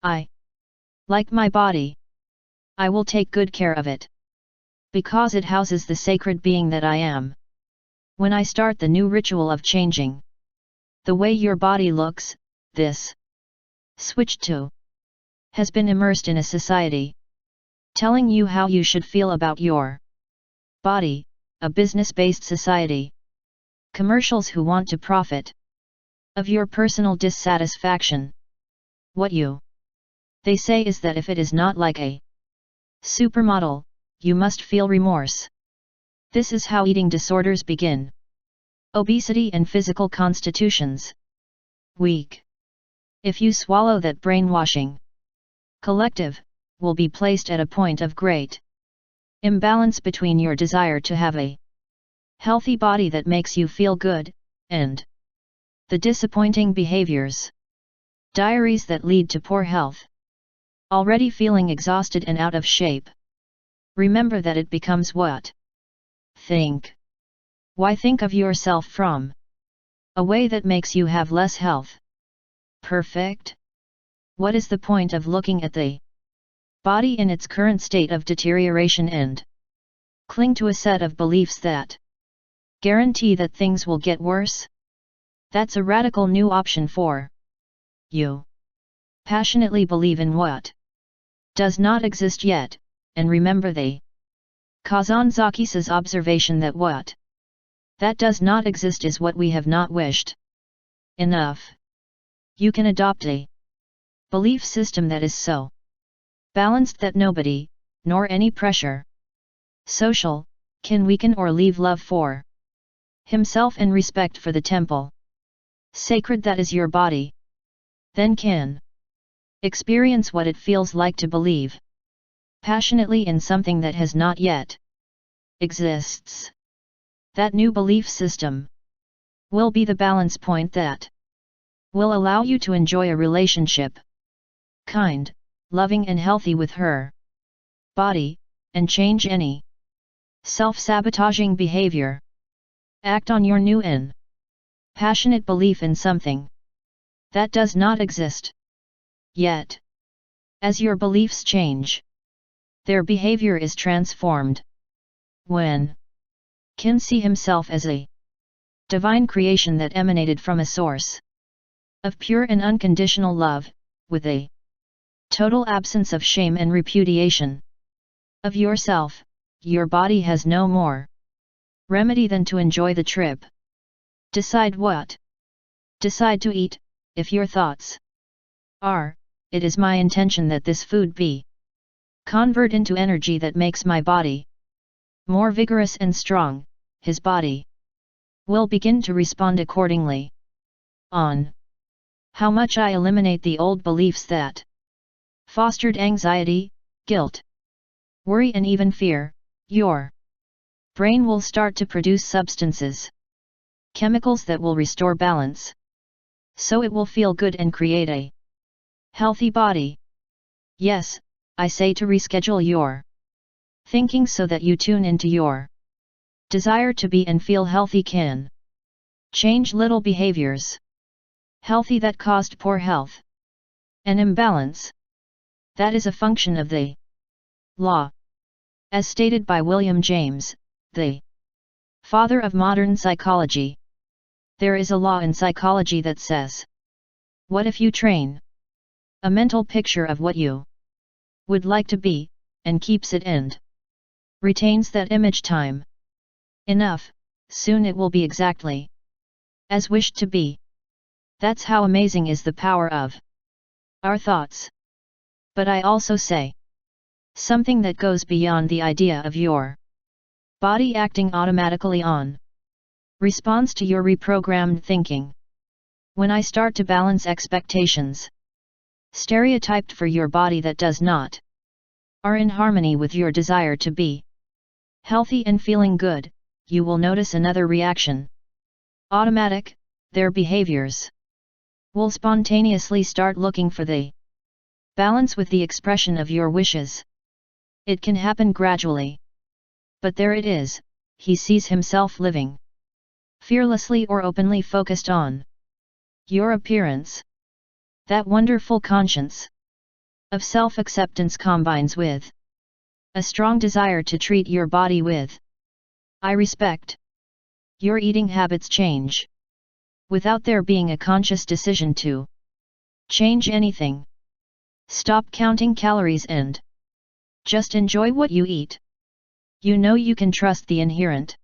I like my body. I will take good care of it. Because it houses the sacred being that I am. When I start the new ritual of changing the way your body looks, this switch too has been immersed in a society telling you how you should feel about your body, a business-based society. Commercials who want to profit of your personal dissatisfaction. What they say is that if it is not like a supermodel, you must feel remorse. This is how eating disorders begin. Obesity and physical constitutions weak. If you swallow that brainwashing, collective will be placed at a point of great imbalance between your desire to have a healthy body that makes you feel good, and the disappointing behaviors, diaries that lead to poor health. Already feeling exhausted and out of shape. Remember that it becomes what? Think. Why think of yourself from a way that makes you have less health? Perfect? What is the point of looking at the body in its current state of deterioration and cling to a set of beliefs that guarantee that things will get worse? That's a radical new option for you. Passionately believe in what does not exist yet, and remember the Kazantzakis's observation that what that does not exist is what we have not wished. Enough. You can adopt a belief system that is so balanced that nobody, nor any pressure social, can weaken or leave love for himself and respect for the temple sacred that is your body. Then can experience what it feels like to believe passionately in something that has not yet exists. That new belief system will be the balance point that will allow you to enjoy a relationship kind, loving and healthy with her body, and change any self-sabotaging behavior. Act on your new and passionate belief in something that does not exist yet. As your beliefs change, their behavior is transformed. When can see himself as a divine creation that emanated from a source of pure and unconditional love, with a total absence of shame and repudiation of yourself, your body has no more remedy than to enjoy the trip. Decide what? Decide to eat, if your thoughts are, it is my intention that this food be convert into energy that makes my body more vigorous and strong, his body will begin to respond accordingly. On how much I eliminate the old beliefs that fostered anxiety, guilt, worry and even fear, Your brain will start to produce substances, chemicals that will restore balance. So it will feel good and create a healthy body. Yes, I say to reschedule your thinking so that you tune into your desire to be and feel healthy. Can change little behaviors. Healthy that caused poor health. An imbalance. That is a function of the law. As stated by William James, the father of modern psychology. There is a law in psychology that says, what if you train a mental picture of what you would like to be, and keeps it and retains that image time enough, soon it will be exactly as wished to be. That's how amazing is the power of our thoughts. But I also say something that goes beyond the idea of your body acting automatically on response to your reprogrammed thinking. When I start to balance expectations stereotyped for your body that does not are in harmony with your desire to be healthy and feeling good, you will notice another reaction. Automatic, their behaviors will spontaneously start looking for the balance with the expression of your wishes. It can happen gradually. But there it is, he sees himself living fearlessly or openly focused on your appearance. That wonderful conscience of self-acceptance combines with a strong desire to treat your body with I respect. Your eating habits change without there being a conscious decision to change anything. Stop counting calories and just enjoy what you eat. You know you can trust the inherent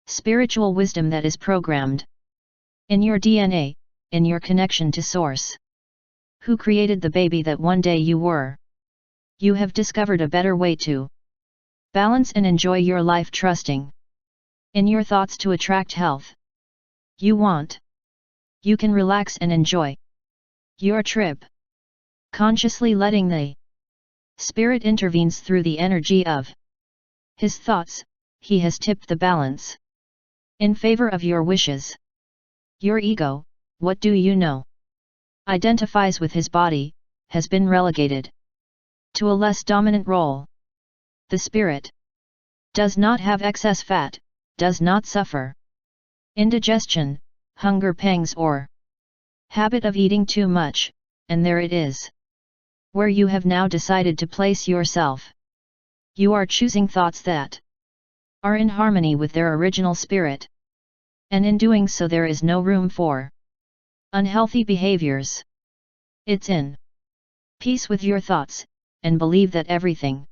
spiritual wisdom that is programmed in your DNA, in your connection to Source. Who created the baby that one day you were? You have discovered a better way to balance and enjoy your life, trusting in your thoughts to attract health you want. You can relax and enjoy your trip, consciously letting the Spirit intervenes through the energy of his thoughts. He has tipped the balance in favor of your wishes. Your ego, what do you know, identifies with his body, has been relegated to a less dominant role. The spirit does not have excess fat, does not suffer indigestion, hunger pangs or habit of eating too much, and there it is, where you have now decided to place yourself. You are choosing thoughts that are in harmony with their original spirit. And in doing so there is no room for unhealthy behaviors. It's in peace with your thoughts, and believe that everything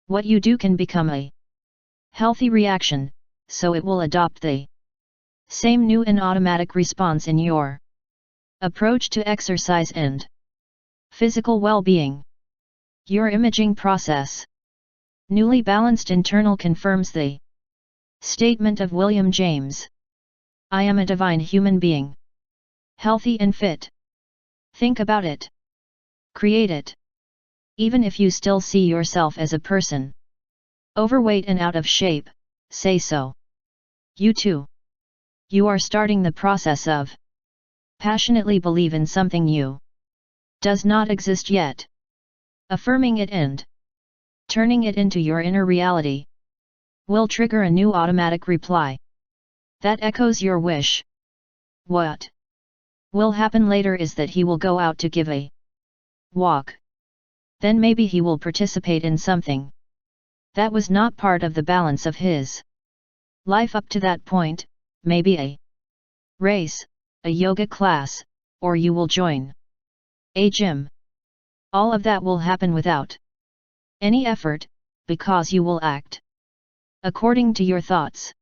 what you do can become a healthy reaction, so it will adopt the same new and automatic response in your approach to exercise and physical well-being. Your imaging process, newly balanced internal, confirms the statement of William James. I am a divine human being, healthy and fit. Think about it. Create it. Even if you still see yourself as a person overweight and out of shape, say so. You too. You are starting the process of passionately believe in something you does not exist yet. Affirming it and turning it into your inner reality will trigger a new automatic reply that echoes your wish. What will happen later is that he will go out to give a walk. Then maybe he will participate in something that was not part of the balance of his life up to that point, maybe a race, a yoga class, or you will join a gym. All of that will happen without any effort, because you will act according to your thoughts.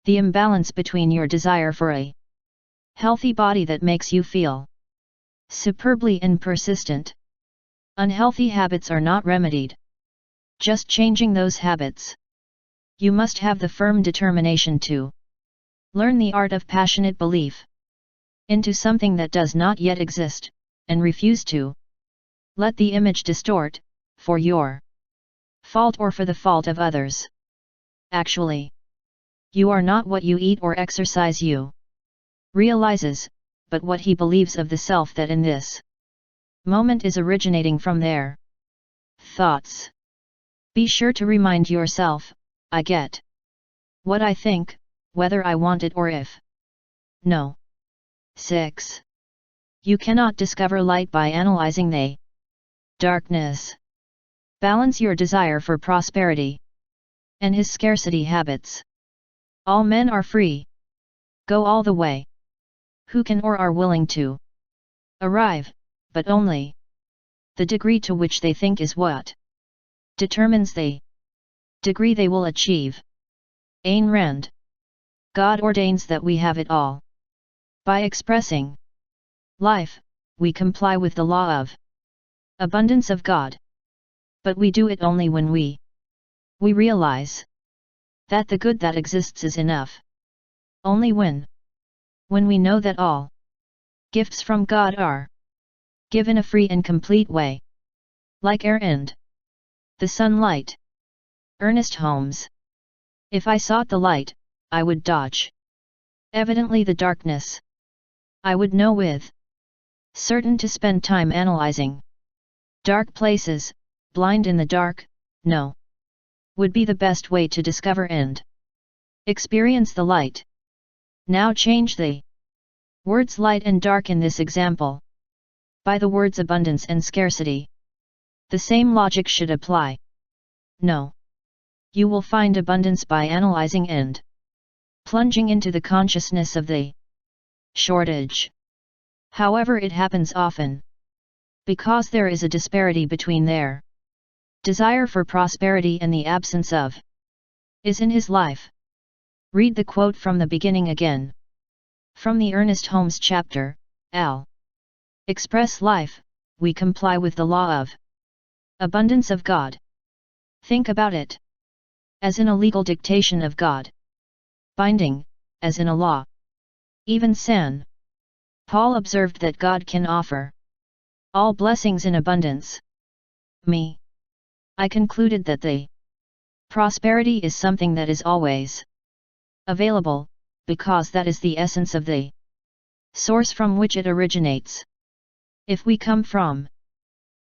The imbalance between your desire for a healthy body that makes you feel superbly and persistent unhealthy habits are not remedied. Just changing those habits. You must have the firm determination to learn the art of passionate belief into something that does not yet exist, and refuse to let the image distort, for your fault or for the fault of others. Actually, you are not what you eat or exercise you realizes, but what he believes of the self that in this moment is originating from their thoughts. Be sure to remind yourself, I get what I think, whether I want it or if no. 6. You cannot discover light by analyzing the darkness. Balance your desire for prosperity and his scarcity habits. All men are free. Go all the way. Who can or are willing to arrive, but only the degree to which they think is what determines the degree they will achieve. Ayn Rand. God ordains that we have it all. By expressing life, we comply with the law of abundance of God. But we do it only when we realize that the good that exists is enough. Only when we know that all gifts from God are given a free and complete way, like air and the sunlight. Ernest Holmes. If I sought the light, I would dodge evidently the darkness. I would know with certain to spend time analyzing dark places, blind in the dark, no, would be the best way to discover and experience the light. Now change the words light and dark in this example by the words abundance and scarcity. The same logic should apply. No. You will find abundance by analyzing and plunging into the consciousness of the shortage. However, it happens often because there is a disparity between their desire for prosperity and the absence of is in his life. Read the quote from the beginning again. From the Ernest Holmes chapter, Al. Express life, we comply with the law of abundance of God. Think about it as in a legal dictation of God. Binding, as in a law. Even San Paul observed that God can offer all blessings in abundance. Me. I concluded that the prosperity is something that is always available, because that is the essence of the source from which it originates. If we come from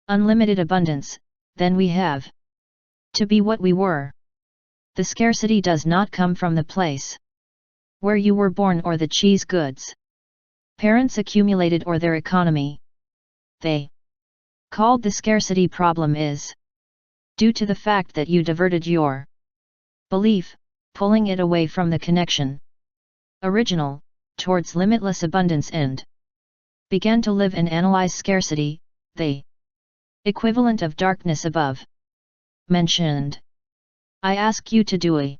unlimited abundance, then we have to be what we were. The scarcity does not come from the place where you were born or the cheese goods parents accumulated or their economy. They called the scarcity problem is due to the fact that you diverted your belief, pulling it away from the connection original, towards limitless abundance and began to live and analyze scarcity, the equivalent of darkness above mentioned. I ask you to do a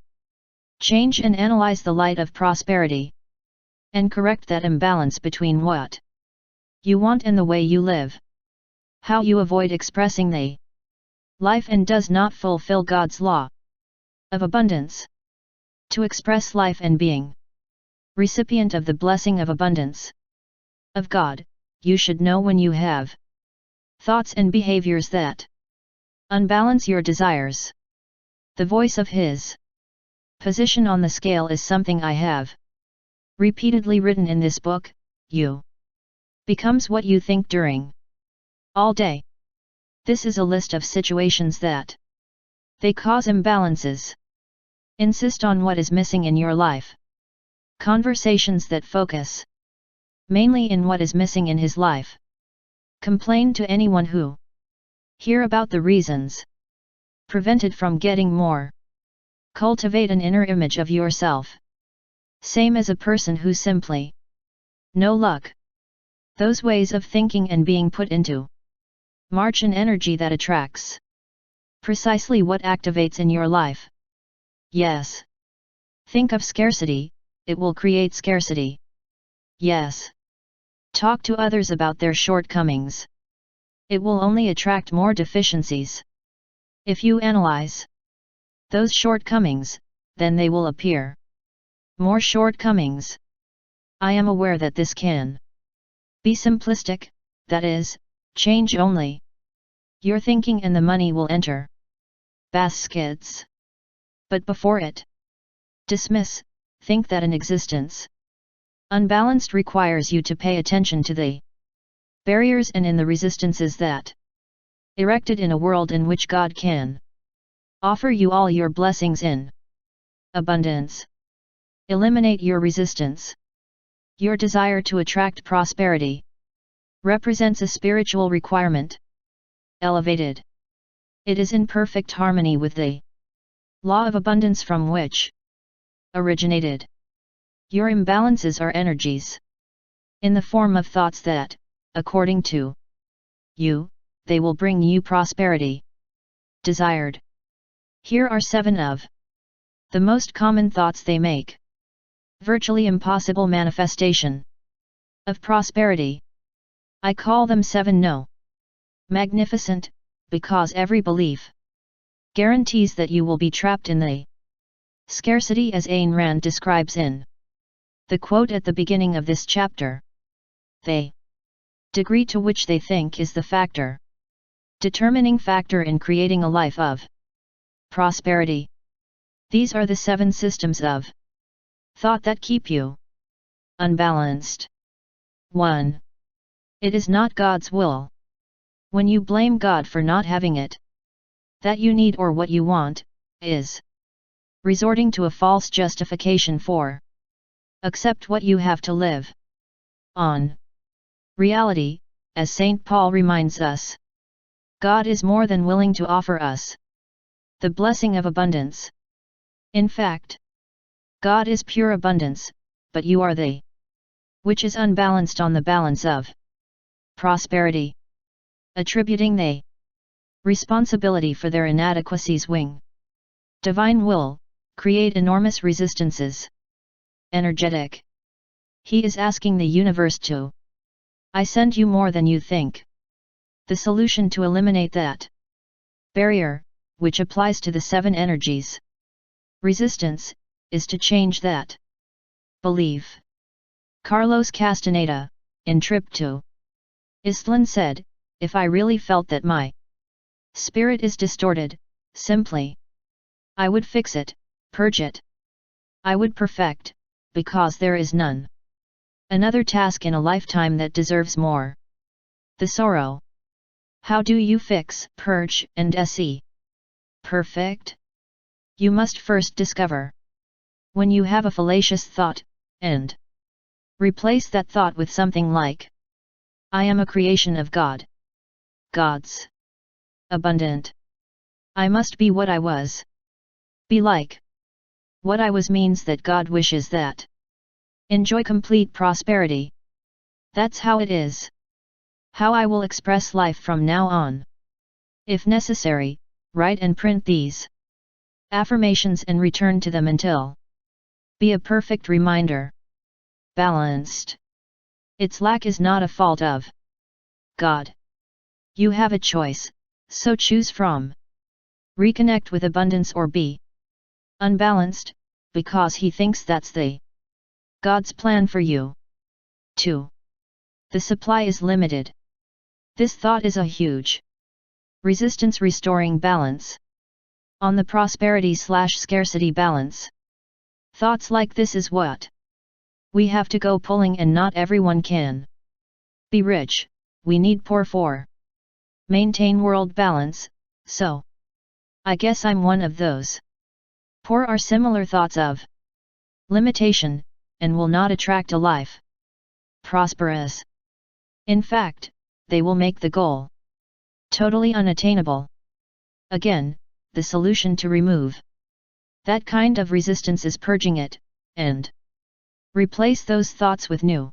change and analyze the light of prosperity, and correct that imbalance between what you want and the way you live. How you avoid expressing the life and does not fulfill God's law of abundance. To express life and being recipient of the blessing of abundance of God, you should know when you have thoughts and behaviors that unbalance your desires. The voice of his position on the scale is something I have repeatedly written in this book. You becomes what you think during all day. This is a list of situations that they cause imbalances. Insist on what is missing in your life. Conversations that focus mainly in what is missing in his life. Complain to anyone who hear about the reasons prevented from getting more. Cultivate an inner image of yourself. Same as a person who simply no luck. Those ways of thinking and being put into march an energy that attracts precisely what activates in your life. Yes. Think of scarcity, it will create scarcity. Yes. Talk to others about their shortcomings. It will only attract more deficiencies. If you analyze those shortcomings, then they will appear more shortcomings. I am aware that this can be simplistic, that is, change only your thinking and the money will enter baskets. But before it dismiss, think that an existence unbalanced requires you to pay attention to the barriers and in the resistances that erected in a world in which God can offer you all your blessings in abundance. Eliminate your resistance. Your desire to attract prosperity represents a spiritual requirement. Elevated. It is in perfect harmony with the law of abundance from which originated. Your imbalances are energies in the form of thoughts that, according to you, they will bring you prosperity desired. Here are 7 of the most common thoughts they make virtually impossible manifestation of prosperity. I call them 7 No. Magnificent, because every belief guarantees that you will be trapped in the scarcity as Ayn Rand describes in the quote at the beginning of this chapter. The degree to which they think is the determining factor in creating a life of prosperity. These are the 7 systems of thought that keep you unbalanced. 1. It is not God's will. When you blame God for not having it that you need or what you want, is resorting to a false justification for accept what you have to live on. Reality, as St. Paul reminds us, God is more than willing to offer us the blessing of abundance. In fact, God is pure abundance, but you are the which is unbalanced on the balance of prosperity, attributing the responsibility for their inadequacies wing divine will, create enormous resistances. Energetic. He is asking the universe to I send you more than you think. The solution to eliminate that barrier, which applies to the 7 energies resistance, is to change that belief. Carlos Castaneda, in Trip to Istlan said, if I really felt that my spirit is distorted, simply I would fix it, purge it. I would perfect, because there is none another task in a lifetime that deserves more the sorrow. How do you fix, purge, and se perfect? You must first discover when you have a fallacious thought, and replace that thought with something like I am a creation of God. God's abundant. I must be what I was. Be like what I was means that God wishes that enjoy complete prosperity. That's how it is. How I will express life from now on. If necessary, write and print these affirmations and return to them until be a perfect reminder. Balanced. Its lack is not a fault of God. You have a choice, so choose from reconnect with abundance or be unbalanced, because he thinks that's the God's plan for you. 2. The supply is limited. This thought is a huge resistance restoring balance on the prosperity/scarcity balance. Thoughts like this is what we have to go pulling, and not everyone can be rich. We need poor for maintain world balance, so I guess I'm one of those. Poor are similar thoughts of limitation, and will not attract a life prosperous. In fact, they will make the goal totally unattainable. Again, the solution to remove that kind of resistance is purging it, and replace those thoughts with new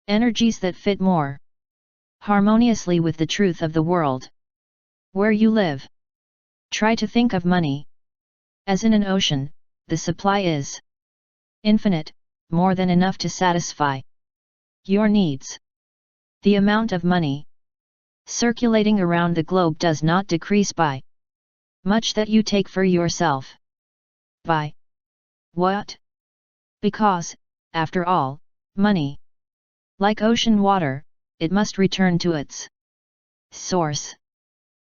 energies that fit more harmoniously with the truth of the world where you live. Try to think of money as in an ocean. The supply is infinite, more than enough to satisfy your needs. The amount of money circulating around the globe does not decrease by much that you take for yourself. By what? Because, after all, money, like ocean water, it must return to its source.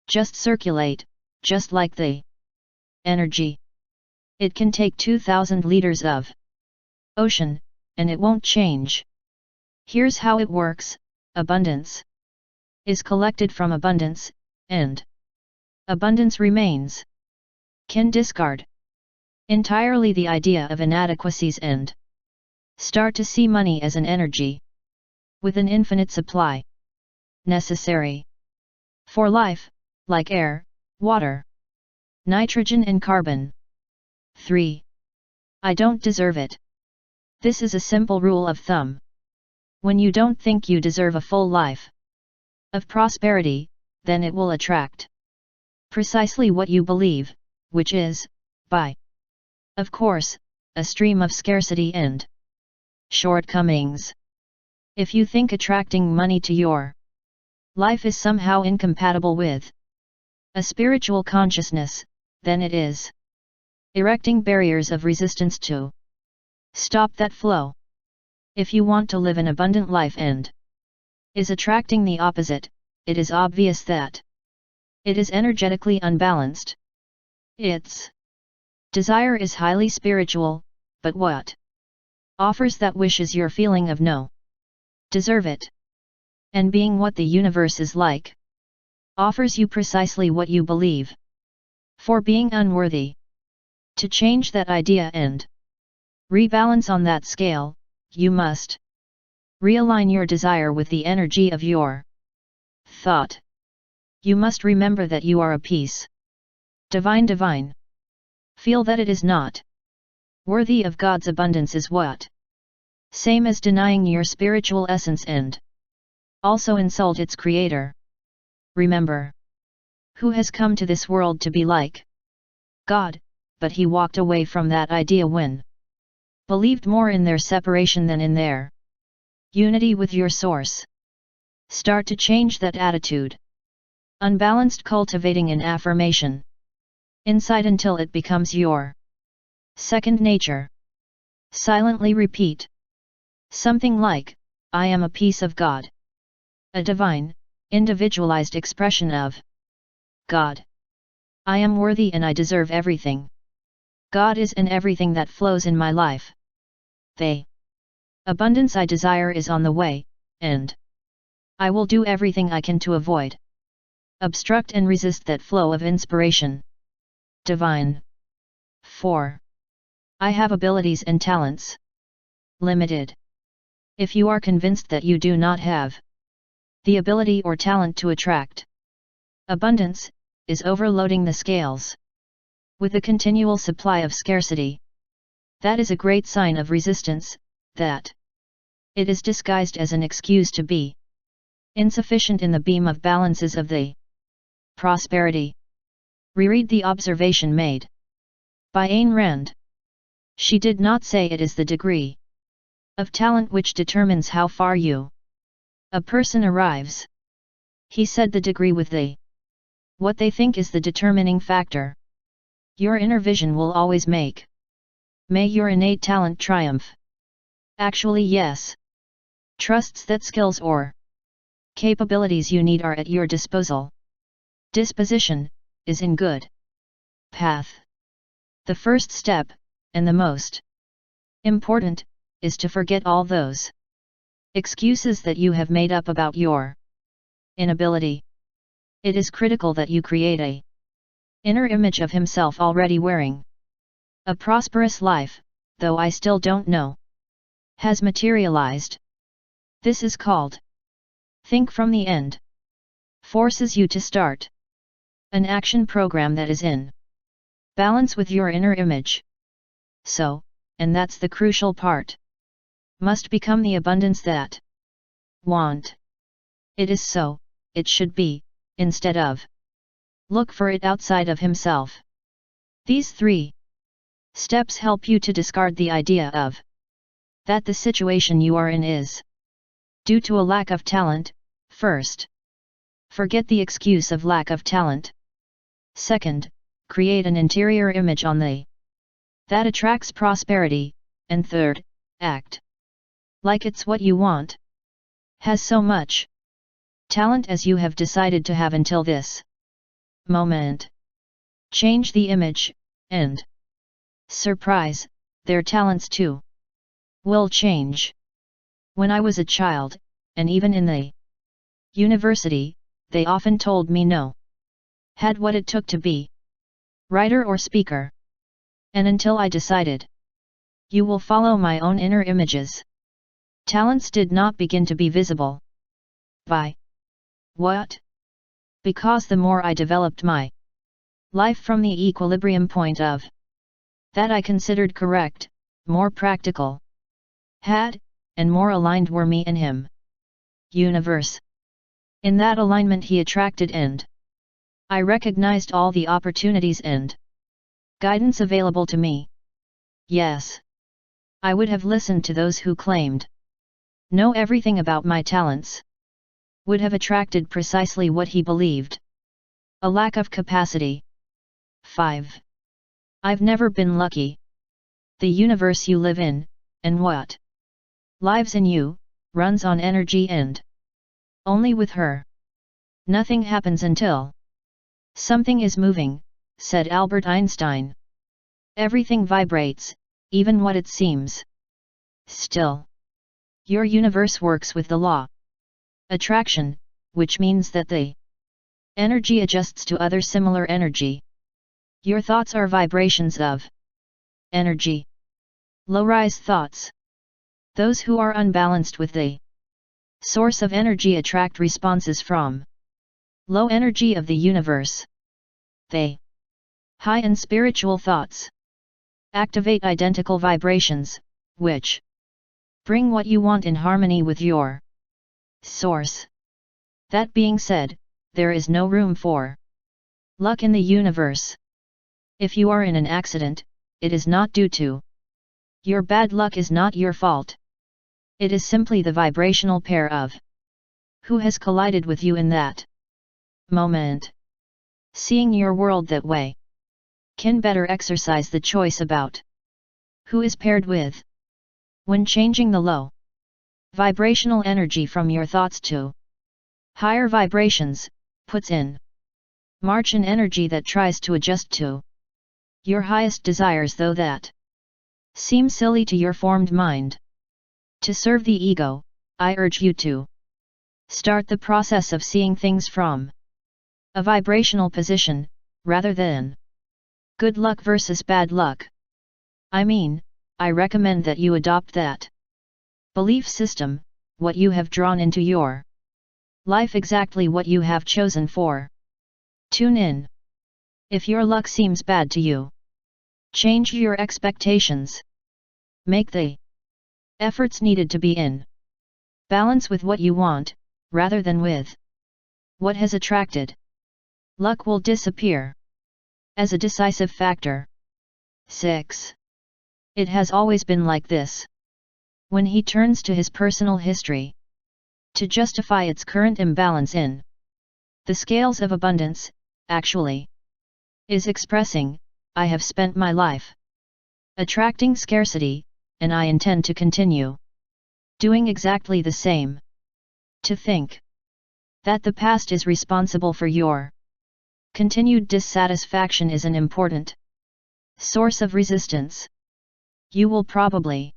Just circulate, just like the energy It can take 2,000 liters of ocean, and it won't change. Here's how it works: abundance is collected from abundance, and abundance remains. Can discard entirely the idea of inadequacies and start to see money as an energy with an infinite supply, necessary for life, like air, water, nitrogen and carbon. 3. I don't deserve it. This is a simple rule of thumb. When you don't think you deserve a full life of prosperity, then it will attract precisely what you believe, which is, by, of course, a stream of scarcity and shortcomings. If you think attracting money to your life is somehow incompatible with a spiritual consciousness, then it is erecting barriers of resistance to stop that flow. If you want to live an abundant life and is attracting the opposite, it is obvious that it is energetically unbalanced. Its desire is highly spiritual, but what offers that wish is your feeling of no deserve it. And being what the universe is like, offers you precisely what you believe for being unworthy. To change that idea and rebalance on that scale, you must realign your desire with the energy of your thought. You must remember that you are a piece divine. Feel that it is not worthy of God's abundance is what same as denying your spiritual essence and also insult its creator. Remember, who has come to this world to be like God, but he walked away from that idea when believed more in their separation than in their unity with your source. Start to change that attitude. Unbalanced, cultivating an affirmation inside until it becomes your second nature. Silently repeat something like, I am a piece of God. A divine, individualized expression of God. I am worthy and I deserve everything God is and everything that flows in my life. The abundance I desire is on the way, and I will do everything I can to avoid, obstruct and resist that flow of inspiration. Divine. 4. I have abilities and talents. Limited. If you are convinced that you do not have the ability or talent to attract abundance, is overloading the scales with a continual supply of scarcity. That is a great sign of resistance, that it is disguised as an excuse to be insufficient in the beam of balances of the prosperity. Reread the observation made by Ayn Rand. She did not say it is the degree of talent which determines how far a person arrives. He said the degree with the what they think is the determining factor. Your inner vision will always make. May your innate talent triumph. Actually, yes. Trusts that skills or capabilities you need are at your disposal. Disposition is in good path. The first step, and the most important, is to forget all those excuses that you have made up about your inability. It is critical that you create a inner image of himself already wearing a prosperous life, though I still don't know has materialized. This is called think from the end. Forces you to start an action program that is in balance with your inner image. So, and that's the crucial part, must become the abundance that want. It is so, it should be, instead of look for it outside of himself. These 3 steps help you to discard the idea of that the situation you are in is due to a lack of talent. First, forget the excuse of lack of talent. Second, create an interior image on the that attracts prosperity. And third, act like it's what you want. Has so much talent as you have decided to have until this moment. Change the image, and Surprise, their talents too will change. When I was a child, and even in the university, they often told me no. Had what it took to be writer or speaker. And until I decided, you will follow my own inner images. Talents did not begin to be visible. By what? Because the more I developed my life from the equilibrium point of that I considered correct, more practical, had, and more aligned were me and him. Universe. In that alignment he attracted and I recognized all the opportunities and guidance available to me. Yes. I would have listened to those who claimed know everything about my talents. Would have attracted precisely what he believed. A lack of capacity. 5. I've never been lucky. The universe you live in, and what lives in you, runs on energy and only with her. Nothing happens until something is moving, said Albert Einstein. Everything vibrates, even what it seems still. Your universe works with the law attraction, which means that the energy adjusts to other similar energy. Your thoughts are vibrations of energy. Low-rise thoughts. Those who are unbalanced with the source of energy attract responses from low energy of the universe. They high and spiritual thoughts activate identical vibrations, which bring what you want in harmony with your source. That being said, there is no room for luck in the universe. If you are in an accident, it is not due to your bad luck is not your fault. It is simply the vibrational pair of who has collided with you in that moment. Seeing your world that way can better exercise the choice about who is paired with. When changing the low vibrational energy from your thoughts to higher vibrations, puts in march an energy that tries to adjust to your highest desires, though that seem silly to your formed mind. To serve the ego, I urge you to start the process of seeing things from a vibrational position, rather than good luck versus bad luck. I recommend that you adopt that belief system, what you have drawn into your life, exactly what you have chosen for. Tune in. If your luck seems bad to you, change your expectations. Make the efforts needed to be in balance with what you want, rather than with what has attracted. Luck will disappear as a decisive factor. 6. It has always been like this. When he turns to his personal history to justify its current imbalance in the scales of abundance, actually is expressing, I have spent my life attracting scarcity, and I intend to continue doing exactly the same. To think that the past is responsible for your continued dissatisfaction is an important source of resistance. You will probably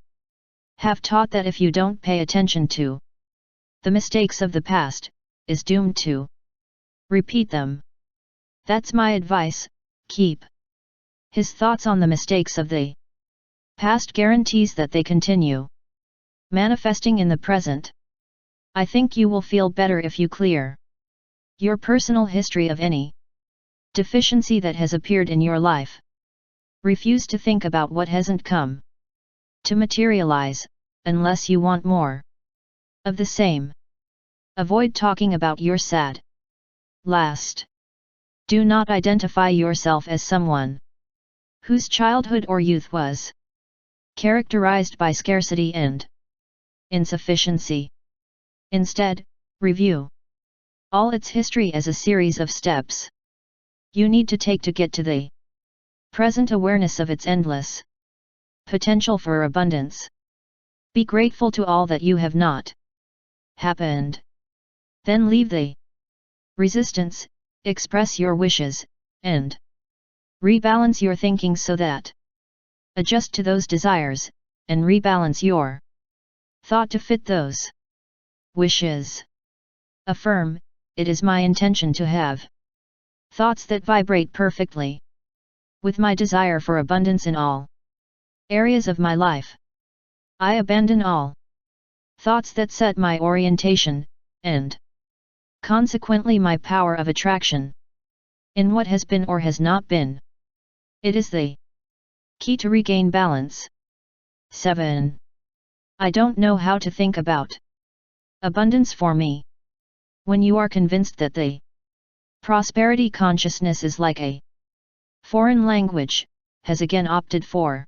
have taught that if you don't pay attention to the mistakes of the past, is doomed to repeat them. That's my advice. Keep his thoughts on the mistakes of the past guarantees that they continue manifesting in the present. I think you will feel better if you clear your personal history of any deficiency that has appeared in your life. Refuse to think about what hasn't come to materialize, unless you want more of the same. Avoid talking about your sad last. Do not identify yourself as someone whose childhood or youth was characterized by scarcity and insufficiency. Instead, review all its history as a series of steps you need to take to get to the present awareness of its endless potential for abundance. Be grateful to all that you have not happened. Then leave the resistance, express your wishes, and rebalance your thinking so that Adjust to those desires, and rebalance your thought to fit those wishes. Affirm, it is my intention to have thoughts that vibrate perfectly with my desire for abundance in all areas of my life. I abandon all thoughts that set my orientation, and consequently my power of attraction, in what has been or has not been. It is the key to regain balance. 7. I don't know how to think about abundance for me. When you are convinced that the prosperity consciousness is like a foreign language, has again opted for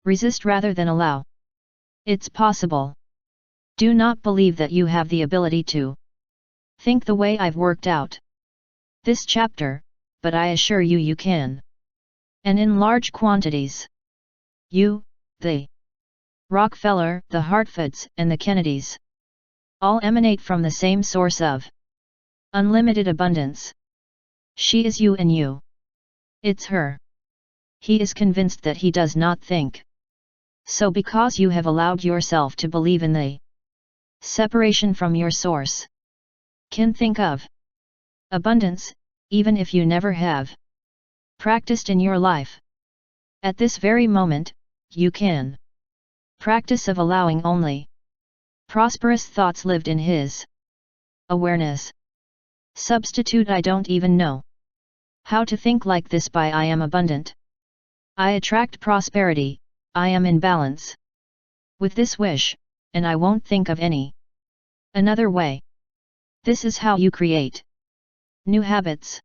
resist rather than allow. It's possible. Do not believe that you have the ability to think the way I've worked out this chapter, but I assure you you can. And in large quantities. You, the Rockefeller, the Hartfords, and the Kennedys all emanate from the same source of unlimited abundance. She is you and you. It's her. He is convinced that he does not think. So because you have allowed yourself to believe in the separation from your source, can think of abundance, even if you never have practiced in your life. At this very moment, you can practice of allowing only prosperous thoughts lived in his awareness. Substitute I don't even know how to think like this by I am abundant. I attract prosperity, I am in balance with this wish, and I won't think of any another way. This is how you create new habits.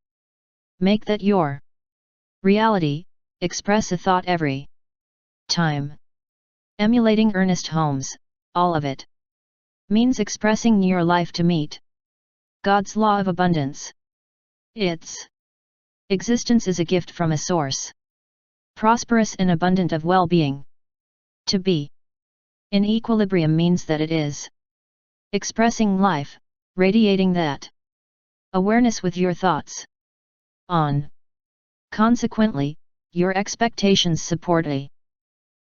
Make that your reality, express a thought every time. Emulating Ernest Holmes, all of it means expressing your life to meet God's law of abundance. Its existence is a gift from a source prosperous and abundant of well-being. To be in equilibrium means that it is expressing life, radiating that awareness with your thoughts on. Consequently, your expectations support a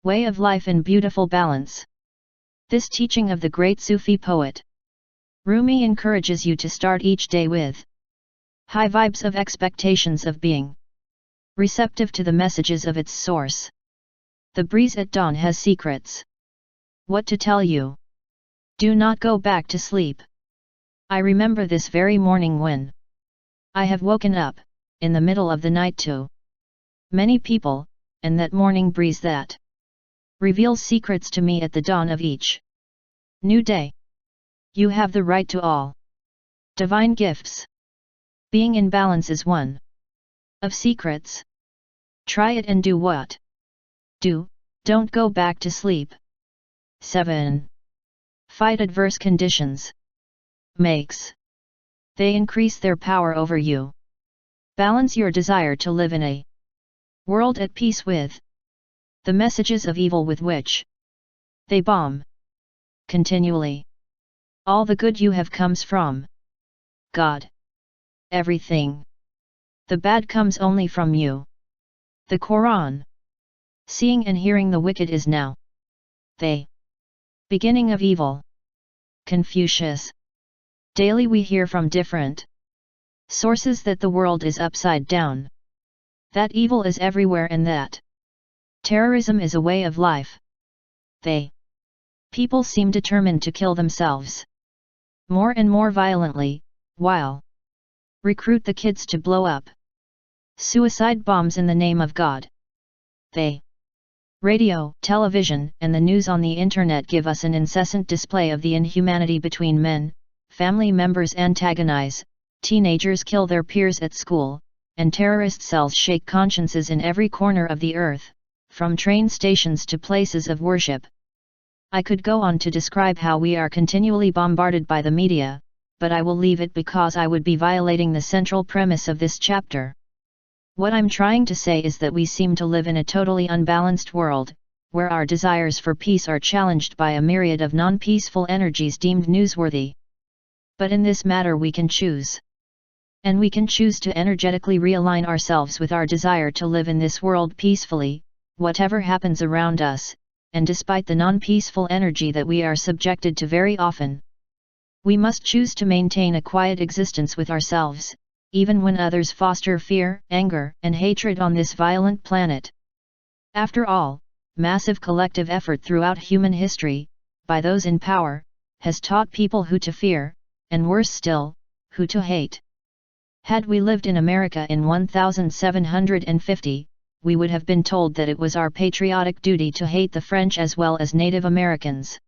way of life in beautiful balance. This teaching of the great Sufi poet Rumi encourages you to start each day with high vibes of expectations of being receptive to the messages of its source. The breeze at dawn has secrets. What to tell you? Do not go back to sleep. I remember this very morning when I have woken up, in the middle of the night to many people, and that morning breeze that reveals secrets to me at the dawn of each new day. You have the right to all divine gifts. Being in balance is one of secrets. Try it and do what? Do, don't go back to sleep. 7. Fight adverse conditions. Makes they increase their power over you. Balance your desire to live in a world at peace with the messages of evil with which they bomb continually. All the good you have comes from God. Everything the bad comes only from you. The Quran. Seeing and hearing the wicked is now the beginning of evil. Confucius. Daily we hear from different sources that the world is upside down, that evil is everywhere, and that terrorism is a way of life. They people seem determined to kill themselves more and more violently, while recruit the kids to blow up suicide bombs in the name of God. They radio, television, and the news on the internet give us an incessant display of the inhumanity between men. Family members antagonize, teenagers kill their peers at school, and terrorist cells shake consciences in every corner of the earth, from train stations to places of worship. I could go on to describe how we are continually bombarded by the media, but I will leave it because I would be violating the central premise of this chapter. What I'm trying to say is that we seem to live in a totally unbalanced world, where our desires for peace are challenged by a myriad of non-peaceful energies deemed newsworthy. But in this matter we can choose. And we can choose to energetically realign ourselves with our desire to live in this world peacefully, whatever happens around us, and despite the non-peaceful energy that we are subjected to very often. We must choose to maintain a quiet existence with ourselves, even when others foster fear, anger, and hatred on this violent planet. After all, massive collective effort throughout human history, by those in power, has taught people who to fear, and worse still, who to hate. Had we lived in America in 1750, we would have been told that it was our patriotic duty to hate the French as well as Native Americans.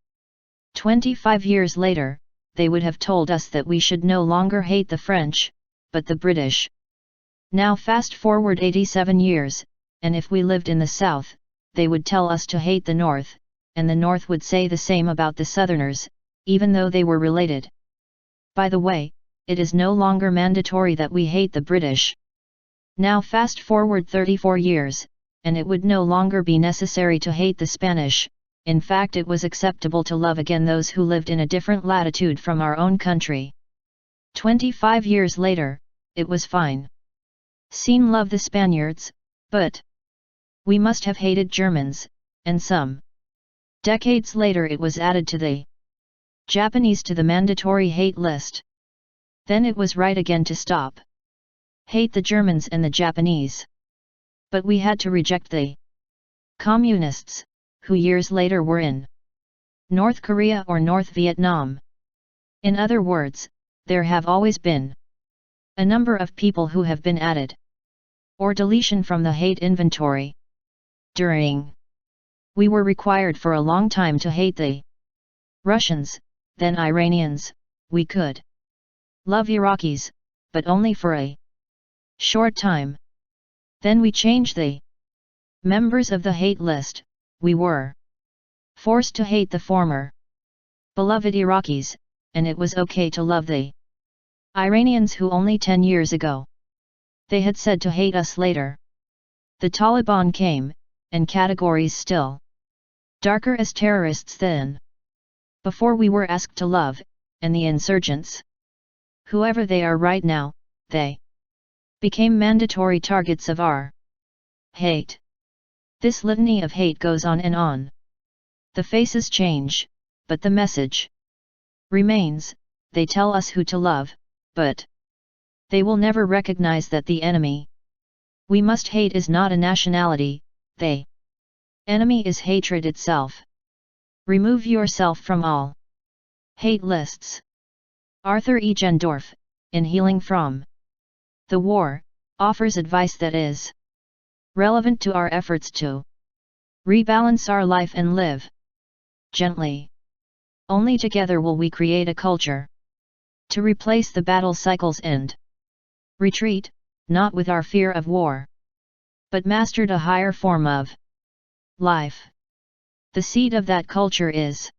25 years later, they would have told us that we should no longer hate the French, but the British. Now fast forward 87 years, and if we lived in the South, they would tell us to hate the North, and the North would say the same about the Southerners, even though they were related. By the way, it is no longer mandatory that we hate the British. Now fast forward 34 years, and it would no longer be necessary to hate the Spanish. In fact, it was acceptable to love again those who lived in a different latitude from our own country. 25 years later, it was fine. Seen love the Spaniards, but we must have hated Germans, and some. Decades later it was added to the Japanese to the mandatory hate list. Then it was right again to stop. Hate the Germans and the Japanese. But we had to reject the Communists, who years later were in North Korea or North Vietnam. In other words, there have always been a number of people who have been added or deletion from the hate inventory. We were required for a long time to hate the Russians, then Iranians. We could love Iraqis, but only for a short time. Then we changed the members of the hate list. We were forced to hate the former beloved Iraqis, and it was okay to love the Iranians who only 10 years ago they had said to hate us later. The Taliban came, and categories still darker as terrorists then. Before we were asked to love, and the insurgents, whoever they are right now, they became mandatory targets of our hate. This litany of hate goes on and on. The faces change, but the message remains. They tell us who to love, but they will never recognize that the enemy we must hate is not a nationality. The enemy is hatred itself. Remove yourself from all hate lists. Arthur E. Gendorf, in Healing from the War, offers advice that is relevant to our efforts to rebalance our life and live gently. Only together will we create a culture to replace the battle cycles and retreat, not with our fear of war, but mastered a higher form of life. The seed of that culture is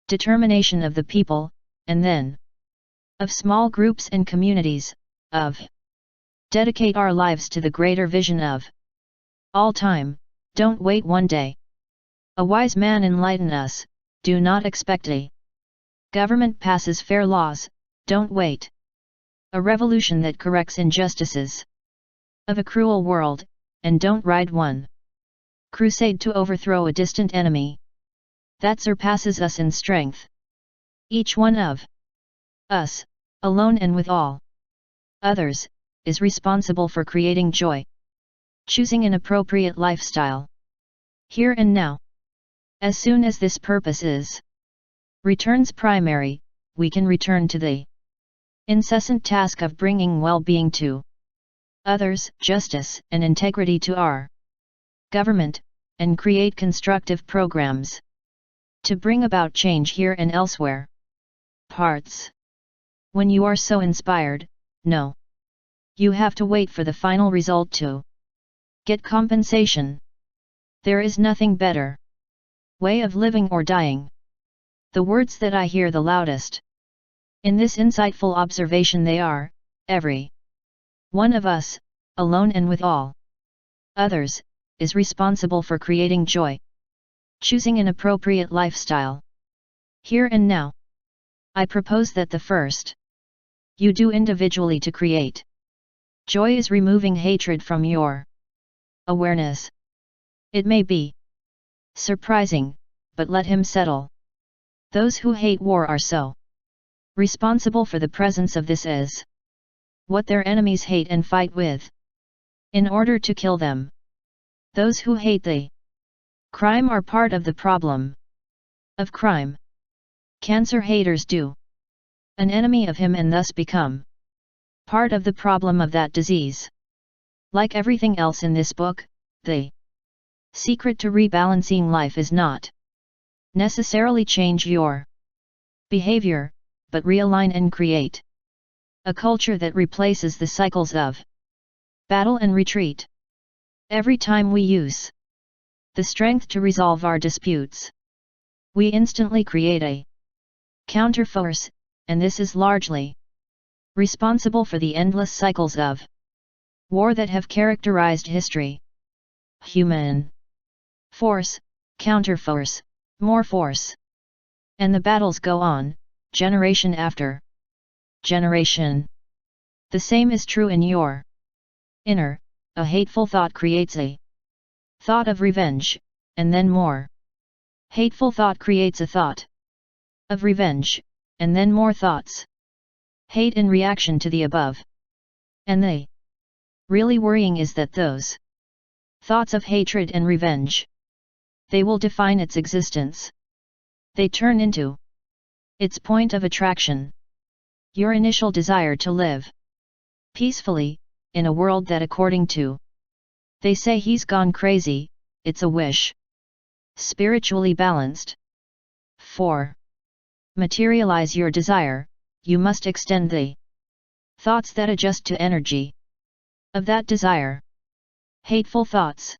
determination of the people, and then of small groups and communities, of dedicate our lives to the greater vision of all time. Don't wait one day. A wise man enlighten us. Do not expect a government passes fair laws. Don't wait a revolution that corrects injustices of a cruel world, and don't ride one crusade to overthrow a distant enemy that surpasses us in strength. Each one of us, alone and with all others, is responsible for creating joy, choosing an appropriate lifestyle here and now. As soon as this purpose is returns primary, we can return to the incessant task of bringing well-being to others, justice and integrity to our government, and create constructive programs to bring about change here and elsewhere. Parts. When you are so inspired, no. You have to wait for the final result to get compensation. There is nothing better way of living or dying. The words that I hear the loudest in this insightful observation, they are, every one of us, alone and with all others, is responsible for creating joy, choosing an appropriate lifestyle here and now. I propose that the first you do individually to create joy is removing hatred from your awareness. It may be surprising, but let him settle. Those who hate war are so responsible for the presence of this as what their enemies hate and fight with, in order to kill them. Those who hate the crime are part of the problem of crime. Cancer haters do an enemy of him and thus become part of the problem of that disease. Like everything else in this book, the secret to rebalancing life is not necessarily change your behavior, but realign and create a culture that replaces the cycles of battle and retreat. Every time we use the strength to resolve our disputes, we instantly create a counterforce, and this is largely responsible for the endless cycles of war that have characterized history. Human force, counterforce, more force. And the battles go on, generation after generation. The same is true in your inner. A hateful thought creates a thought of revenge, and then more hateful thought creates a thought of revenge, and then more thoughts. Hate in reaction to the above. And the really worrying is that those thoughts of hatred and revenge, they will define its existence. They turn into its point of attraction. Your initial desire to live peacefully, in a world that according to they say he's gone crazy, it's a wish. Spiritually balanced. 4. Materialize your desire, you must extend the thoughts that adjust to energy of that desire. Hateful thoughts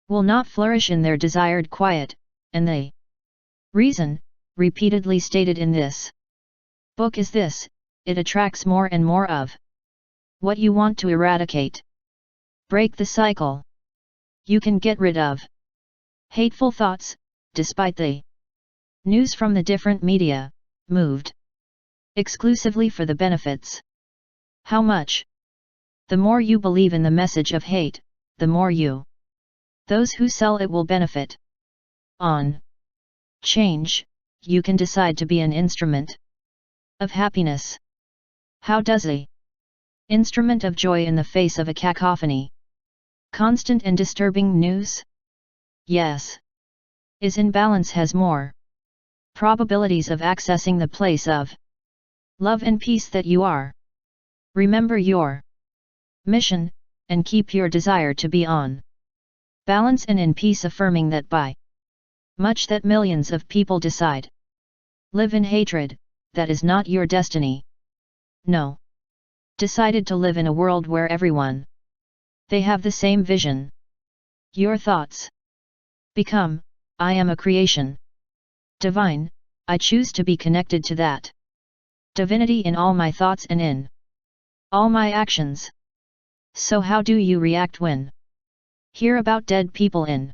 will not flourish in their desired quiet, and the reason, repeatedly stated in this book is this: it attracts more and more of what you want to eradicate. Break the cycle. You can get rid of hateful thoughts, despite the news from the different media, moved exclusively for the benefits. How much? The more you believe in the message of hate, the more those who sell it will benefit. On change, you can decide to be an instrument of happiness. How does a instrument of joy in the face of a cacophony, constant and disturbing news? Yes. Is in balance, has more probabilities of accessing the place of love and peace that you are. Remember your mission, and keep your desire to be on balance and in peace, affirming that by much that millions of people decide live in hatred, that is not your destiny. No. Decided to live in a world where everyone, they have the same vision. Your thoughts become, I am a creation divine, I choose to be connected to that divinity in all my thoughts and in all my actions. So how do you react when hear about dead people in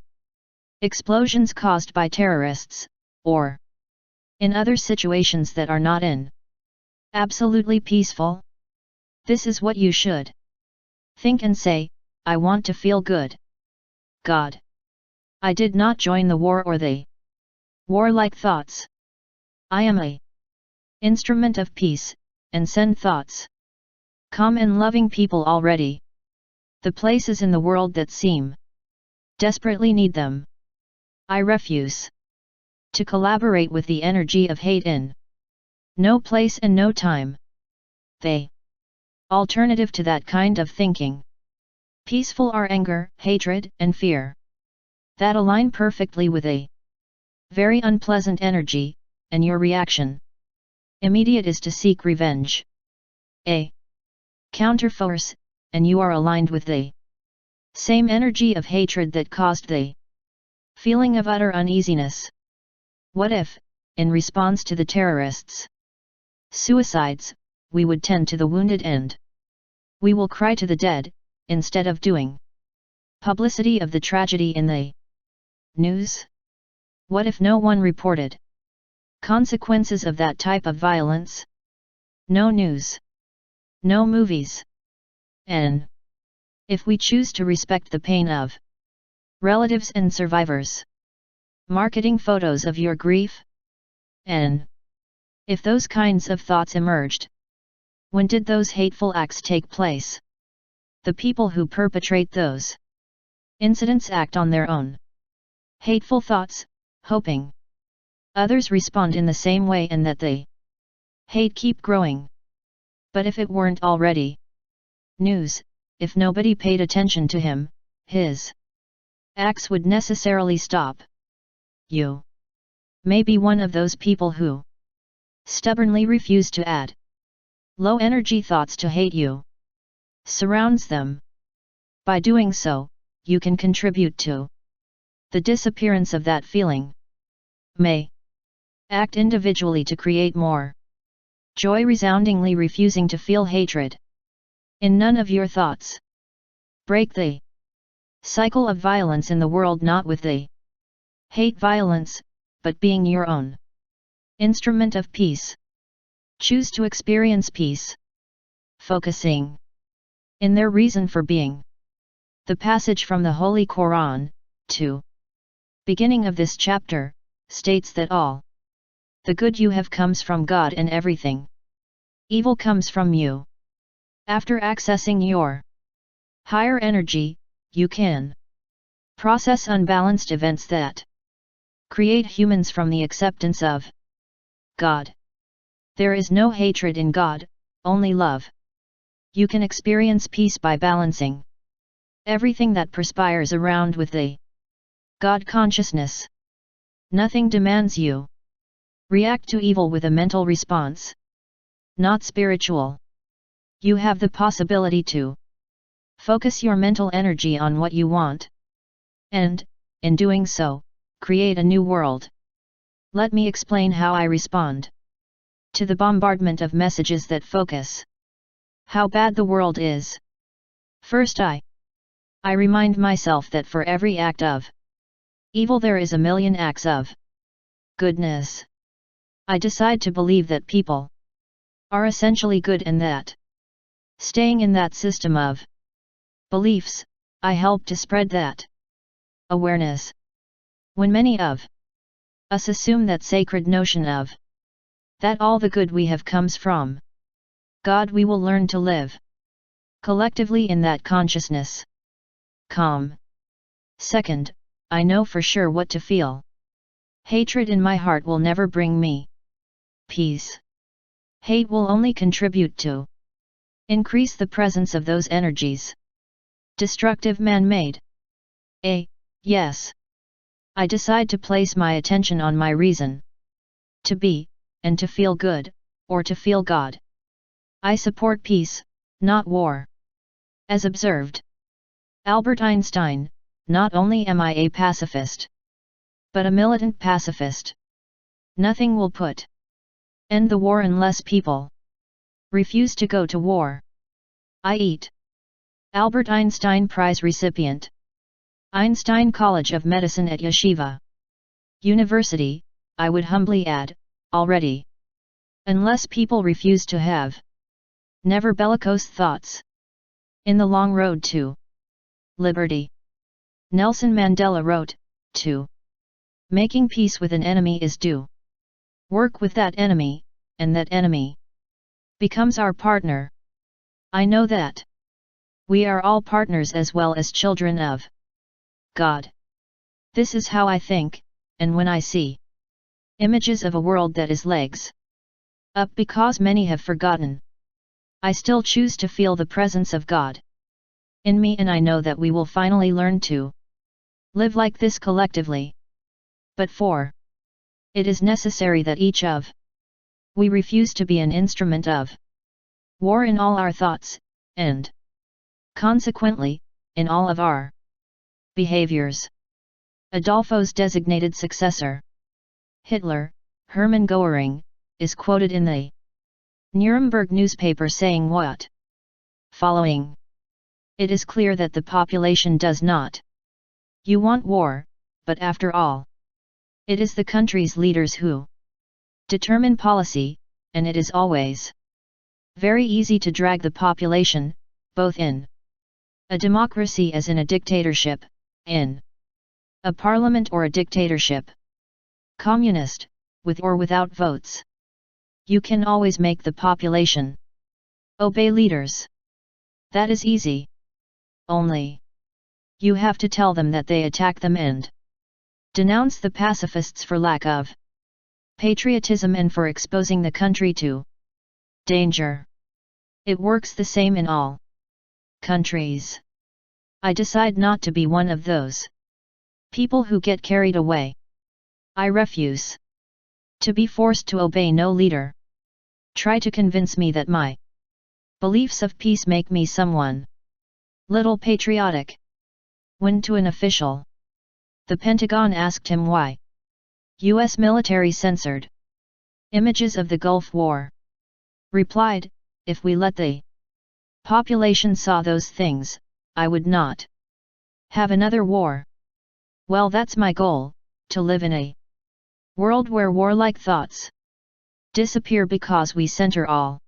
explosions caused by terrorists, or in other situations that are not in absolutely peaceful? This is what you should think and say: I want to feel good. God. I did not join the war or the warlike thoughts. I am a instrument of peace, and send thoughts calm and loving people already. The places in the world that seem desperately need them. I refuse to collaborate with the energy of hate in no place and no time. The alternative to that kind of thinking peaceful are anger, hatred, and fear that align perfectly with a very unpleasant energy, and your reaction immediate is to seek revenge. A counterforce, and you are aligned with the same energy of hatred that caused the feeling of utter uneasiness. What if, in response to the terrorists' suicides, we would tend to the wounded and we will cry to the dead, instead of doing publicity of the tragedy in the news? What if no one reported consequences of that type of violence? No news. No movies. And if we choose to respect the pain of relatives and survivors. Marketing photos of your grief? N. If those kinds of thoughts emerged, when did those hateful acts take place? The people who perpetrate those incidents act on their own hateful thoughts, hoping others respond in the same way and that they hate keep growing. But if it weren't already news, if nobody paid attention to him, his acts would necessarily stop. You may be one of those people who stubbornly refuse to add low-energy thoughts to hate you surrounds them. By doing so, you can contribute to the disappearance of that feeling. May act individually to create more joy, resoundingly refusing to feel hatred in none of your thoughts. Break the cycle of violence in the world, not with the hate violence, but being your own instrument of peace. Choose to experience peace, focusing in their reason for being. The passage from the Holy Quran, 2. Beginning of this chapter, states that all the good you have comes from God and everything evil comes from you. After accessing your higher energy, you can process unbalanced events that create humans from the acceptance of God. There is no hatred in God, only love. You can experience peace by balancing everything that perspires around with the God consciousness. Nothing demands you react to evil with a mental response, not spiritual. You have the possibility to focus your mental energy on what you want, and, in doing so, create a new world. Let me explain how I respond to the bombardment of messages that focus how bad the world is. First, I remind myself that for every act of evil there is a million acts of goodness. I decide to believe that people are essentially good and that, staying in that system of beliefs, I help to spread that awareness. When many of us assume that sacred notion of that all the good we have comes from God, we will learn to live collectively in that consciousness. Calm. Second, I know for sure what to feel. Hatred in my heart will never bring me peace. Hate will only contribute to increase the presence of those energies. Destructive man-made. Yes. I decide to place my attention on my reason to be, and to feel good, or to feel God. I support peace, not war. As observed Albert Einstein, not only am I a pacifist, but a militant pacifist. Nothing will put end the war unless people refuse to go to war. I eat. Albert Einstein Prize recipient. Einstein College of Medicine at Yeshiva University, I would humbly add, already. Unless people refuse to have never bellicose thoughts. In the long road to liberty, Nelson Mandela wrote, "2. Making peace with an enemy is do work with that enemy, and that enemy becomes our partner." I know that we are all partners as well as children of God. This is how I think, and when I see images of a world that is legs up because many have forgotten, I still choose to feel the presence of God in me, and I know that we will finally learn to live like this collectively. But for it is necessary that each of we refuse to be an instrument of war in all our thoughts, and consequently, in all of our behaviors. Adolfo's designated successor, Hitler, Hermann Goering, is quoted in the Nuremberg newspaper saying what following: "It is clear that the population does not you want war, but after all, it is the country's leaders who determine policy, and it is always very easy to drag the population, both in a democracy as in a dictatorship, in A parliament or a dictatorship. Communist, with or without votes. You can always make the population obey leaders. That is easy. Only you have to tell them that they attack them and denounce the pacifists for lack of patriotism and for exposing the country to danger. It works the same in all countries. I decide not to be one of those people who get carried away. I refuse to be forced to obey no leader. Try to convince me that my beliefs of peace make me someone little patriotic. When to an official, the Pentagon asked him why U.S. military censored images of the Gulf War, replied, "If we let the population saw those things, I would not have another war." Well, that's my goal, to live in a world where warlike thoughts disappear because we center all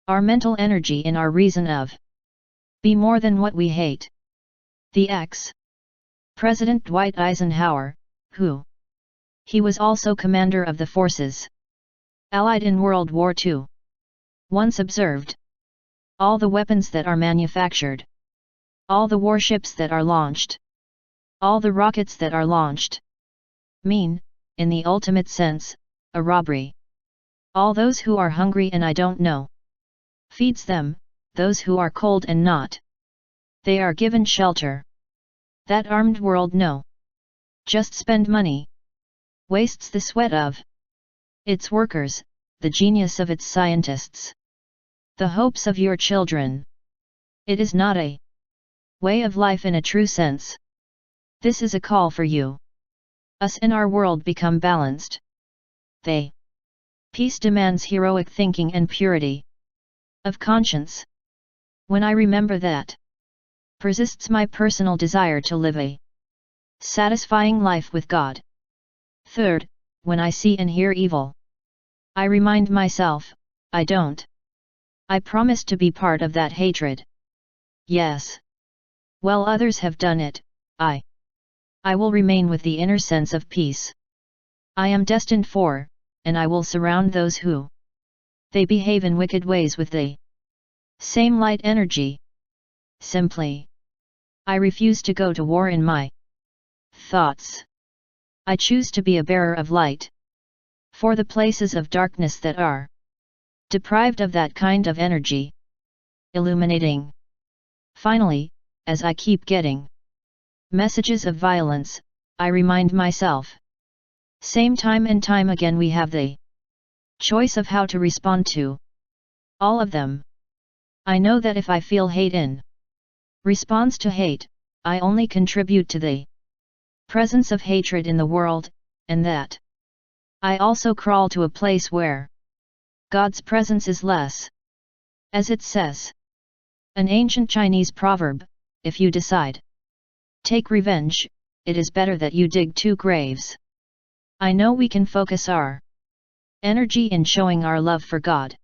our mental energy in our reason of be more than what we hate. The ex-President Dwight Eisenhower, he was also commander of the forces Allied in World War II, once observed, "All the weapons that are manufactured, all the warships that are launched, all the rockets that are launched, mean, in the ultimate sense, a robbery. All those who are hungry and I don't know feeds them, those who are cold and not, they are given shelter. That armed world no just spend money, wastes the sweat of its workers, the genius of its scientists, the hopes of your children. It is not a way of life in a true sense. This is a call for you. Us and our world become balanced. Peace demands heroic thinking and purity of conscience. When I remember that, persists my personal desire to live a satisfying life with God. Third, when I see and hear evil, I remind myself, I promise to be part of that hatred. Yes. Well, others have done it, I will remain with the inner sense of peace. I am destined for, and I will surround those who they behave in wicked ways with the same light energy. Simply, I refuse to go to war in my thoughts. I choose to be a bearer of light for the places of darkness that are deprived of that kind of energy, illuminating. Finally, as I keep getting messages of violence, I remind myself, same time and time again, we have the choice of how to respond to all of them. I know that if I feel hate in response to hate, I only contribute to the presence of hatred in the world, and that I also crawl to a place where God's presence is less. As it says, an ancient Chinese proverb, if you decide take revenge, it is better that you dig 2 graves. I know we can focus our energy in showing our love for God,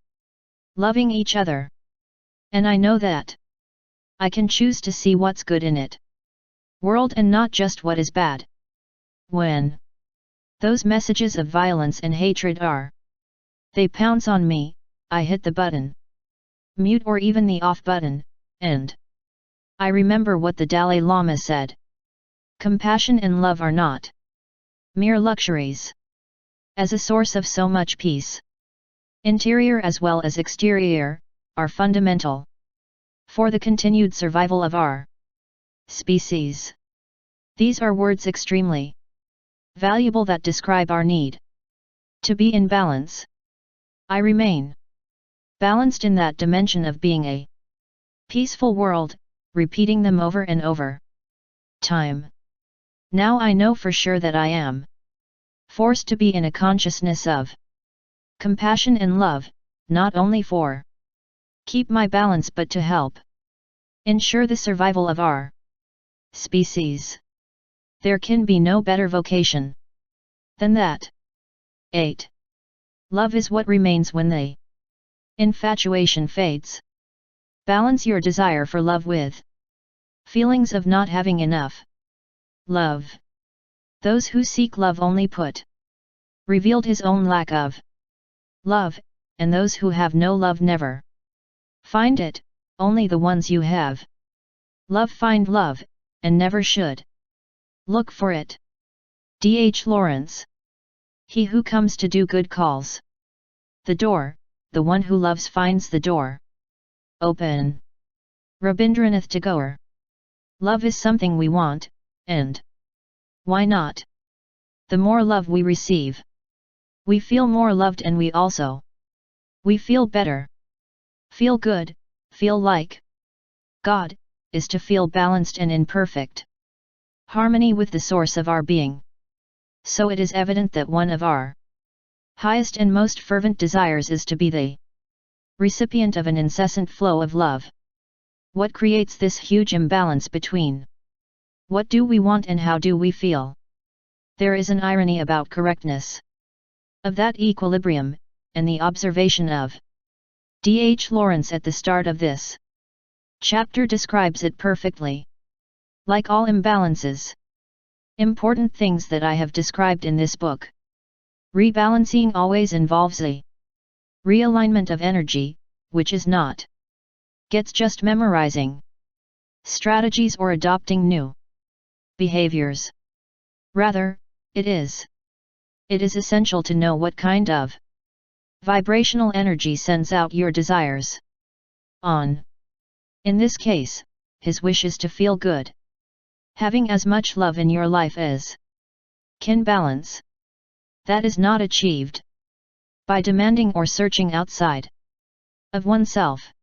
loving each other. And I know that I can choose to see what's good in it world and not just what is bad. When those messages of violence and hatred they pounce on me, I hit the button, mute or even the off button, and I remember what the Dalai Lama said. Compassion and love are not mere luxuries. As a source of so much peace, interior as well as exterior, are fundamental for the continued survival of our species. These are words extremely valuable that describe our need to be in balance. I remain balanced in that dimension of being a peaceful world, repeating them over and over time. Now I know for sure that I am forced to be in a consciousness of compassion and love, not only for keep my balance but to help ensure the survival of our species. There can be no better vocation than that. 8. Love is what remains when the infatuation fades. Balance your desire for love with feelings of not having enough love. Those who seek love only put revealed his own lack of love, and those who have no love never find it, only the ones you have love find love, and never should look for it. D.H. Lawrence. He who comes to do good calls the door, the one who loves finds the door open. Rabindranath Tagore. Love is something we want, and why not? The more love we receive, we feel more loved, and we feel better. Feel good, feel like God, is to feel balanced and in perfect harmony with the source of our being. So it is evident that one of our highest and most fervent desires is to be the recipient of an incessant flow of love. What creates this huge imbalance between what do we want and how do we feel? There is an irony about correctness of that equilibrium, and the observation of D.H. Lawrence at the start of this chapter describes it perfectly. Like all imbalances, important things that I have described in this book, rebalancing always involves a realignment of energy, which is not gets just memorizing strategies or adopting new behaviors. Rather, it is essential to know what kind of vibrational energy sends out your desires on. In this case, his wish is to feel good, having as much love in your life as can balance. That is not achieved by demanding or searching outside of oneself.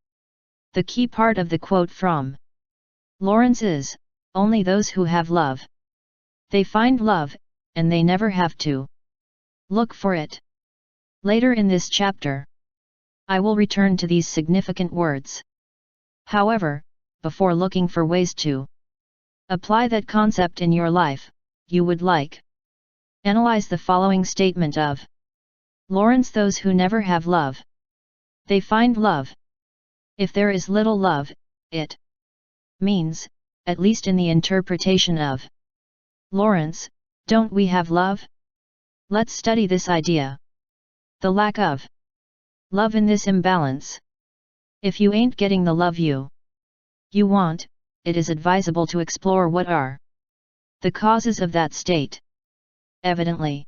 The key part of the quote from Lawrence is, only those who have love, they find love, and they never have to look for it. Later in this chapter, I will return to these significant words. However, before looking for ways to apply that concept in your life, you would analyze the following statement of Lawrence: those who never have love, they find love. If there is little love, it means, at least in the interpretation of Lawrence, don't we have love? Let's study this idea. The lack of love in this imbalance. If you ain't getting the love you want, it is advisable to explore what are the causes of that state. Evidently,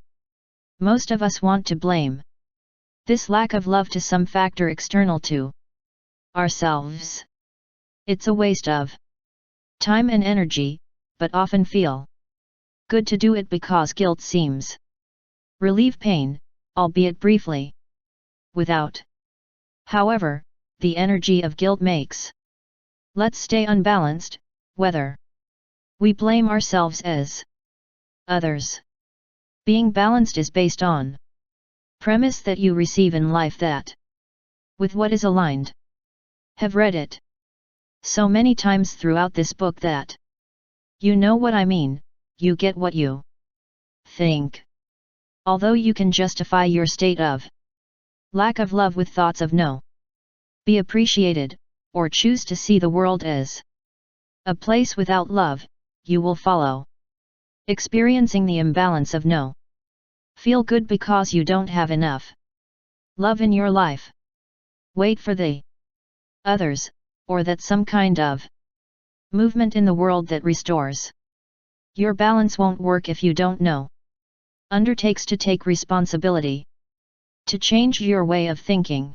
most of us want to blame this lack of love to some factor external to ourselves. It's a waste of time and energy, but often feel good to do it because guilt seems relieve pain, albeit briefly. Without, however, the energy of guilt makes let's stay unbalanced, whether we blame ourselves as others. Being balanced is based on premise that you receive in life that with what is aligned. Have read it so many times throughout this book that you know what I mean. You get what you think. Although you can justify your state of lack of love with thoughts of no, be appreciated, or choose to see the world as a place without love, you will follow experiencing the imbalance of no feel good because you don't have enough love in your life. Wait for the others, or that some kind of movement in the world that restores your balance won't work if you don't know. Undertakes to take responsibility to change your way of thinking.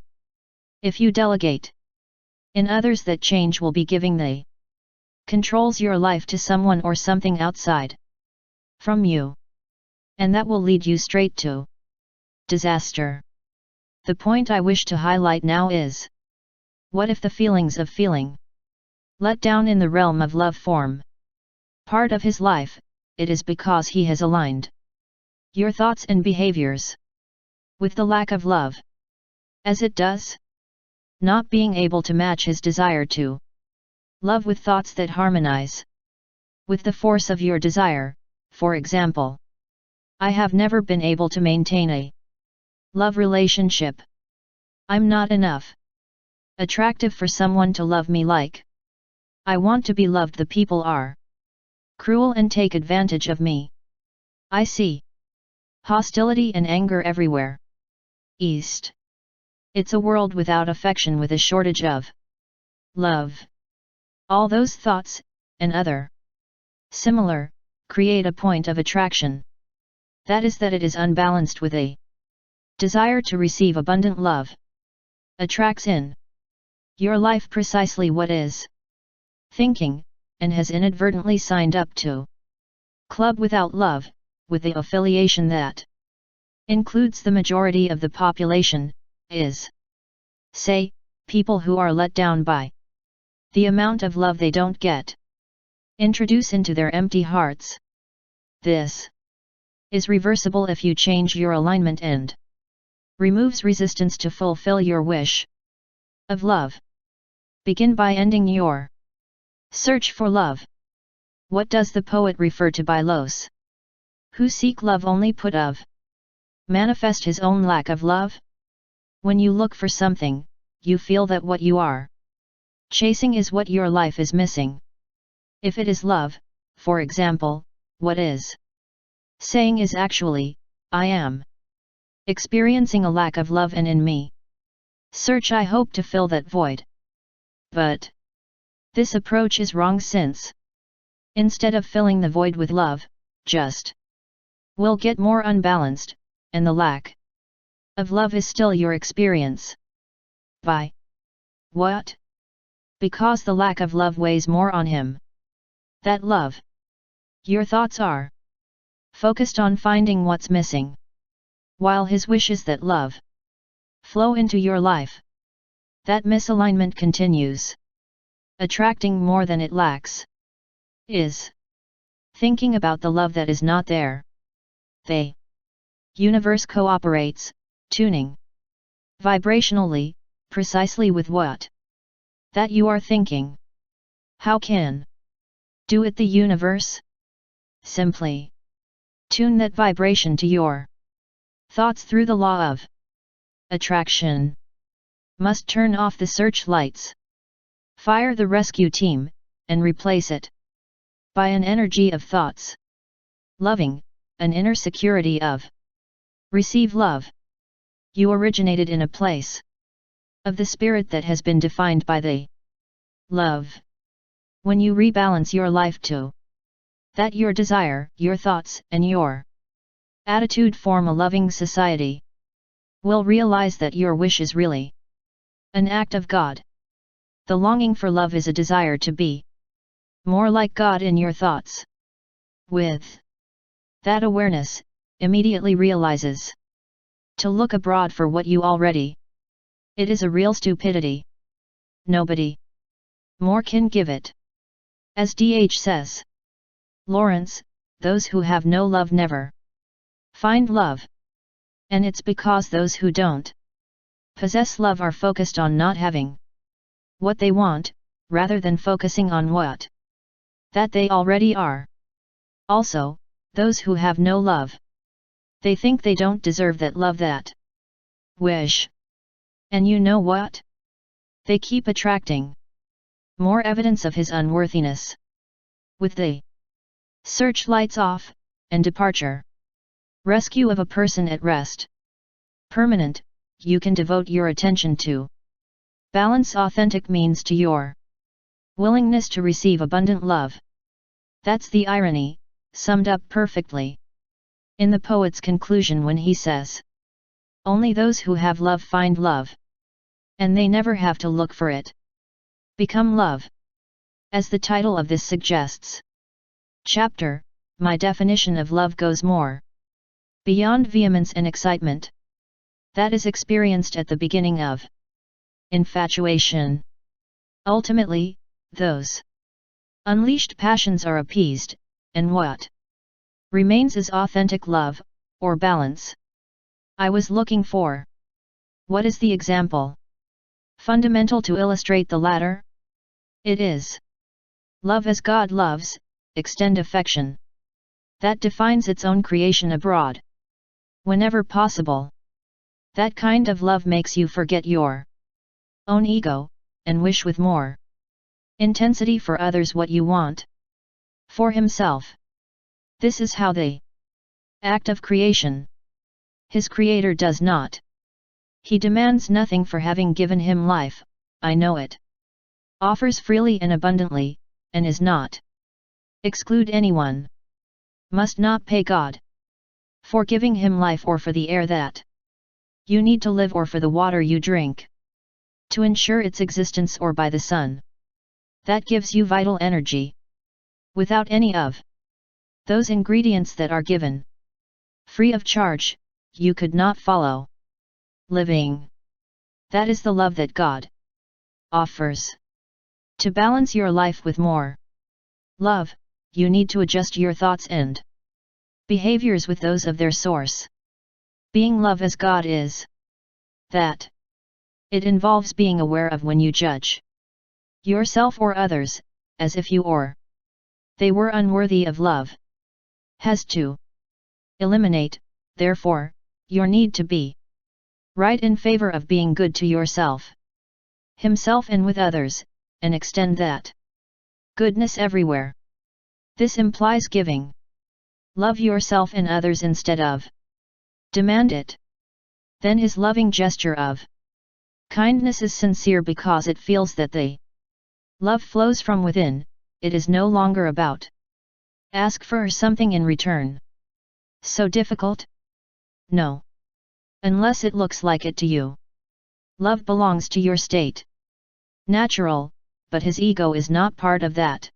If you delegate in others, that change will be giving the controls your life to someone or something outside from you. And that will lead you straight to disaster. The point I wish to highlight now is, what if the feelings of feeling let down in the realm of love form part of his life? It is because he has aligned your thoughts and behaviors with the lack of love. As it does, not being able to match his desire to love with thoughts that harmonize with the force of your desire. For example, I have never been able to maintain a love relationship. I'm not enough attractive for someone to love me like I want to be loved. The people are cruel and take advantage of me. I see hostility and anger everywhere. East. It's a world without affection, with a shortage of love. All those thoughts, and other similar, create a point of attraction. That is that it is unbalanced with a desire to receive abundant love. Attracts in your life precisely what is thinking, and has inadvertently signed up to club without love, with the affiliation that includes the majority of the population, is, say, people who are let down by the amount of love they don't get introduce into their empty hearts. This is reversible if you change your alignment and removes resistance to fulfill your wish of love. Begin by ending your search for love. What does the poet refer to by los who seek love only put of manifest his own lack of love? When you look for something, you feel that what you are chasing is what your life is missing. If it is love, for example, what is saying is actually, I am experiencing a lack of love, and in me search I hope to fill that void. But this approach is wrong, since instead of filling the void with love, just will get more unbalanced, and the lack of love is still your experience. By what? Because the lack of love weighs more on him. That love. Your thoughts are focused on finding what's missing, while his wish is that love flow into your life. That misalignment continues, attracting more than it lacks. Is thinking about the love that is not there. The universe cooperates, tuning vibrationally, precisely with what that you are thinking. How can do it the universe? Simply tune that vibration to your thoughts through the law of attraction. Must turn off the searchlights, fire the rescue team, and replace it by an energy of thoughts loving, an inner security of receive love. You originated in a place of the spirit that has been defined by the love. When you rebalance your life to that, your desire, your thoughts, and your attitude form a loving society, will realize that your wish is really an act of God. The longing for love is a desire to be more like God in your thoughts. With that awareness, immediately realizes to look abroad for what you already. It is a real stupidity. Nobody more can give it. As D.H. says, Lawrence, those who have no love never find love. And it's because those who don't possess love are focused on not having what they want, rather than focusing on what that they already are. Also, those who have no love, they think they don't deserve that love, that wish. And you know what? They keep attracting more evidence of his unworthiness. With the searchlights off, and departure, rescue of a person at rest, permanent, you can devote your attention to balance authentic means to your willingness to receive abundant love. That's the irony, summed up perfectly in the poet's conclusion when he says, only those who have love find love, and they never have to look for it. Become love. As the title of this suggests, chapter, my definition of love goes more beyond vehemence and excitement that is experienced at the beginning of infatuation. Ultimately, those unleashed passions are appeased, and what remains is authentic love, or balance. I was looking for what is the example fundamental to illustrate the latter? It is love as God loves, extend affection that defines its own creation abroad. Whenever possible, that kind of love makes you forget your own ego, and wish with more intensity for others what you want for himself. This is how the act of creation. His creator does not. He demands nothing for having given him life, I know it. Offers freely and abundantly, and is not. Exclude anyone. Must not pay God for giving him life or for the air that you need to live or for the water you drink to ensure its existence or by the sun that gives you vital energy. Without any of those ingredients that are given free of charge, you could not follow living. That is the love that God offers. To balance your life with more love, you need to adjust your thoughts and behaviors with those of their source. Being love as God is. That it involves being aware of when you judge yourself or others, as if you or they were unworthy of love. Has to eliminate, therefore, your need to be right in favor of being good to yourself, himself and with others, and extend that goodness everywhere. This implies giving love yourself and others instead of demand it. Then his loving gesture of kindness is sincere because it feels that the love flows from within. It is no longer about ask for something in return. So difficult? No. Unless it looks like it to you. Love belongs to your state. Natural, but his ego is not part of that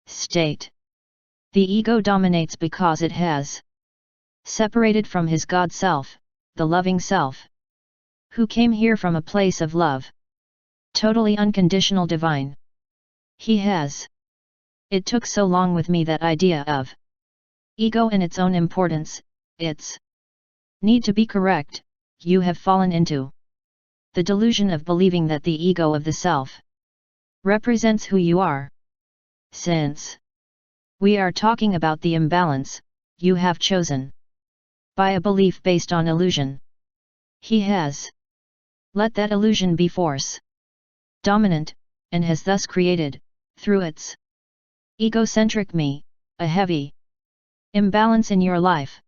state. The ego dominates because it has separated from his God self, the loving self, who came here from a place of love. Totally unconditional divine. He has. It took so long with me that idea of ego and its own importance, its need to be correct, you have fallen into the delusion of believing that the ego of the self represents who you are. Since we are talking about the imbalance you have chosen by a belief based on illusion, he has let that illusion be force dominant, and has thus created, through its egocentric me, a heavy imbalance in your life.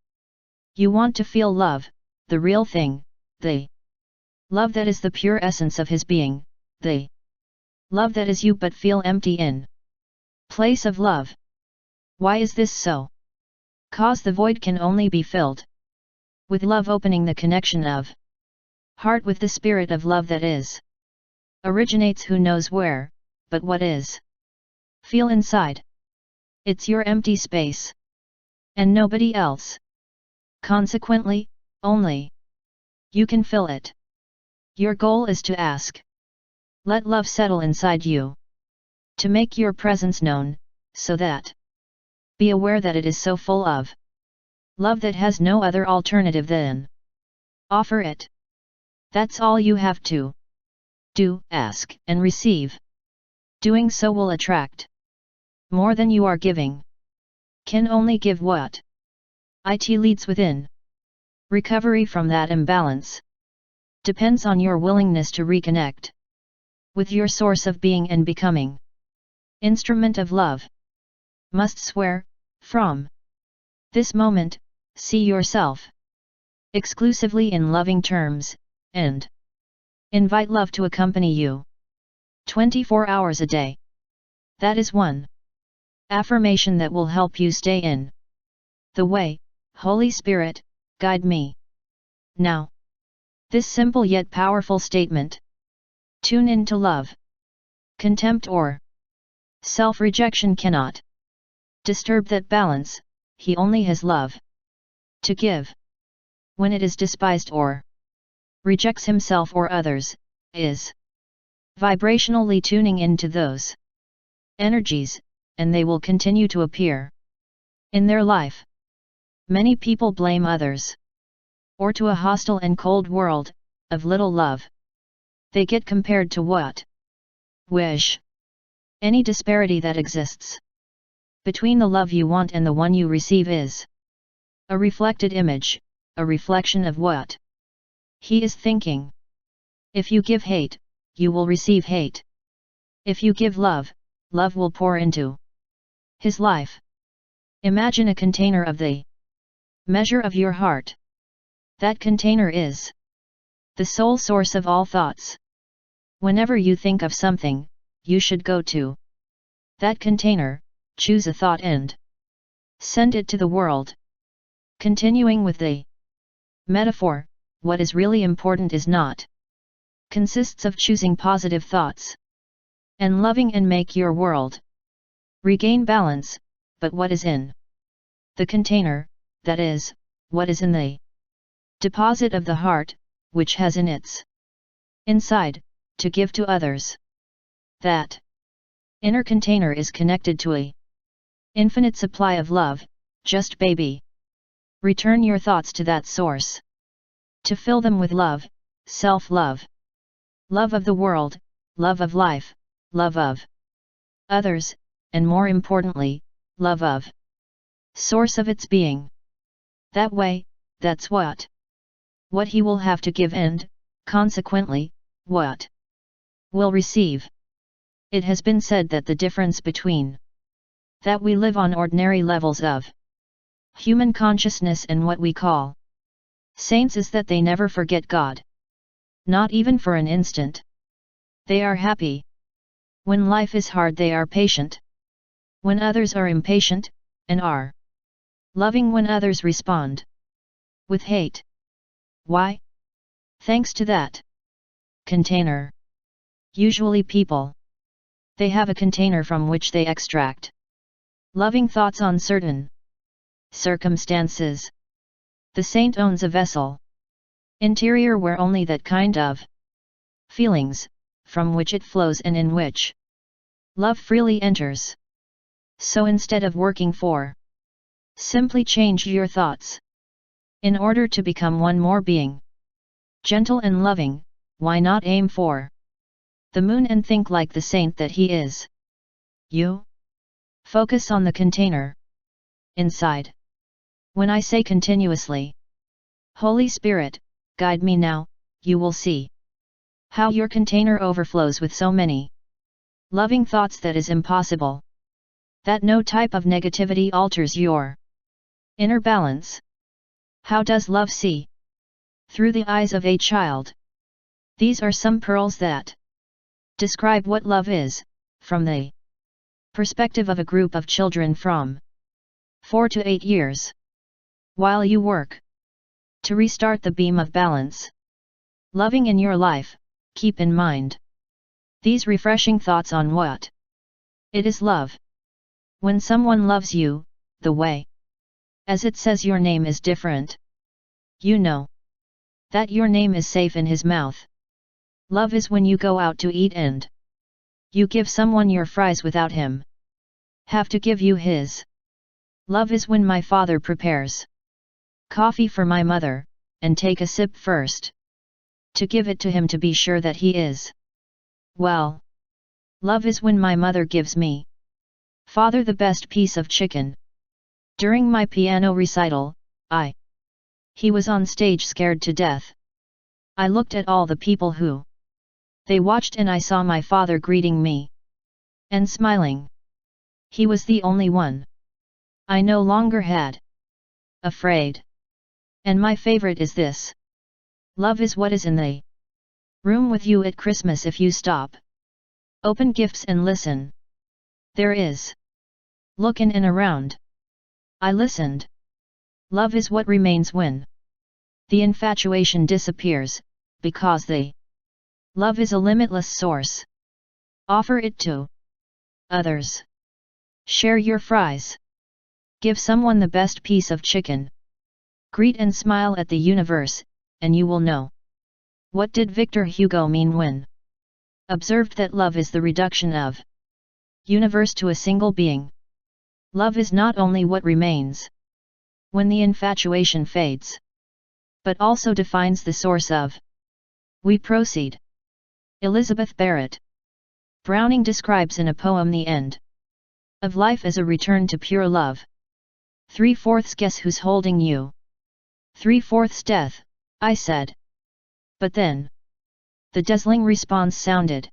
You want to feel love, the real thing, the love that is the pure essence of his being, the love that is you but feel empty in place of love. Why is this so? Cause the void can only be filled with love, opening the connection of heart with the spirit of love that is originates who knows where, but what is. Feel inside. It's your empty space. And nobody else. Consequently, only you can fill it. Your goal is to ask. Let love settle inside you. To make your presence known, so that be aware that it is so full of love that has no other alternative than offer it. That's all you have to do, ask and receive. Doing so will attract more than you are giving. Can only give what it leads within. Recovery from that imbalance depends on your willingness to reconnect with your source of being and becoming instrument of love. Must swear, from this moment, see yourself exclusively in loving terms, and invite love to accompany you 24 hours a day. That is one affirmation that will help you stay in the way. Holy Spirit, guide me. Now, this simple yet powerful statement. Tune in to love. Contempt or self-rejection cannot disturb that balance. He only has love to give. When it is despised or rejects himself or others, is vibrationally tuning into those energies, and they will continue to appear in their life. Many people blame others, or to a hostile and cold world of little love. They get compared to what? Wish. Any disparity that exists between the love you want and the one you receive is a reflected image, a reflection of what he is thinking. If you give hate, you will receive hate. If you give love, love will pour into his life. Imagine a container of the Measure of your heart. That container is the sole source of all thoughts. Whenever you think of something, you should go to that container, choose a thought and send it to the world. Continuing with the metaphor, what is really important is not consists of choosing positive thoughts and loving and make your world regain balance, but what is in the container, that is, what is in the deposit of the heart, which has in its inside, to give to others. That inner container is connected to a infinite supply of love, just baby. Return your thoughts to that source. To fill them with love, self-love. Love of the world, love of life, love of others, and more importantly, love of source of its being. That way, that's what he will have to give and, consequently, what will receive. It has been said that the difference between that we live on ordinary levels of human consciousness and what we call saints is that they never forget God. Not even for an instant. They are happy. When life is hard they are patient. When others are impatient, and are loving when others respond with hate. Why? Thanks to that container. Usually people. They have a container from which they extract loving thoughts on certain circumstances. The saint owns a vessel interior where only that kind of feelings, from which it flows and in which love freely enters. So instead of working for, simply change your thoughts. In order to become one more being, gentle and loving, why not aim for the moon and think like the saint that he is? You focus on the container inside. When I say continuously, Holy Spirit, guide me now, you will see how your container overflows with so many loving thoughts that is impossible. That no type of negativity alters your inner balance. How does love see? Through the eyes of a child. These are some pearls that describe what love is, from the perspective of a group of children from 4 to 8 years. While you work to restart the beam of balance, loving in your life, keep in mind these refreshing thoughts on what it is love. When someone loves you, the way as it says your name is different. You know that your name is safe in his mouth. Love is when you go out to eat and you give someone your fries without him have to give you his. Love is when my father prepares coffee for my mother, and take a sip first to give it to him to be sure that he is well. Love is when my mother gives me father the best piece of chicken. During my piano recital, he was on stage scared to death. I looked at all the people who they watched and I saw my father greeting me and smiling. He was the only one I no longer had afraid. And my favorite is this. Love is what is in the room with you at Christmas if you stop, open gifts and listen. There is look in and around. I listened. Love is what remains when the infatuation disappears, because the love is a limitless source. Offer it to others. Share your fries. Give someone the best piece of chicken. Greet and smile at the universe, and you will know. What did Victor Hugo mean when observed that love is the reduction of universe to a single being? Love is not only what remains when the infatuation fades, but also defines the source of. We proceed. Elizabeth Barrett. Browning describes in a poem the end of life as a return to pure love. 3/4 guess who's holding you? 3/4 death, I said. But then the dazzling response sounded.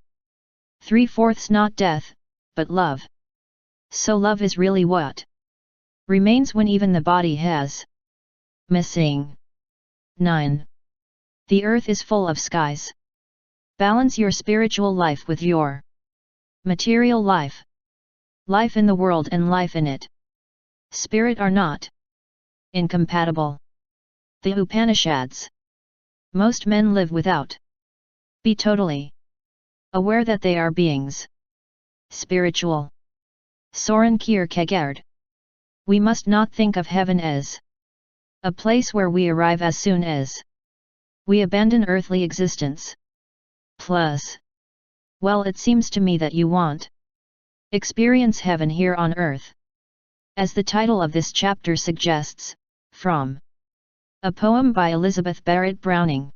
3/4 not death, but love. So love is really what remains when even the body has Missing. 9. The earth is full of skies. Balance your spiritual life with your material life. Life in the world and life in it. Spirit are not incompatible. The Upanishads. Most men live without. Be totally aware that they are beings. Spiritual. Soren Kierkegaard. We must not think of heaven as a place where we arrive as soon as we abandon earthly existence. Plus, well, it seems to me that you want experience heaven here on earth. As the title of this chapter suggests, from a poem by Elizabeth Barrett Browning.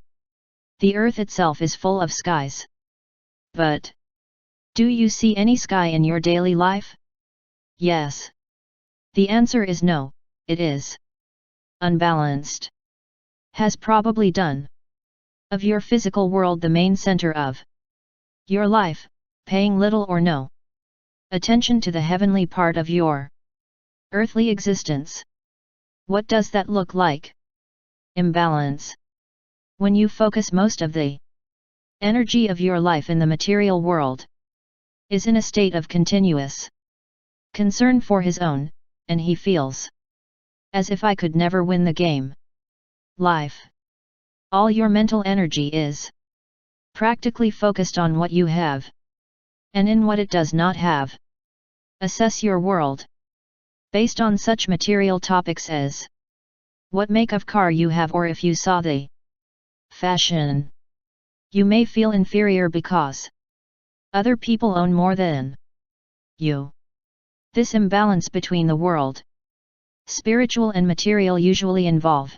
The earth itself is full of skies. But do you see any sky in your daily life? Yes. The answer is no, it is unbalanced. Has probably done of your physical world the main center of your life, paying little or no attention to the heavenly part of your earthly existence. What does that look like? Imbalance. When you focus most of the energy of your life in the material world, is in a state of continuous concern for his own, and he feels as if I could never win the game. Life. All your mental energy is practically focused on what you have, and in what it does not have. Assess your world based on such material topics as what make of car you have, or if you saw the fashion. You may feel inferior because other people own more than you. This imbalance between the world, spiritual and material, usually involve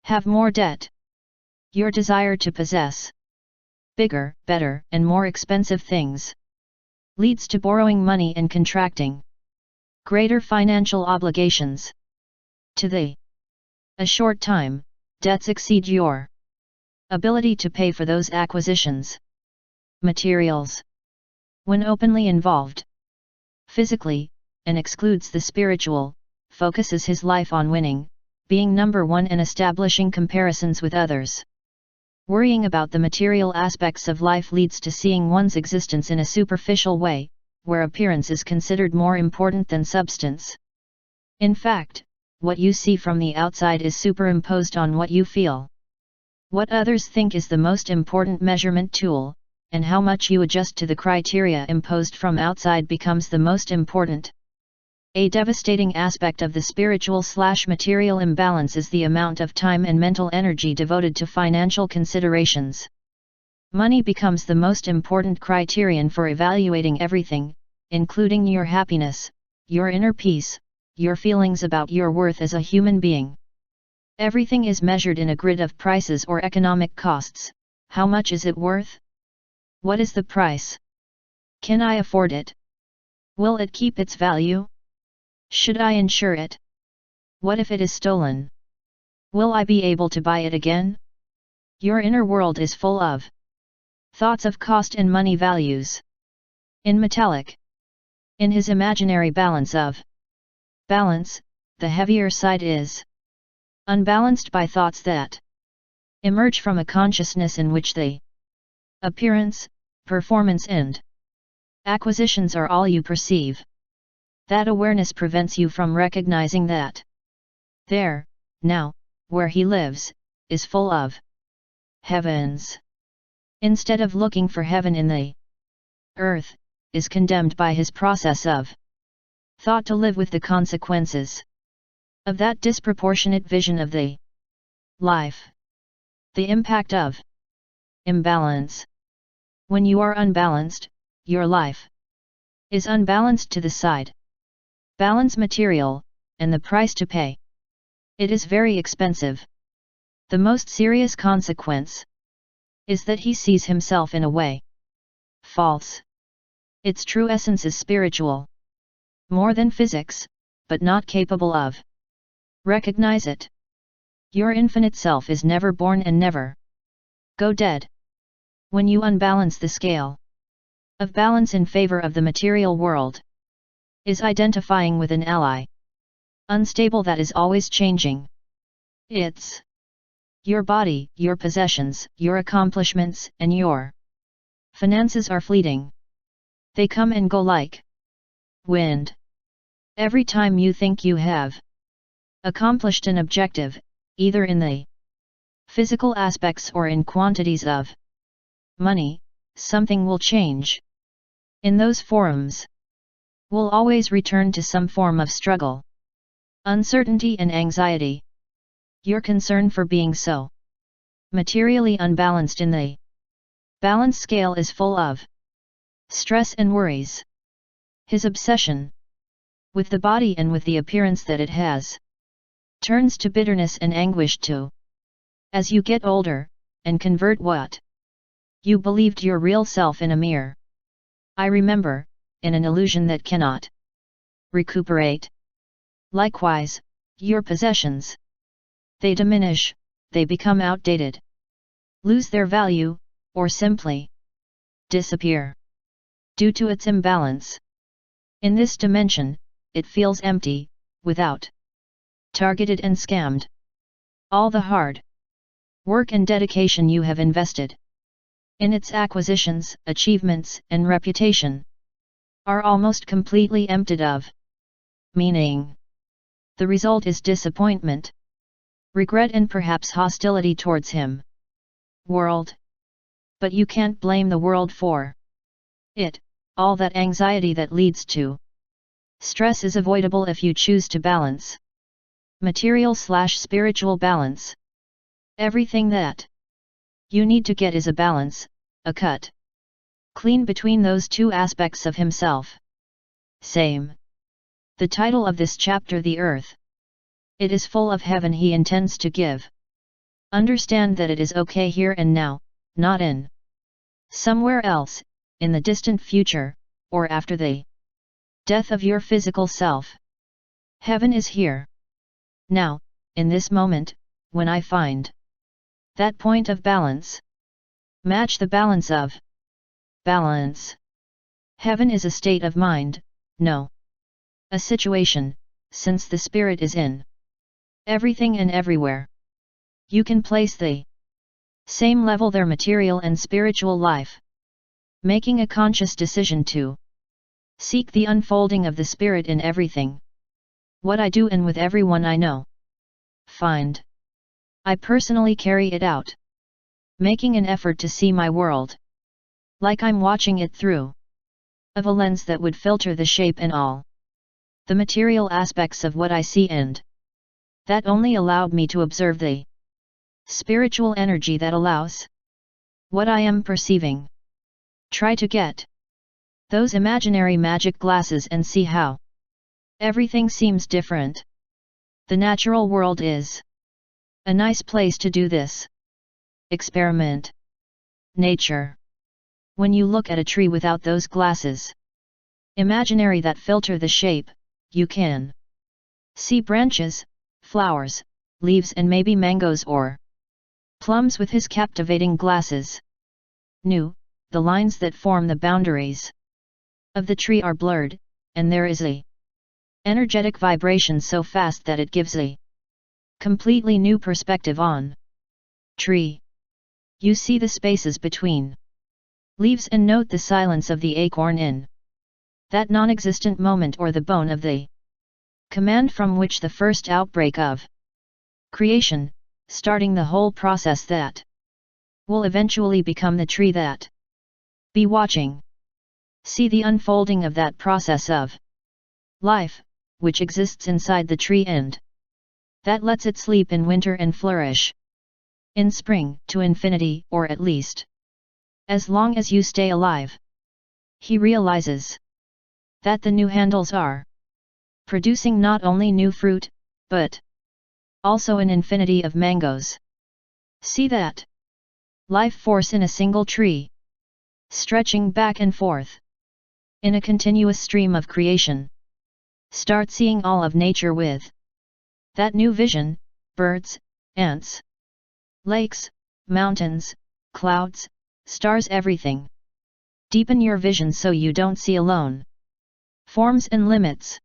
have more debt. Your desire to possess bigger, better, and more expensive things leads to borrowing money and contracting greater financial obligations. To a short time, debts exceed your ability to pay for those acquisitions. Materials. When openly involved physically, and excludes the spiritual, focuses his life on winning, being number one, and establishing comparisons with others. Worrying about the material aspects of life leads to seeing one's existence in a superficial way, where appearance is considered more important than substance. In fact, what you see from the outside is superimposed on what you feel. What others think is the most important measurement tool, and how much you adjust to the criteria imposed from outside becomes the most important. A devastating aspect of the spiritual/material imbalance is the amount of time and mental energy devoted to financial considerations. Money becomes the most important criterion for evaluating everything, including your happiness, your inner peace, your feelings about your worth as a human being. Everything is measured in a grid of prices or economic costs. How much is it worth? What is the price? Can I afford it? Will it keep its value? Should I insure it? What if it is stolen? Will I be able to buy it again? Your inner world is full of thoughts of cost and money values. In metallic. In his imaginary balance of balance, the heavier side is unbalanced by thoughts that emerge from a consciousness in which the appearance, performance, and acquisitions are all you perceive. That awareness prevents you from recognizing that there, now, where he lives, is full of heavens. Instead of looking for heaven in the earth, is condemned by his process of thought to live with the consequences of that disproportionate vision of the life. The impact of imbalance. When you are unbalanced, your life is unbalanced to the side. Balance material, and the price to pay. It is very expensive. The most serious consequence is that he sees himself in a way false. Its true essence is spiritual. More than physics, but not capable of recognize it. Your infinite self is never born and never go dead. When you unbalance the scale of balance in favor of the material world, is identifying with an ally unstable that is always changing. It's your body, your possessions, your accomplishments, and your finances are fleeting. They come and go like wind. Every time you think you have accomplished an objective, either in the physical aspects or in quantities of money, something will change. In those forums, we'll always return to some form of struggle, uncertainty and anxiety. Your concern for being so materially unbalanced in the balance scale is full of stress and worries. His obsession with the body and with the appearance that it has turns to bitterness and anguish too. As you get older, and convert what you believed your real self in a mere I remember, in an illusion that cannot recuperate. Likewise, your possessions. They diminish, they become outdated, lose their value, or simply disappear due to its imbalance. In this dimension, it feels empty, without targeted and scammed. All the hard work and dedication you have invested in its acquisitions, achievements, and reputation are almost completely emptied of meaning. The result is disappointment, regret, and perhaps hostility towards him. World. But you can't blame the world for it. All that anxiety that leads to stress is avoidable if you choose to balance. Material/spiritual balance. Everything that you need to get is a balance, a cut clean between those two aspects of himself. Same. The title of this chapter, The Earth. It is full of heaven he intends to give. Understand that it is okay here and now, not in somewhere else, in the distant future, or after the death of your physical self. Heaven is here. Now, in this moment, when I find that point of balance. Match the balance of balance. Heaven is a state of mind, no a situation, since the spirit is in everything and everywhere. You can place the same level their material and spiritual life. Making a conscious decision to seek the unfolding of the spirit in everything. What I do and with everyone I know. Find. I personally carry it out. Making an effort to see my world like I'm watching it through of a lens that would filter the shape and all the material aspects of what I see, and that only allowed me to observe the spiritual energy that allows what I am perceiving. Try to get those imaginary magic glasses and see how everything seems different. The natural world is a nice place to do this experiment. Nature. When you look at a tree without those glasses, imaginary that filter the shape, you can see branches, flowers, leaves, and maybe mangoes or plums with his captivating glasses. The lines that form the boundaries of the tree are blurred, and there is a energetic vibration so fast that it gives a completely new perspective on tree. You see the spaces between leaves and note the silence of the acorn in that non-existent moment, or the bone of the command from which the first outbreak of creation, starting the whole process that will eventually become the tree that be watching. See the unfolding of that process of life, which exists inside the tree and that lets it sleep in winter and flourish in spring, to infinity, or at least as long as you stay alive. He realizes that the new handles are producing not only new fruit, but also an infinity of mangoes. See that life force in a single tree, stretching back and forth in a continuous stream of creation. Start seeing all of nature with that new vision: birds, ants, lakes, mountains, clouds, stars, everything. Deepen your vision so you don't see alone forms and limits.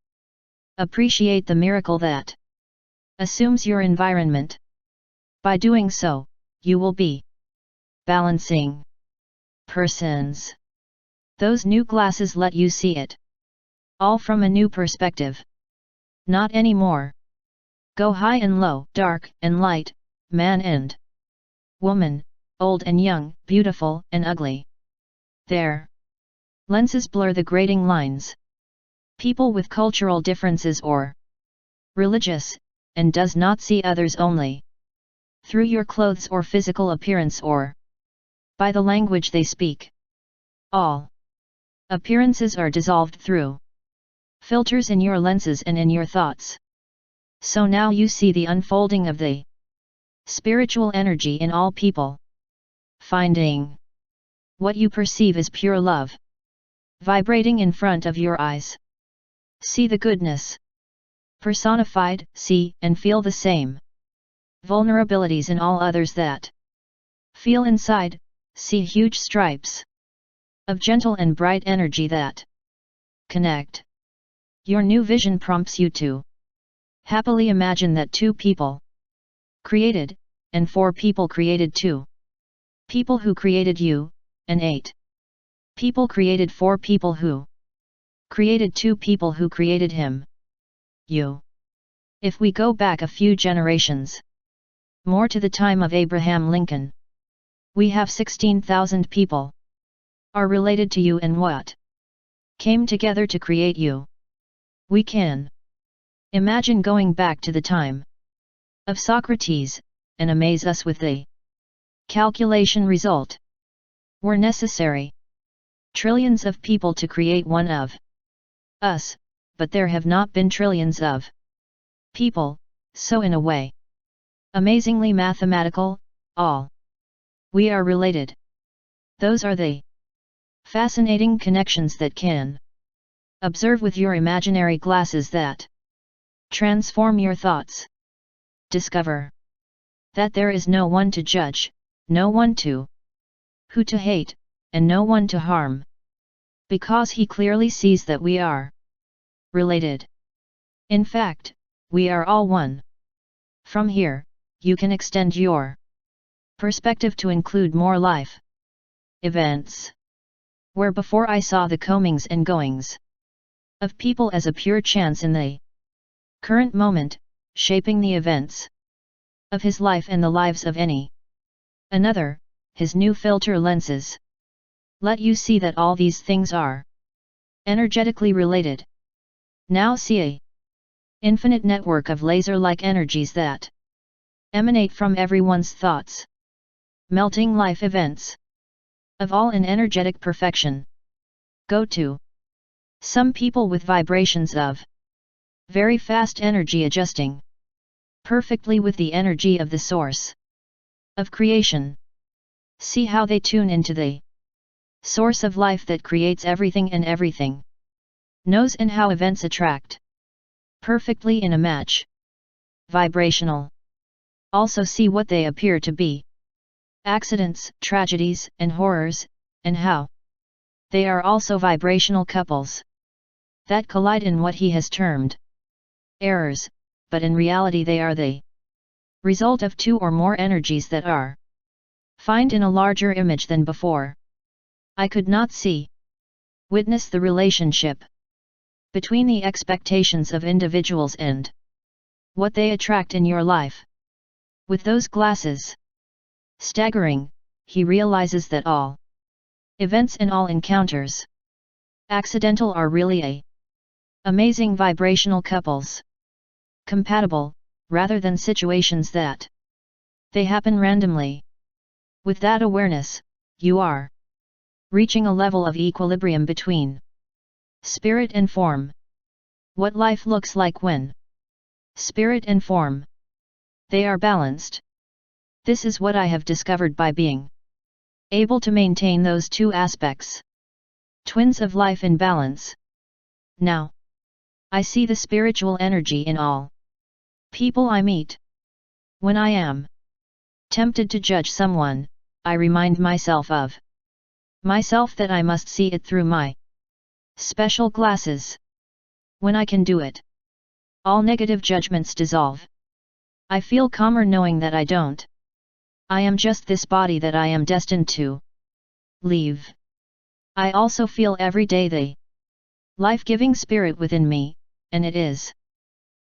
Appreciate the miracle that assumes your environment. By doing so, you will be balancing persons. Those new glasses let you see it all from a new perspective. Not anymore. Go high and low, dark and light, man and woman, old and young, beautiful and ugly. Their lenses blur the grating lines. People with cultural differences or religious, and does not see others only through your clothes or physical appearance or by the language they speak. All appearances are dissolved through filters in your lenses and in your thoughts. So now you see the unfolding of the spiritual energy in all people. Finding what you perceive is pure love vibrating in front of your eyes. See the goodness personified, see and feel the same vulnerabilities in all others that feel inside. See huge stripes of gentle and bright energy that connect. Your new vision prompts you to happily imagine that 2 people created, and 4 people created 2 people who created you, and 8 people created 4 people who created 2 people who created him. You. If we go back a few generations more to the time of Abraham Lincoln, we have 16,000 people are related to you and what came together to create you. We can imagine going back to the time of Socrates, and amaze us with the calculation result. Were necessary trillions of people to create one of us, but there have not been trillions of people, so in a way, amazingly mathematical, all we are related. Those are the fascinating connections that can observe with your imaginary glasses that transform your thoughts. Discover that there is no one to judge, no one to who to hate, and no one to harm, because he clearly sees that we are related. In fact, we are all one. From here, you can extend your perspective to include more life events, where before I saw the comings and goings of people as a pure chance in the current moment, shaping the events of his life and the lives of any another. His new filter lenses let you see that all these things are energetically related. Now see a infinite network of laser-like energies that emanate from everyone's thoughts, melting life events of all in energetic perfection. Go to some people with vibrations of very fast energy adjusting perfectly with the energy of the source of creation. See how they tune into the source of life that creates everything and everything knows, and how events attract perfectly in a match. Vibrational. Also see what they appear to be accidents, tragedies, and horrors, and how they are also vibrational couples that collide in what he has termed errors, but in reality they are the result of 2 or more energies that are find in a larger image than before. I could not see, witness the relationship between the expectations of individuals and what they attract in your life. With those glasses, staggering, he realizes that all events and all encounters accidental are really amazing vibrational couples, compatible, rather than situations that they happen randomly. With that awareness, you are reaching a level of equilibrium between spirit and form. What life looks like when spirit and form they are balanced. This is what I have discovered by being able to maintain those 2 aspects, twins of life in balance. Now, I see the spiritual energy in all people I meet. When I am tempted to judge someone, I remind myself of myself that I must see it through my special glasses. When I can do it, all negative judgments dissolve. I feel calmer knowing that I don't I am just this body that I am destined to leave. I also feel every day the life-giving spirit within me, and it is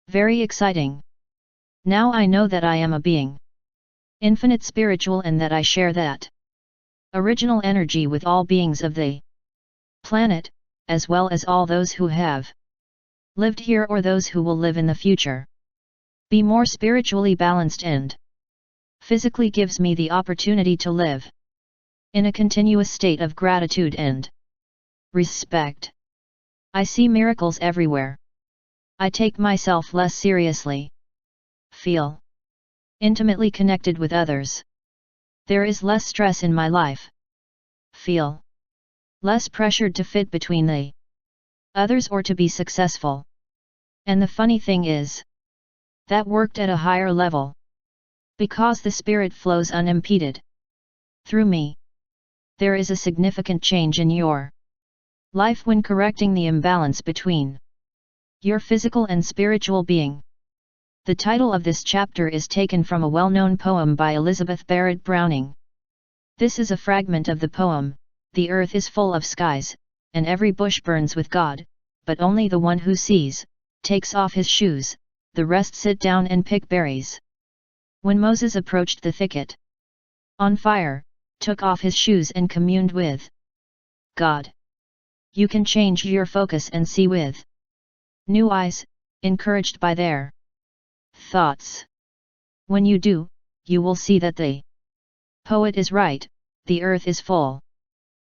very exciting. Now I know that I am a being infinite spiritual and that I share that original energy with all beings of the planet, as well as all those who have lived here or those who will live in the future. Be more spiritually balanced and physically gives me the opportunity to live in a continuous state of gratitude and respect. I see miracles everywhere. I take myself less seriously. Feel intimately connected with others. There is less stress in my life. Feel less pressured to fit between the others or to be successful. And the funny thing is, that worked at a higher level. Because the spirit flows unimpeded through me. There is a significant change in your life when correcting the imbalance between your physical and spiritual being. The title of this chapter is taken from a well-known poem by Elizabeth Barrett Browning. This is a fragment of the poem, "The earth is full of skies, and every bush burns with God, but only the one who sees, takes off his shoes, the rest sit down and pick berries." When Moses approached the thicket on fire, took off his shoes and communed with God. You can change your focus and see with new eyes, encouraged by their thoughts. When you do, you will see that the poet is right, the earth is full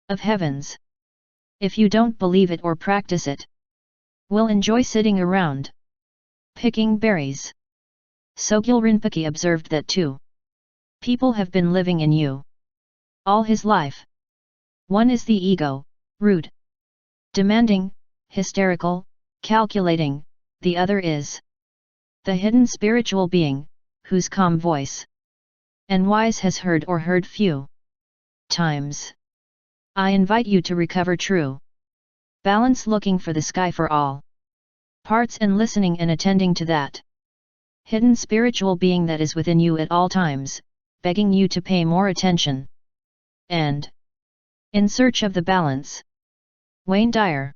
of heavens. If you don't believe it or practice it, will enjoy sitting around picking berries. Sogyal Rinpoche observed that two people have been living in you all his life. One is the ego, rude, demanding, hysterical, calculating, the other is the hidden spiritual being, whose calm voice and wise has heard or heard few times. I invite you to recover true balance, looking for the sky for all parts and listening and attending to that hidden spiritual being that is within you at all times, begging you to pay more attention. And in search of the balance. Wayne Dyer.